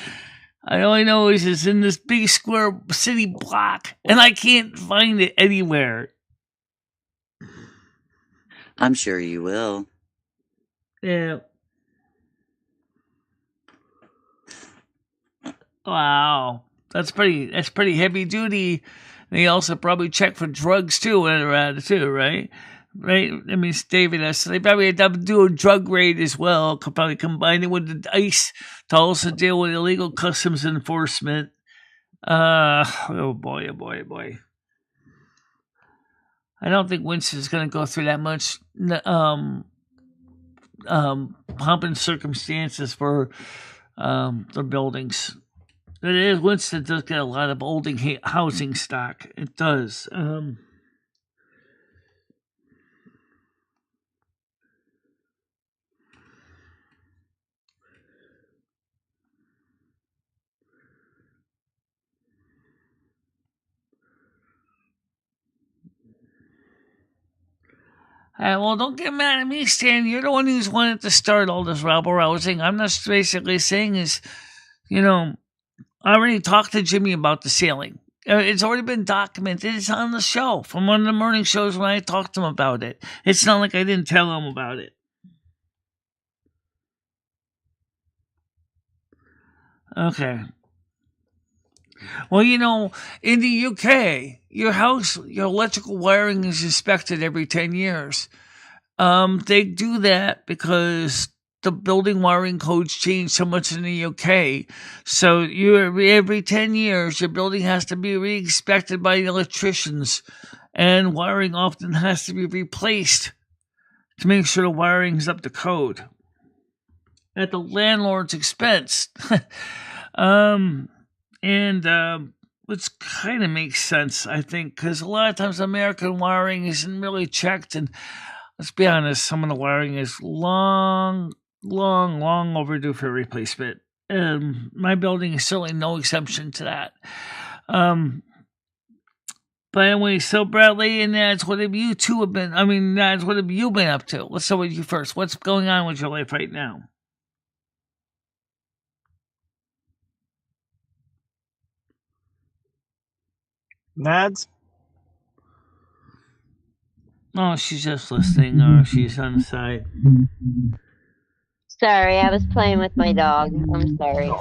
I only know it's in this big square city block, and I can't find it anywhere. I'm sure you will. Yeah. Wow. That's pretty heavy duty. They also probably check for drugs too when they're at it too, right? Right? I mean, David, so they probably have to do a drug raid as well. Could probably combine it with the ICE to also deal with illegal customs enforcement. Oh boy, oh boy, oh boy. I don't think Winston's going to go through that much pomp and circumstances for the buildings. It is Winston does get a lot of old housing stock. It does. Well, don't get mad at me, Stan. You're the one who's wanted to start all this rabble rousing. I'm just basically saying is, I already talked to Jimmy about the sailing. It's already been documented. It's on the show from one of the morning shows when I talked to him about it. It's not like I didn't tell him about it. Okay. Well, in the UK, your electrical wiring is inspected every 10 years. They do that because the building wiring codes change so much in the UK. So every 10 years, your building has to be re-inspected by the electricians, and wiring often has to be replaced to make sure the wiring is up to code at the landlord's expense. Which kind of makes sense, I think, because a lot of times American wiring isn't really checked, and let's be honest, some of the wiring is long overdue for replacement. My building is certainly no exception to that. But anyway, so Bradley and Nads, what have you two have been? I mean, Nads, what have you been up to? Let's start with you first. What's going on with your life right now? Nads? Oh, she's just listening, or she's on the side. Sorry, I was playing with my dog. I'm sorry.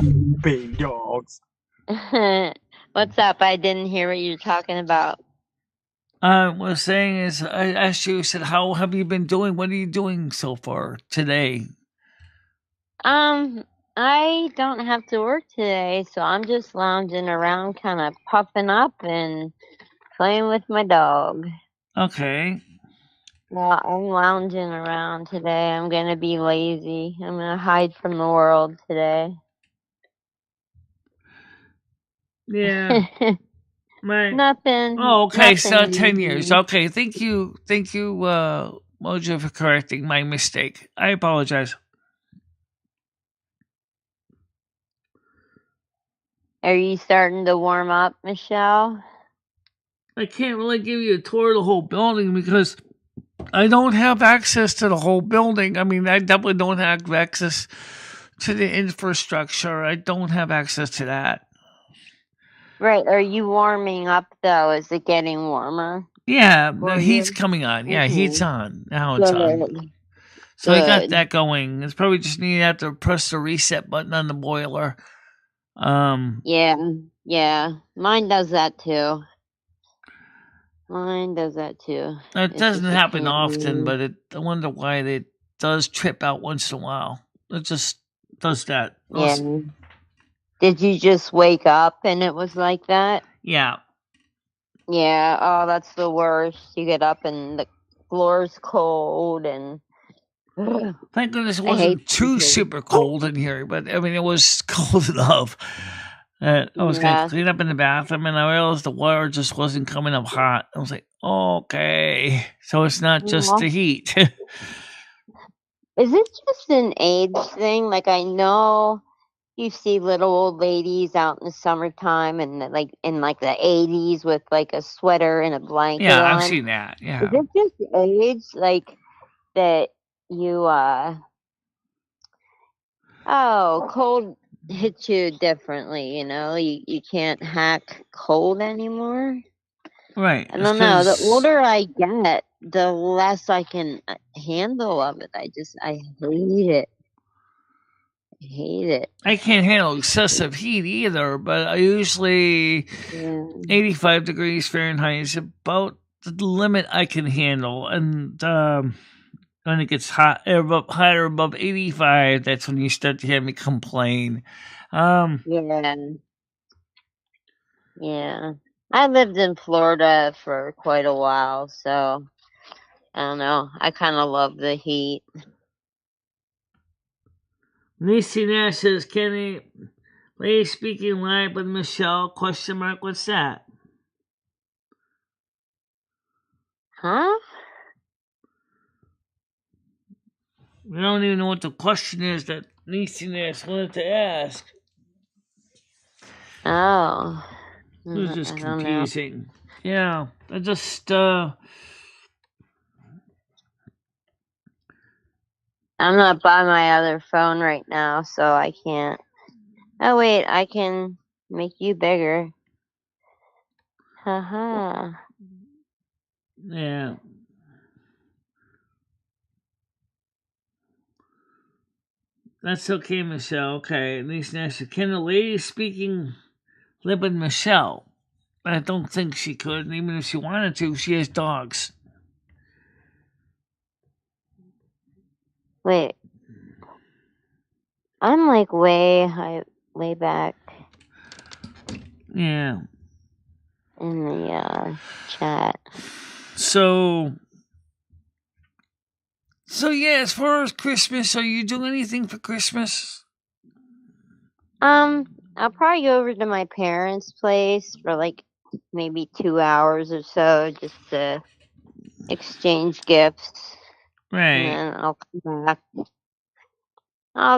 Big dogs. What's up? I didn't hear what you were talking about. I was saying is, I asked you, I said, how have you been doing? What are you doing so far today? I don't have to work today, so I'm just lounging around, kind of puffing up and playing with my dog. Okay. Well, I'm lounging around today. I'm gonna be lazy. I'm gonna hide from the world today. Yeah. My. Nothing. Oh, okay. So Nothing 10 years. easy. Okay. Thank you, Mojo, for correcting my mistake. I apologize. Are you starting to warm up, Michelle? I can't really give you a tour of the whole building because I don't have access to the whole building. I mean, I definitely don't have access to the infrastructure. I don't have access to that. Right. Are you warming up though? Is it getting warmer Yeah, the for heat's you? coming on. Yeah, heat's Mm-hmm. on. Now it's on. Good. So I got Good. that going. It's probably just needed to press the reset button on the boiler. Yeah. Yeah. Mine does that too. Mine does that too. It It's doesn't just a happen pain. often, but I wonder why it does trip out once in a while. It just does that. Yeah. Did you just wake up and it was like that? Yeah. Yeah. Oh, that's the worst. You get up and the floor's cold and Thank goodness it I hate wasn't too super cold in here, but I mean, it was cold enough. I was going to Yeah. clean up in the bathroom and I realized the water just wasn't coming up hot. I was like, okay. So it's not just the heat. Is it just an age thing? Like I know you see little old ladies out in the summertime and like in like the 80s with like a sweater and a blanket Yeah, I've on. seen that. Yeah. Is it just age like that you cold hits you differently, you know? You can't hack cold anymore. Right. I It's don't know. The 'cause older I get, the less I can handle of it. I hate it. I hate it. I can't handle excessive heat either, but I usually Yeah. 85 degrees Fahrenheit is about the limit I can handle. And when it gets higher above 85, that's when you start to hear me complain. Yeah. Yeah. I lived in Florida for quite a while, so I don't know. I kind of love the heat. Nisi Nash says, Kenny, lady speaking live with Michelle, question mark, what's that? Huh? I don't even know what the question is that Nisi Nash wanted to ask. Oh. It was just I don't know. confusing. Yeah, I just, I'm not by my other phone right now, so I can't. Oh, wait, I can make you bigger. Haha. yeah. That's okay, Michelle. Okay, at least now can the lady speaking live with Michelle? I don't think she could, and even if she wanted to, she has dogs. Wait. I'm like way back Yeah. in the chat. So yeah, as far as Christmas, are you doing anything for Christmas? I'll probably go over to my parents' place for like maybe 2 hours or so just to exchange gifts. And Right. then I'll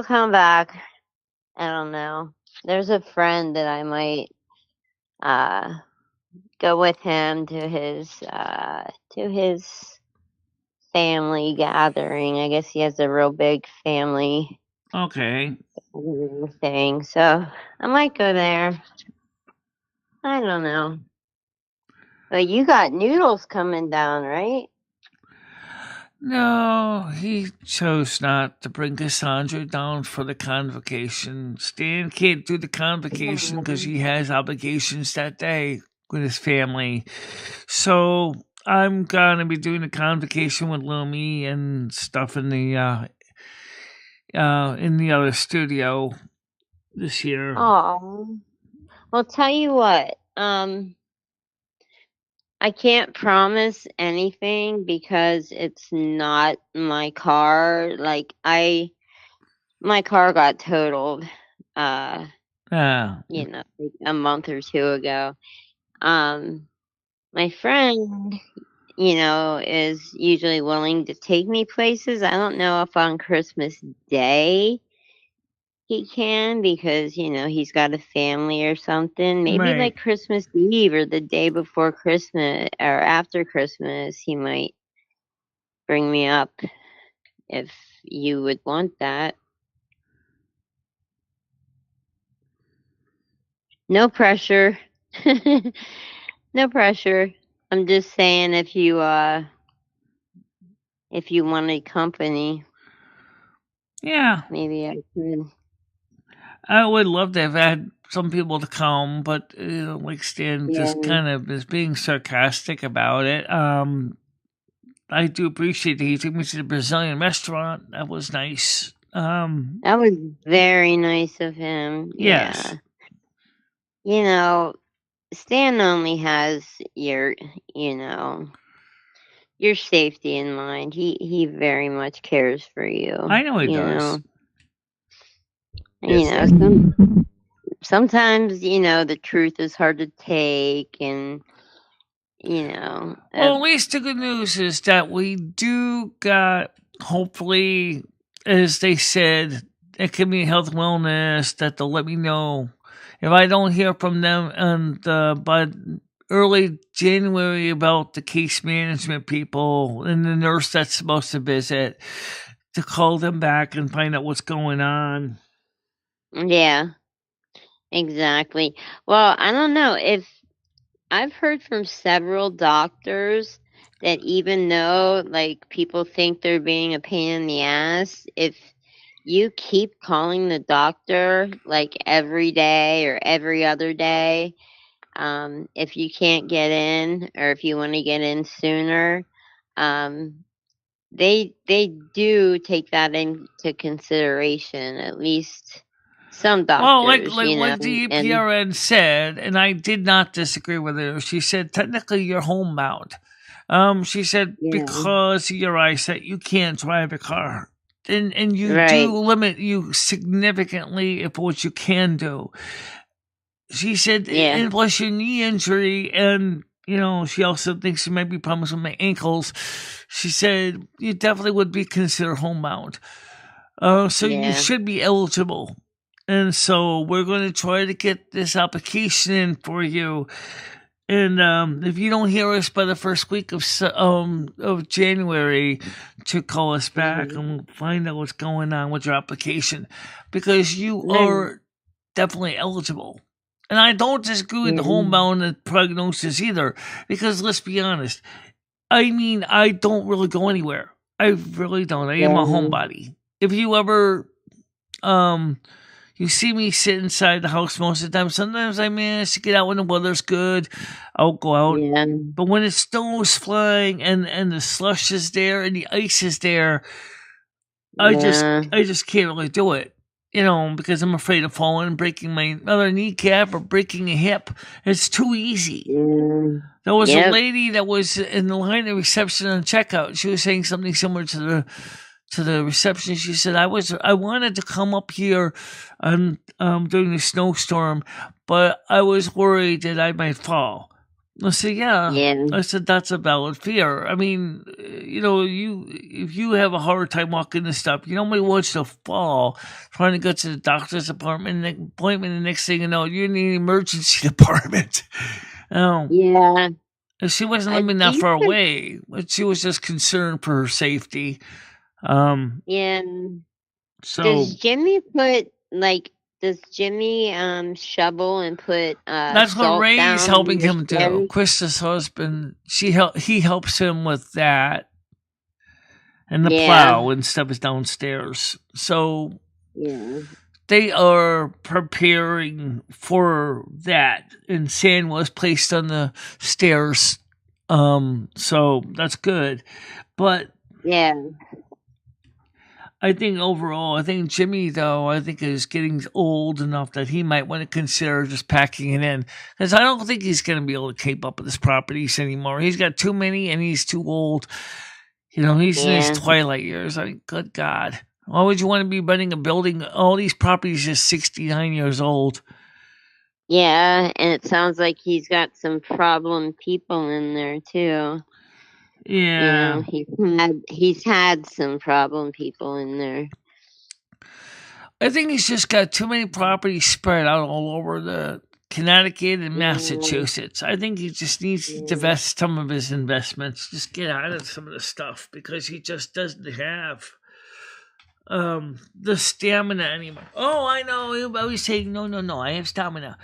come back. I don't know. There's a friend that I might go with him to his family gathering. I guess he has a real big family Okay. thing, so I might go there. I don't know. But you got noodles coming down, right? No, he chose not to bring Cassandra down for the convocation. Stan can't do the convocation because he has obligations that day with his family. So I'm gonna be doing the convocation with Lumi and stuff in the other studio. this year. Oh, well, tell you what. I can't promise anything because it's not my car. Like my car got totaled. Yeah. Like a month or two ago. My friend, is usually willing to take me places. I don't know if on Christmas Day he can because, he's got a family or something. Maybe Right. like Christmas Eve or the day before Christmas or after Christmas, he might bring me up if you would want that. No pressure. No pressure. I'm just saying if you wanted company, Yeah. maybe I could. I would love to have had some people to come, but like Stan Yeah. just kind of is being sarcastic about it. I do appreciate that he took me to the Brazilian restaurant. That was nice. That was very nice of him. Yes. Yeah. Stan only has your safety in mind. He very much cares for you. I know he does. Yes, Sometimes, the truth is hard to take and Well, at least the good news is that we do got, hopefully, as they said, it can be health and wellness that they'll let me know. If I don't hear from them and by early January about the case management people and the nurse that's supposed to visit, to call them back and find out what's going on. Yeah, exactly. Well, I don't know if I've heard from several doctors that even though like people think they're being a pain in the ass, if you keep calling the doctor like every day or every other day, if you can't get in or if you want to get in sooner, they do take that into consideration. At least some Well, doctors, like what the and PRN said, and I did not disagree with her. She said technically you're homebound. She said yeah, because of your eyesight, you can't drive a car, and you right, do limit you significantly of what you can do. She said, yeah, and plus your knee injury, and she also thinks there might be problems with my ankles. She said you definitely would be considered homebound. So you yeah, should be eligible. And so we're going to try to get this application in for you. And if you don't hear us by the first week of January, to call us back and we'll find out what's going on with your application, because you are definitely eligible. And I don't disagree with the homebound and prognosis either, because let's be honest. I mean, I don't really go anywhere. I really don't. I am a homebody. If you ever you see me sit inside the house most of the time. Sometimes I manage to get out when the weather's good. I'll go out. yeah, But when the snow's flying and the slush is there and the ice is there, I just can't really do it. Because I'm afraid of falling and breaking my other kneecap or breaking a hip. It's too easy. There was a lady that was in the line of reception on checkout. She was saying something similar to the reception. She said, I wanted to come up here during the snowstorm, but I was worried that I might fall. I said, yeah. I said, that's a valid fear. I mean, if you have a hard time walking this stuff, nobody wants to fall trying to get to the doctor's appointment, the next thing you know, you're in the emergency department. yeah. She wasn't living that far away, but she was just concerned for her safety. Yeah. So does Jimmy shovel and put that's what salt Ray's down helping your him do. stems? Krista's husband, he helps him with that, and the plow and stuff is downstairs. So they are preparing for that, and sand was placed on the stairs. So that's good, but I think overall, I think Jimmy, though, I think is getting old enough that he might want to consider just packing it in. Because I don't think he's going to be able to keep up with his properties anymore. He's got too many and he's too old. You know, he's in his Yeah. twilight years. I mean, good God. Why would you want to be running a building? All these properties are 69 years old. Yeah, and it sounds like he's got some problem people in there too. Yeah. You know, he's had some problem people in there. I think he's just got too many properties spread out all over the Connecticut and Massachusetts. I think he just needs to divest some of his investments, just get out of some of the stuff because he just doesn't have the stamina anymore. Oh, I know. You always say, no, I have stamina.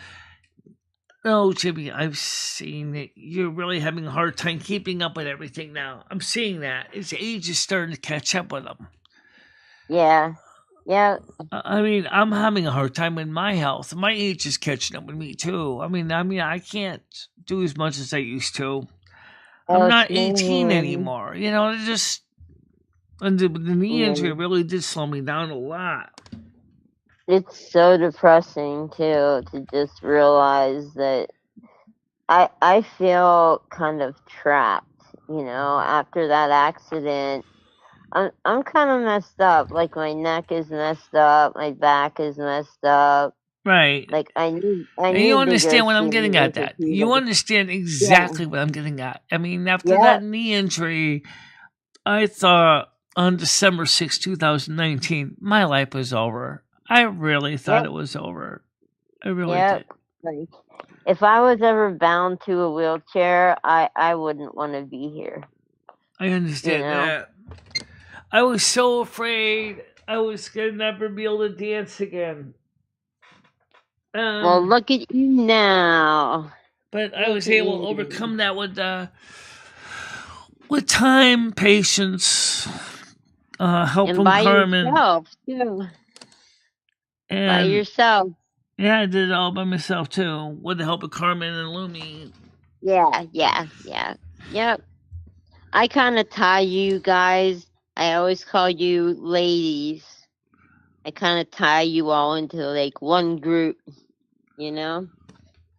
No, Jimmy, I've seen that you're really having a hard time keeping up with everything now. I'm seeing that. His age is starting to catch up with him. Yeah. Yeah. I mean, I'm having a hard time with my health. My age is catching up with me too. I mean, I can't do as much as I used to. I'm not 18 anymore. You know, it just and the knee injury really did slow me down a lot. It's so depressing too to just realize that I feel kind of trapped, you know, after that accident. I'm kind of messed up. Like my neck is messed up, my back is messed up. Right. Like I need and you to understand go what I'm see getting an at that. You orthopedic. understand exactly what I'm getting at. I mean, after Yeah. that knee injury, I thought on December 6, 2019, my life was over. I really thought it was over. I really did. Like, if I was ever bound to a wheelchair, I wouldn't want to be here. I understand that. I was so afraid I was going to never be able to dance again. Well, look at you now. But I was able to overcome that with time, patience, helping and by Carmen. yourself too. And by yourself. Yeah, I did it all by myself too, with the help of Carmen and Lumi. Yep. I kind of tie you guys. I always call you ladies. I kind of tie you all into like one group, you know,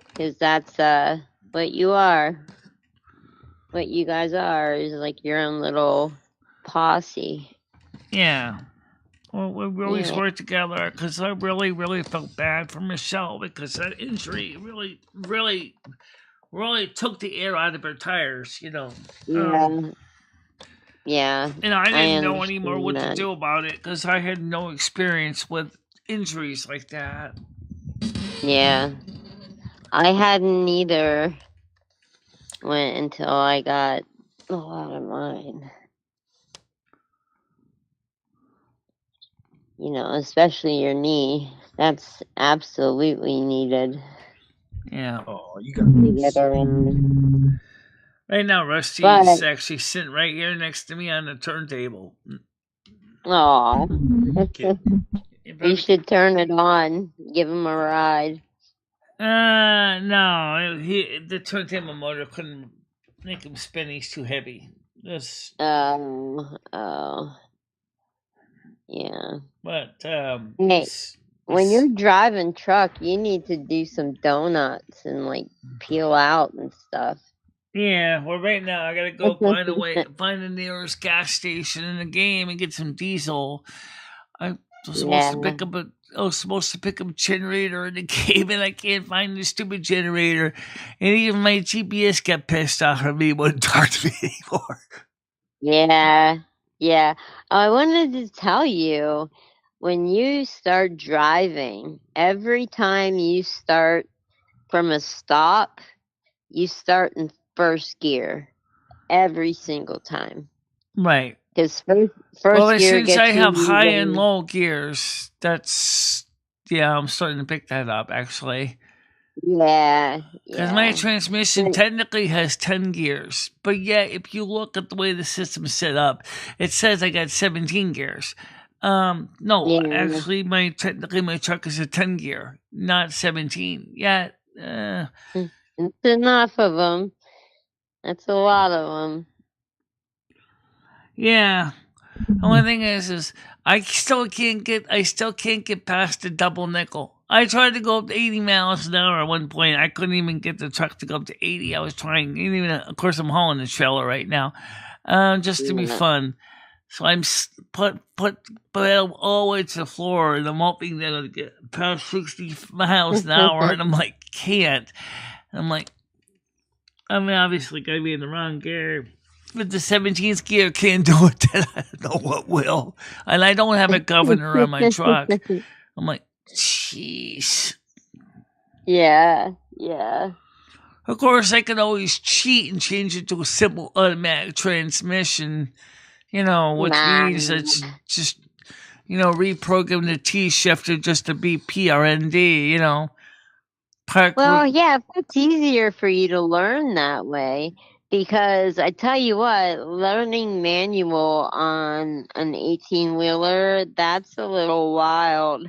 because that's what you are. What you guys are is like your own little posse. Yeah. Well, we always worked together because I really, really felt bad for Michelle because that injury really took the air out of her tires, you know. Yeah. And I didn't know anymore what to do about it because I had no experience with injuries like that. Yeah. I hadn't either until I got a lot of mine. You know, especially your knee. That's absolutely needed. Yeah. Oh, you got to get around. Right now, Rusty's actually sitting right here next to me on the turntable. Aw. You should turn it on. Give him a ride. No. The turntable motor couldn't make him spin. He's too heavy. Yeah. But, hey, when you're driving truck, you need to do some donuts and like peel out and stuff. Yeah, well, right now I gotta go find the nearest gas station in the game and get some diesel. I was supposed to pick up a generator in the game, and I can't find the stupid generator. And even my GPS got pissed off at me, wouldn't talk to me anymore. Yeah. I wanted to tell you, when you start driving, every time you start from a stop, you start in first gear every single time. Right. Because first gear since I have high and low gears, I'm starting to pick that up, actually. Yeah. Because my transmission technically has 10 gears. But yet, if you look at the way the system's set up, it says I got 17 gears. Actually, my truck is a 10 gear, not 17. Yeah. It's enough of them. That's a lot of them. Yeah. The only thing is I still can't get past the double nickel. I tried to go up to 80 miles an hour at one point. I couldn't even get the truck to go up to 80. I was trying. Even, of course, I'm hauling the trailer right now, just to be fun. So I'm put all the way to the floor, and I'm hoping they're gonna get past 60 miles an hour, and I'm like, can't. And I'm like, I mean, obviously, gotta be in the wrong gear. But the 17th gear can't do it, then I don't know what will. And I don't have a governor on my truck. I'm like, jeez. Yeah. Of course, I could always cheat and change it to a simple automatic transmission, which means it's just, reprogram the T shifter just to be PRND, Well, yeah, it's easier for you to learn that way. Because I tell you what, learning manual on an 18-wheeler, that's a little wild.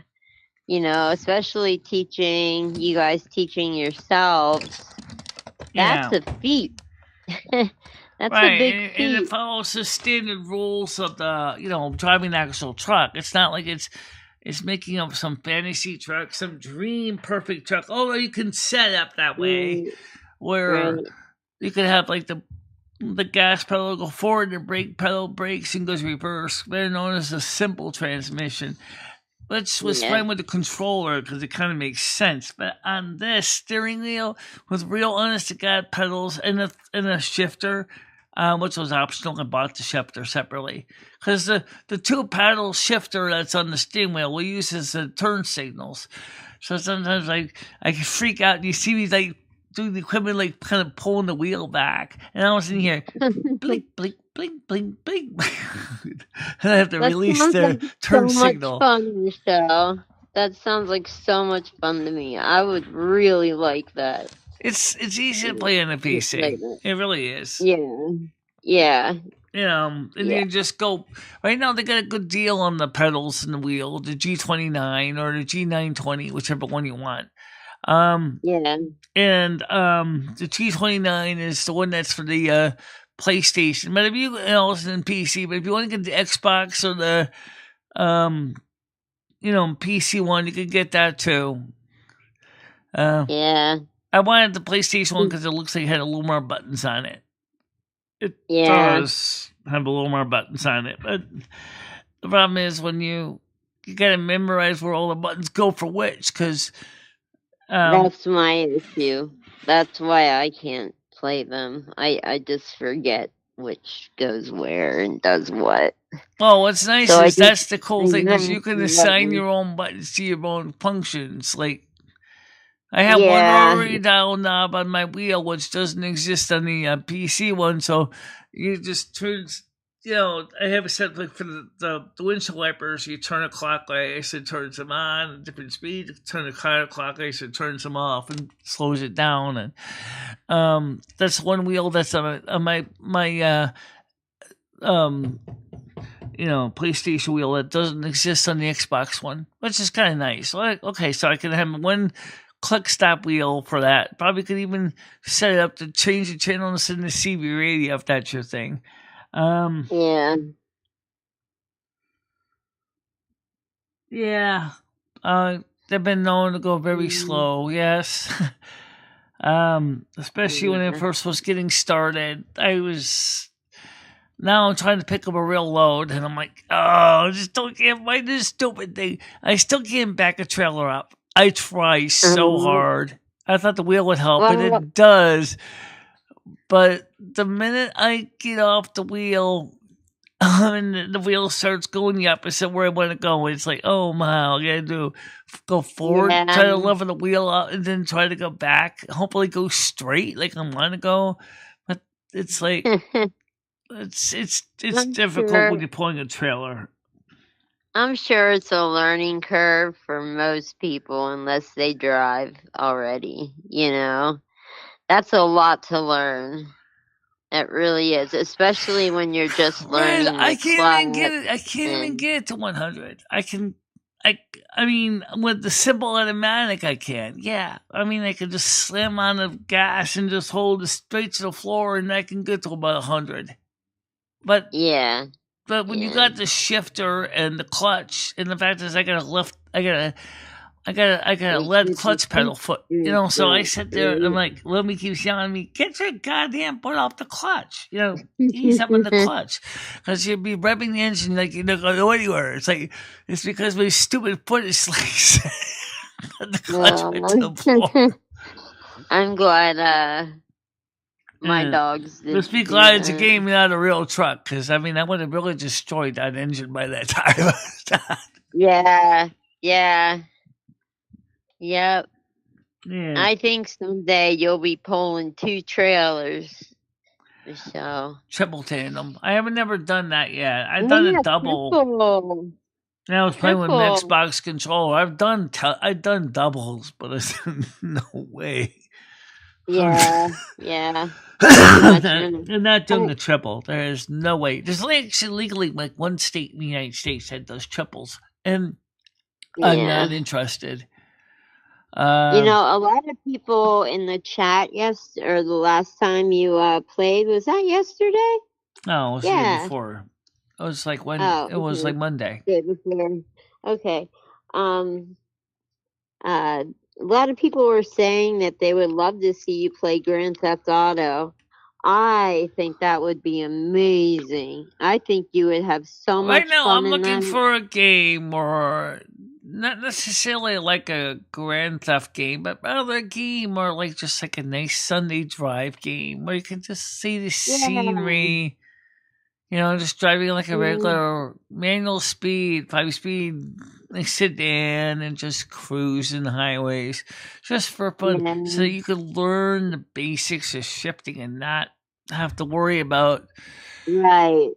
Especially you guys teaching yourselves. That's a feat. That's a big feat. And it follows the standard rules of the, driving the actual truck. It's not like it's making up some fantasy truck, some dream perfect truck. Although you can set up that way where you could have like the gas pedal go forward, the brake pedal brakes and goes reverse. They're known as a simple transmission. Which was fine with the controller because it kind of makes sense. But on this steering wheel with real honest-to-God pedals and a shifter, which was optional, I bought the shifter separately. Because the two-paddle shifter that's on the steering wheel we use as the turn signals. So sometimes I can freak out and you see me like do the equipment like kind of pulling the wheel back. And I was in here, blink, blink, blink, blink, blink. And I have to release the turn signal. So much fun, Michelle. That sounds like so much fun to me. I would really like that. It's easy to play on a PC. It really is. Yeah. And you just go. Right now, they got a good deal on the pedals and the wheel, the G29 or the G920, whichever one you want. And the G29 is the one that's for the PlayStation. But if you it's in PC, but if you want to get the Xbox or the PC one, you can get that too. I wanted the PlayStation one because it looks like it had a little more buttons on it. It does have a little more buttons on it, but the problem is when you gotta memorize where all the buttons go for which, because that's my issue. That's why I can't play them. I just forget which goes where and does what. Well, what's nice is that's the cool thing is you can assign your own buttons to your own functions. Like I have one already dial knob on my wheel, which doesn't exist on the PC one. So you just turn. I have a set like for the windshield wipers. You turn it clockwise, it turns them on at different speed. Turn it counterclockwise, it turns them off and slows it down. And that's one wheel that's on my PlayStation wheel that doesn't exist on the Xbox one, which is kind of nice. Like, okay, so I can have one click stop wheel for that. Probably could even set it up to change the channel and send the CB radio if that's your thing. They've been known to go very slow, yes. Especially when it first was getting started. Now I'm trying to pick up a real load, and I'm like, I just can't find this stupid thing. I still can't back a trailer up. I try so hard. I thought the wheel would help, and it does. But the minute I get off the wheel, and the wheel starts going the opposite where I want to go, it's like, oh my, I gotta go forward, try to level the wheel out, and then try to go back. Hopefully, go straight like I want to go. But it's like it's difficult when you're pulling a trailer. I'm sure it's a learning curve for most people, unless they drive already. That's a lot to learn. It really is, especially when you're just learning. I can't even get it. I can't even get it to 100. I mean, with the simple automatic, I can. Yeah, I mean, I can just slam on the gas and just hold it straight to the floor, and I can get to about 100. But But when you got the shifter and the clutch, and the fact is, I got a lead clutch pedal foot, so I sit there and I'm like, Lummy keeps yelling at me, get your goddamn foot off the clutch, ease up on the clutch, because you'll be revving the engine like you're not going to go anywhere. It's like, it's because my stupid foot is like, the clutch went to the floor. I'm glad, my dogs did. Let's be glad it's a game, not a real truck, because, I mean, I would have really destroyed that engine by that time. Yeah. Yep. Yeah. I think someday you'll be pulling 2 trailers. So. Triple tandem. I haven't never done that yet. I've done a double. Triple. I was playing with an Xbox controller. I've done doubles, but I said, no way. Yeah. I'm not doing the triple. There is no way. There's actually legally like one state in the United States that does triples, and I'm not interested. A lot of people in the chat, or the last time you played, was that yesterday? No, it was the day before. It was like when it was like Monday. Day before. Okay. A lot of people were saying that they would love to see you play Grand Theft Auto. I think that would be amazing. I think you would have so much fun. Right now, I'm looking for a game, or not necessarily like a Grand Theft game, but rather a game or like just like a nice Sunday drive game where you can just see the scenery. Just driving like a regular manual speed, 5-speed, like sedan, and just cruising the highways just for fun, so you could learn the basics of shifting and not have to worry about. Right.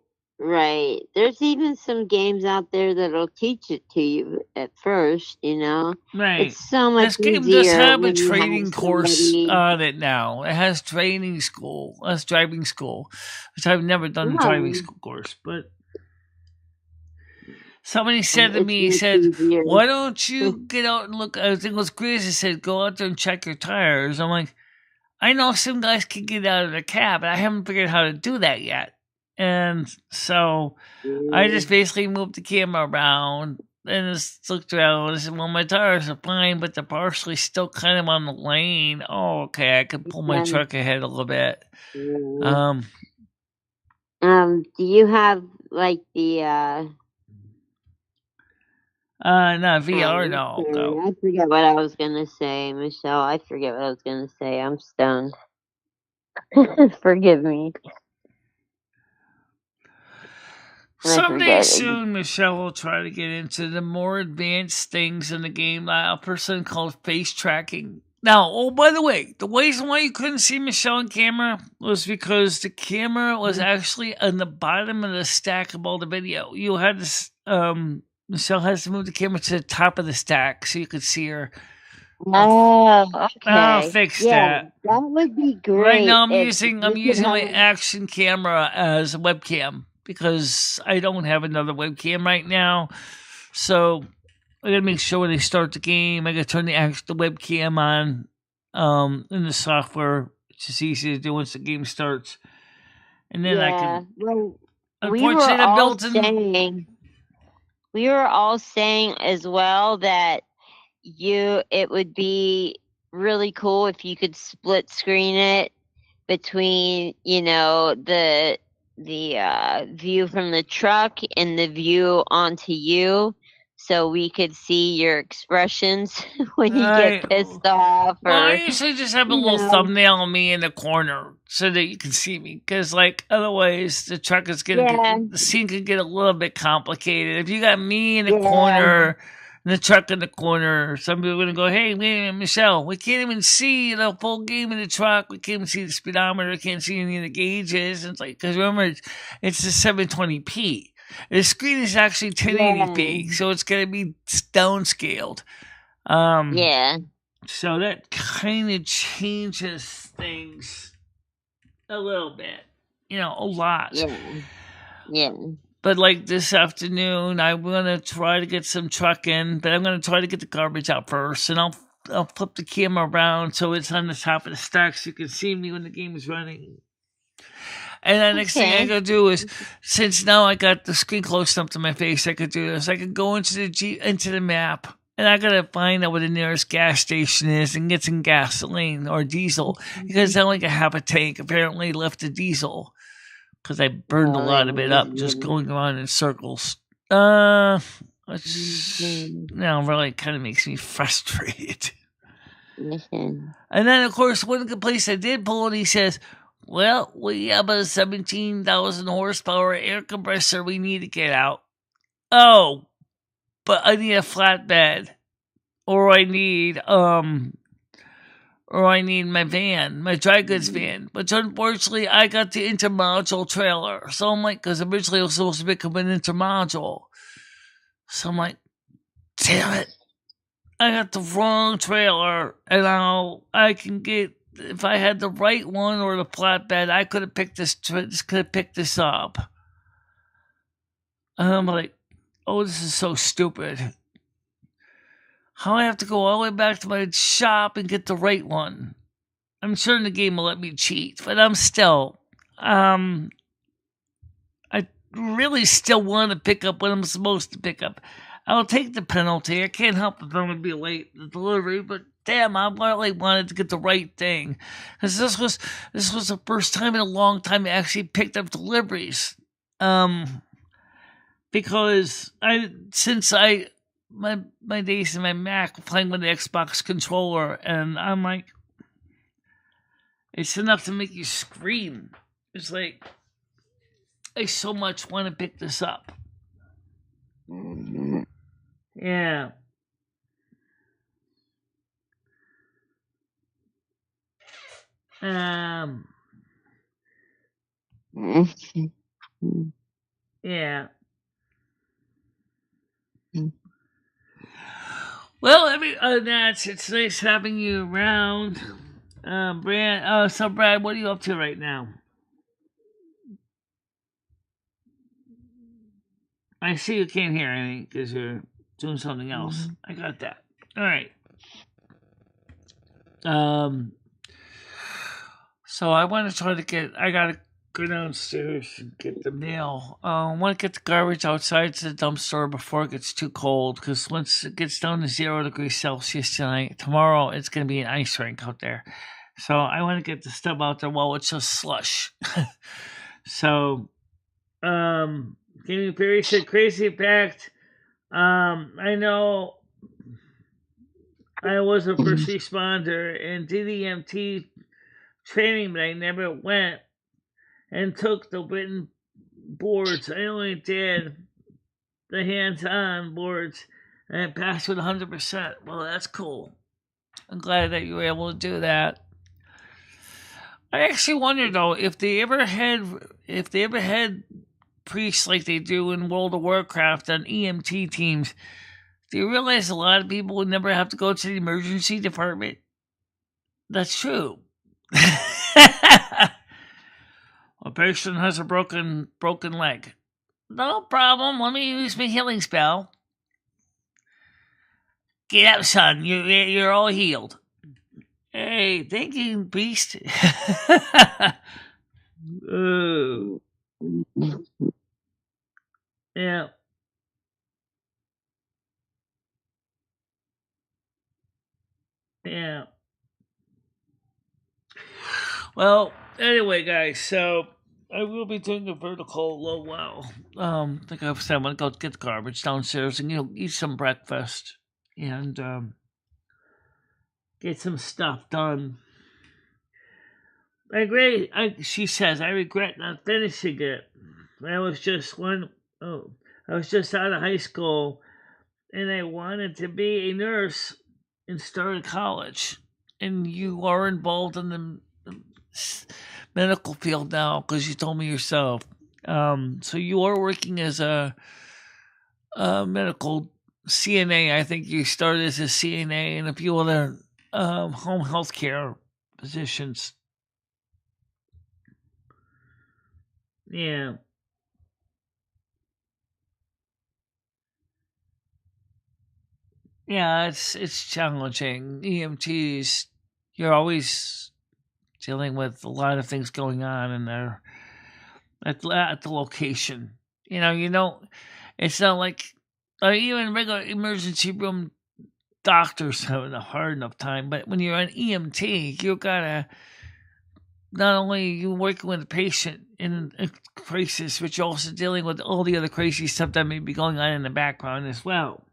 There's even some games out there that'll teach it to you at first, Right. It's so much easier. This game does have a training course on it now. It has driving school, which I've never done a driving school course, but somebody said to me, why don't you get out and look? I think it was Grizz that said, go out there and check your tires. I'm like, I know some guys can get out of the cab, but I haven't figured out how to do that yet. And so I just basically moved the camera around and just looked around and said, well, my tires are fine, but they're partially still kind of on the lane. Oh, okay, I could pull my truck ahead a little bit. Do you have like the not VR, no. I forget what I was gonna say, Michelle. I forget what I was gonna say. I'm stoned. Forgive me. Someday soon, Michelle will try to get into the more advanced things in the game, like a person called face tracking. Now, by the way, the reason why you couldn't see Michelle on camera was because the camera was actually on the bottom of the stack of all the video. You had this, Michelle has to move the camera to the top of the stack so you could see her. Oh, okay. I'll fix that. That would be great. Right now, I'm using my action camera as a webcam, because I don't have another webcam right now. So I gotta make sure when they start the game, I gotta turn the webcam on in the software. It's just easy to do once the game starts. And then I can. Well, we were all saying as well that it would be really cool if you could split screen it between, the view from the truck and the view onto you, so we could see your expressions when you get pissed off. I usually just have a little thumbnail of me in the corner so that you can see me, because otherwise the truck is the scene could get a little bit complicated. If you got me in the corner and the truck in the corner, some people are going to go, hey, wait a minute, Michelle, we can't even see the full game in the truck. We can't even see the speedometer. We can't see any of the gauges. And it's like, because remember, it's the 720p. The screen is actually 1080p, so it's going to be downscaled. So that kind of changes things a little bit. A lot. Yeah. But like this afternoon, I'm gonna try to get some truck in, but I'm gonna try to get the garbage out first, and I'll flip the camera around so it's on the top of the stack so you can see me when the game is running. And the next thing I Okay. could do is, since now I got the screen close enough to my face, I could do this. I could go into the map, and I gotta find out where the nearest gas station is and get some gasoline or diesel because I only got half a tank. Apparently, left the diesel because I burned a lot of it up just going around in circles. Which now really kind of makes me frustrated. Listen. And then, of course, one of the place I did pull it, he says, well, we have a 17,000 horsepower air compressor we need to get out. Oh, but I need a flatbed. Or I need my van, my dry goods van. But unfortunately, I got the intermodule trailer. So I'm like, because originally it was supposed to become an intermodule. So I'm like, damn it. I got the wrong trailer, and now I can get, if I had the right one or the flatbed, I could have picked this up. And I'm like, oh, this is so stupid. How I have to go all the way back to my shop and get the right one. I'm sure the game will let me cheat, but I'm still, I really still want to pick up what I'm supposed to pick up. I'll take the penalty. I can't help if I'm going to be late the delivery, but damn, I really wanted to get the right thing. Because this was the first time in a long time I actually picked up deliveries. Because my days in my Mac playing with the Xbox controller, and I'm like, it's enough to make you scream. It's like, I so much want to pick this up. Yeah. Yeah. Well, it's nice having you around. Brad, what are you up to right now? I see you can't hear anything because you're doing something else. I got that. All right. So I want to try to I gotta go downstairs and get the mail. I want to get the garbage outside to the dumpster before it gets too cold, because once it gets down to 0 degrees Celsius tomorrow it's going to be an ice rink out there. So I want to get the stuff out there while it's just slush. So, Jamie Perry said, crazy fact. I know I was a first responder and did EMT training, but I never went and took the written boards. I only did the hands-on boards, and I passed with 100%. Well, that's cool. I'm glad that you were able to do that. I actually wonder though if they ever had priests like they do in World of Warcraft on EMT teams. Do you realize a lot of people would never have to go to the emergency department? That's true. A person has a broken leg. No problem. Let me use my healing spell. Get up, son. You're all healed. Hey, thank you, beast. Ooh. Yeah. Yeah. Well, anyway, guys, so I will be doing a vertical low wow. Like I said, I'm gonna go get the garbage downstairs and eat some breakfast and get some stuff done. She says, I regret not finishing it. I was just out of high school and I wanted to be a nurse and started college. And you are involved in the medical field now because you told me yourself. So you are working as a medical CNA. I think you started as a CNA and a few other home health care positions. Yeah. Yeah, it's challenging. EMTs, you're always dealing with a lot of things going on in there. at the location. You know, it's not like even regular emergency room doctors having a hard enough time. But when you're an EMT, you gotta not only you working with the patient in a crisis, but you're also dealing with all the other crazy stuff that may be going on in the background as well.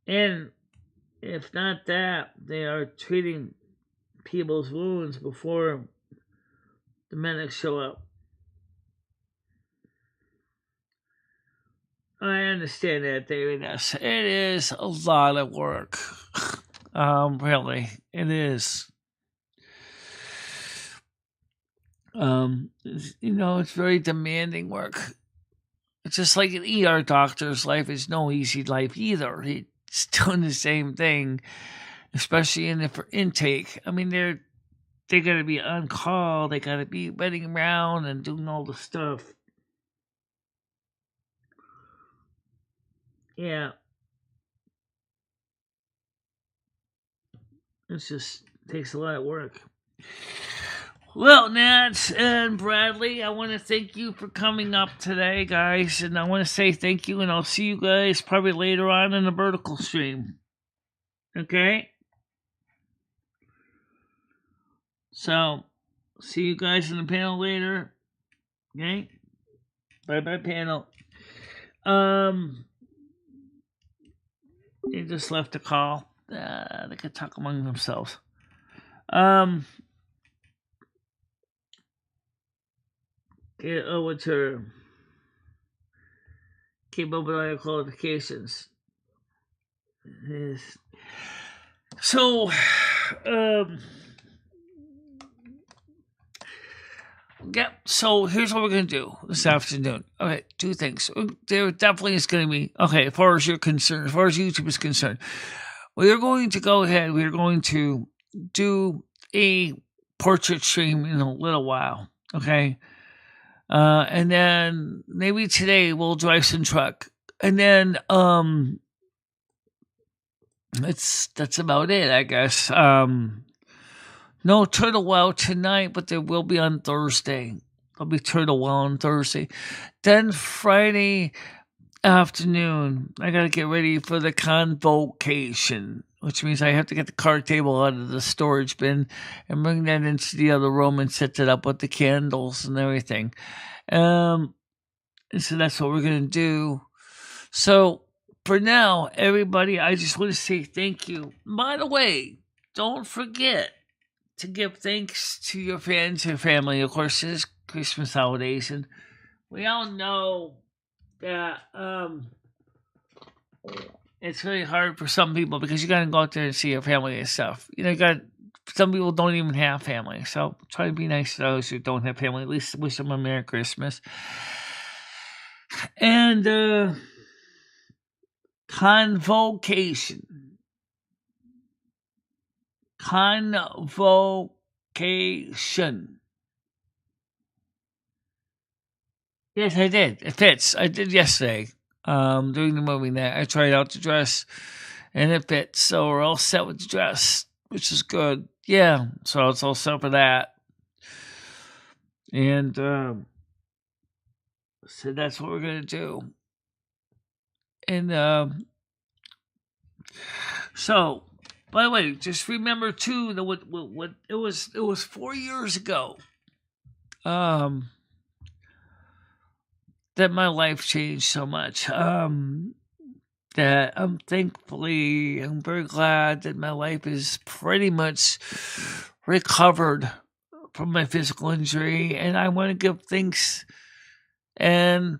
And if not that, they are treating people's wounds before the medics show up. I understand that, David. Yes, it is a lot of work. Really, it is. It's very demanding work. It's just like an ER doctor's life is no easy life either. He's doing the same thing, especially in the intake. I mean, they gotta be on call. They gotta be running around and doing all the stuff. Yeah. It takes a lot of work. Well, Nats and Bradley, I want to thank you for coming up today, guys. And I want to say thank you, and I'll see you guys probably later on in the vertical stream. Okay? So, see you guys in the panel later. Okay? Bye-bye, panel. They just left a call. They could talk among themselves. Get over to keep up with all your qualifications. Yes. So, yeah, so here's what we're going to do this afternoon. Okay, two things. There definitely is going to be, okay, as far as you're concerned, as far as YouTube is concerned, we're going to go ahead, we're going to do a portrait stream in a little while, okay? And then maybe today we'll drive some truck. And then, that's about it, I guess. No Turtle Wow tonight, but there will be on Thursday. There'll be Turtle Wow on Thursday. Then Friday afternoon, I gotta get ready for the convocation, which means I have to get the card table out of the storage bin and bring that into the other room and set it up with the candles and everything. And so that's what we're gonna do. So for now, everybody, I just want to say thank you. By the way, don't forget to give thanks to your friends, your family. Of course, it's Christmas holidays, and we all know that it's really hard for some people because you got to go out there and see your family and stuff. Some people don't even have family, so try to be nice to those who don't have family. At least wish them a Merry Christmas. And convocation. Yes, I did. It fits. I did yesterday. During the movie night, I tried out the dress, and it fits. So we're all set with the dress, which is good. Yeah, so it's all set for that. And so that's what we're gonna do. And so, by the way, just remember too that what it was 4 years ago. That my life changed so much. That I'm very glad that my life is pretty much recovered from my physical injury, and I want to give thanks and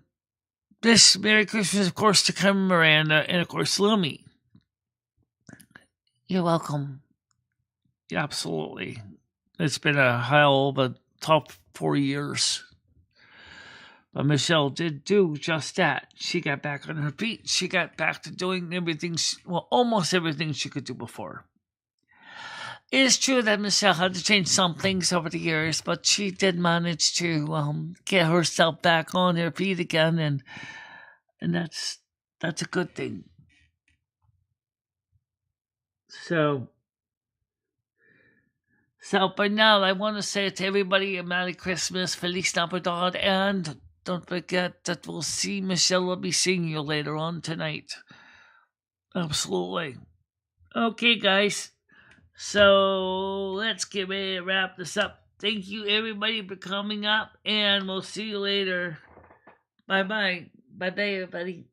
this Merry Christmas, of course, to Carmen Miranda and of course Lumi. You're welcome. Yeah, absolutely. It's been a hell of a tough 4 years. But Michelle did do just that. She got back on her feet. She got back to doing everything, almost everything she could do before. It is true that Michelle had to change some things over the years, but she did manage to get herself back on her feet again, and that's a good thing. So for now, I want to say to everybody a Merry Christmas, Feliz Navidad, and don't forget that we'll see Michelle will be seeing you later on tonight. Absolutely. Okay, guys. So let's get ready to wrap this up. Thank you, everybody, for coming up, and we'll see you later. Bye-bye. Bye-bye, everybody.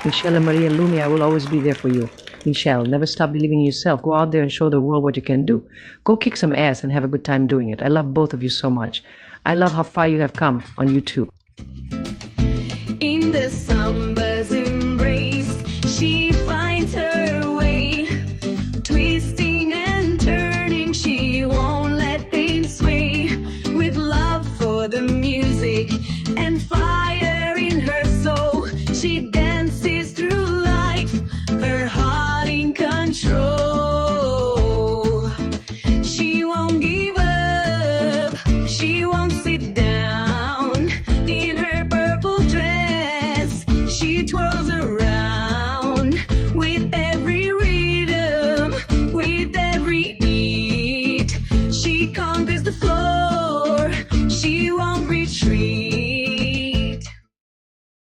Michelle and Maria Lumi, I will always be there for you. Michelle, never stop believing in yourself. Go out there and show the world what you can do. Go kick some ass and have a good time doing it. I love both of you so much. I love how far you have come on YouTube. In the summer's embrace, she finds her way. Twisting and turning, she won't let things sway. With love for the music and fire in her soul, she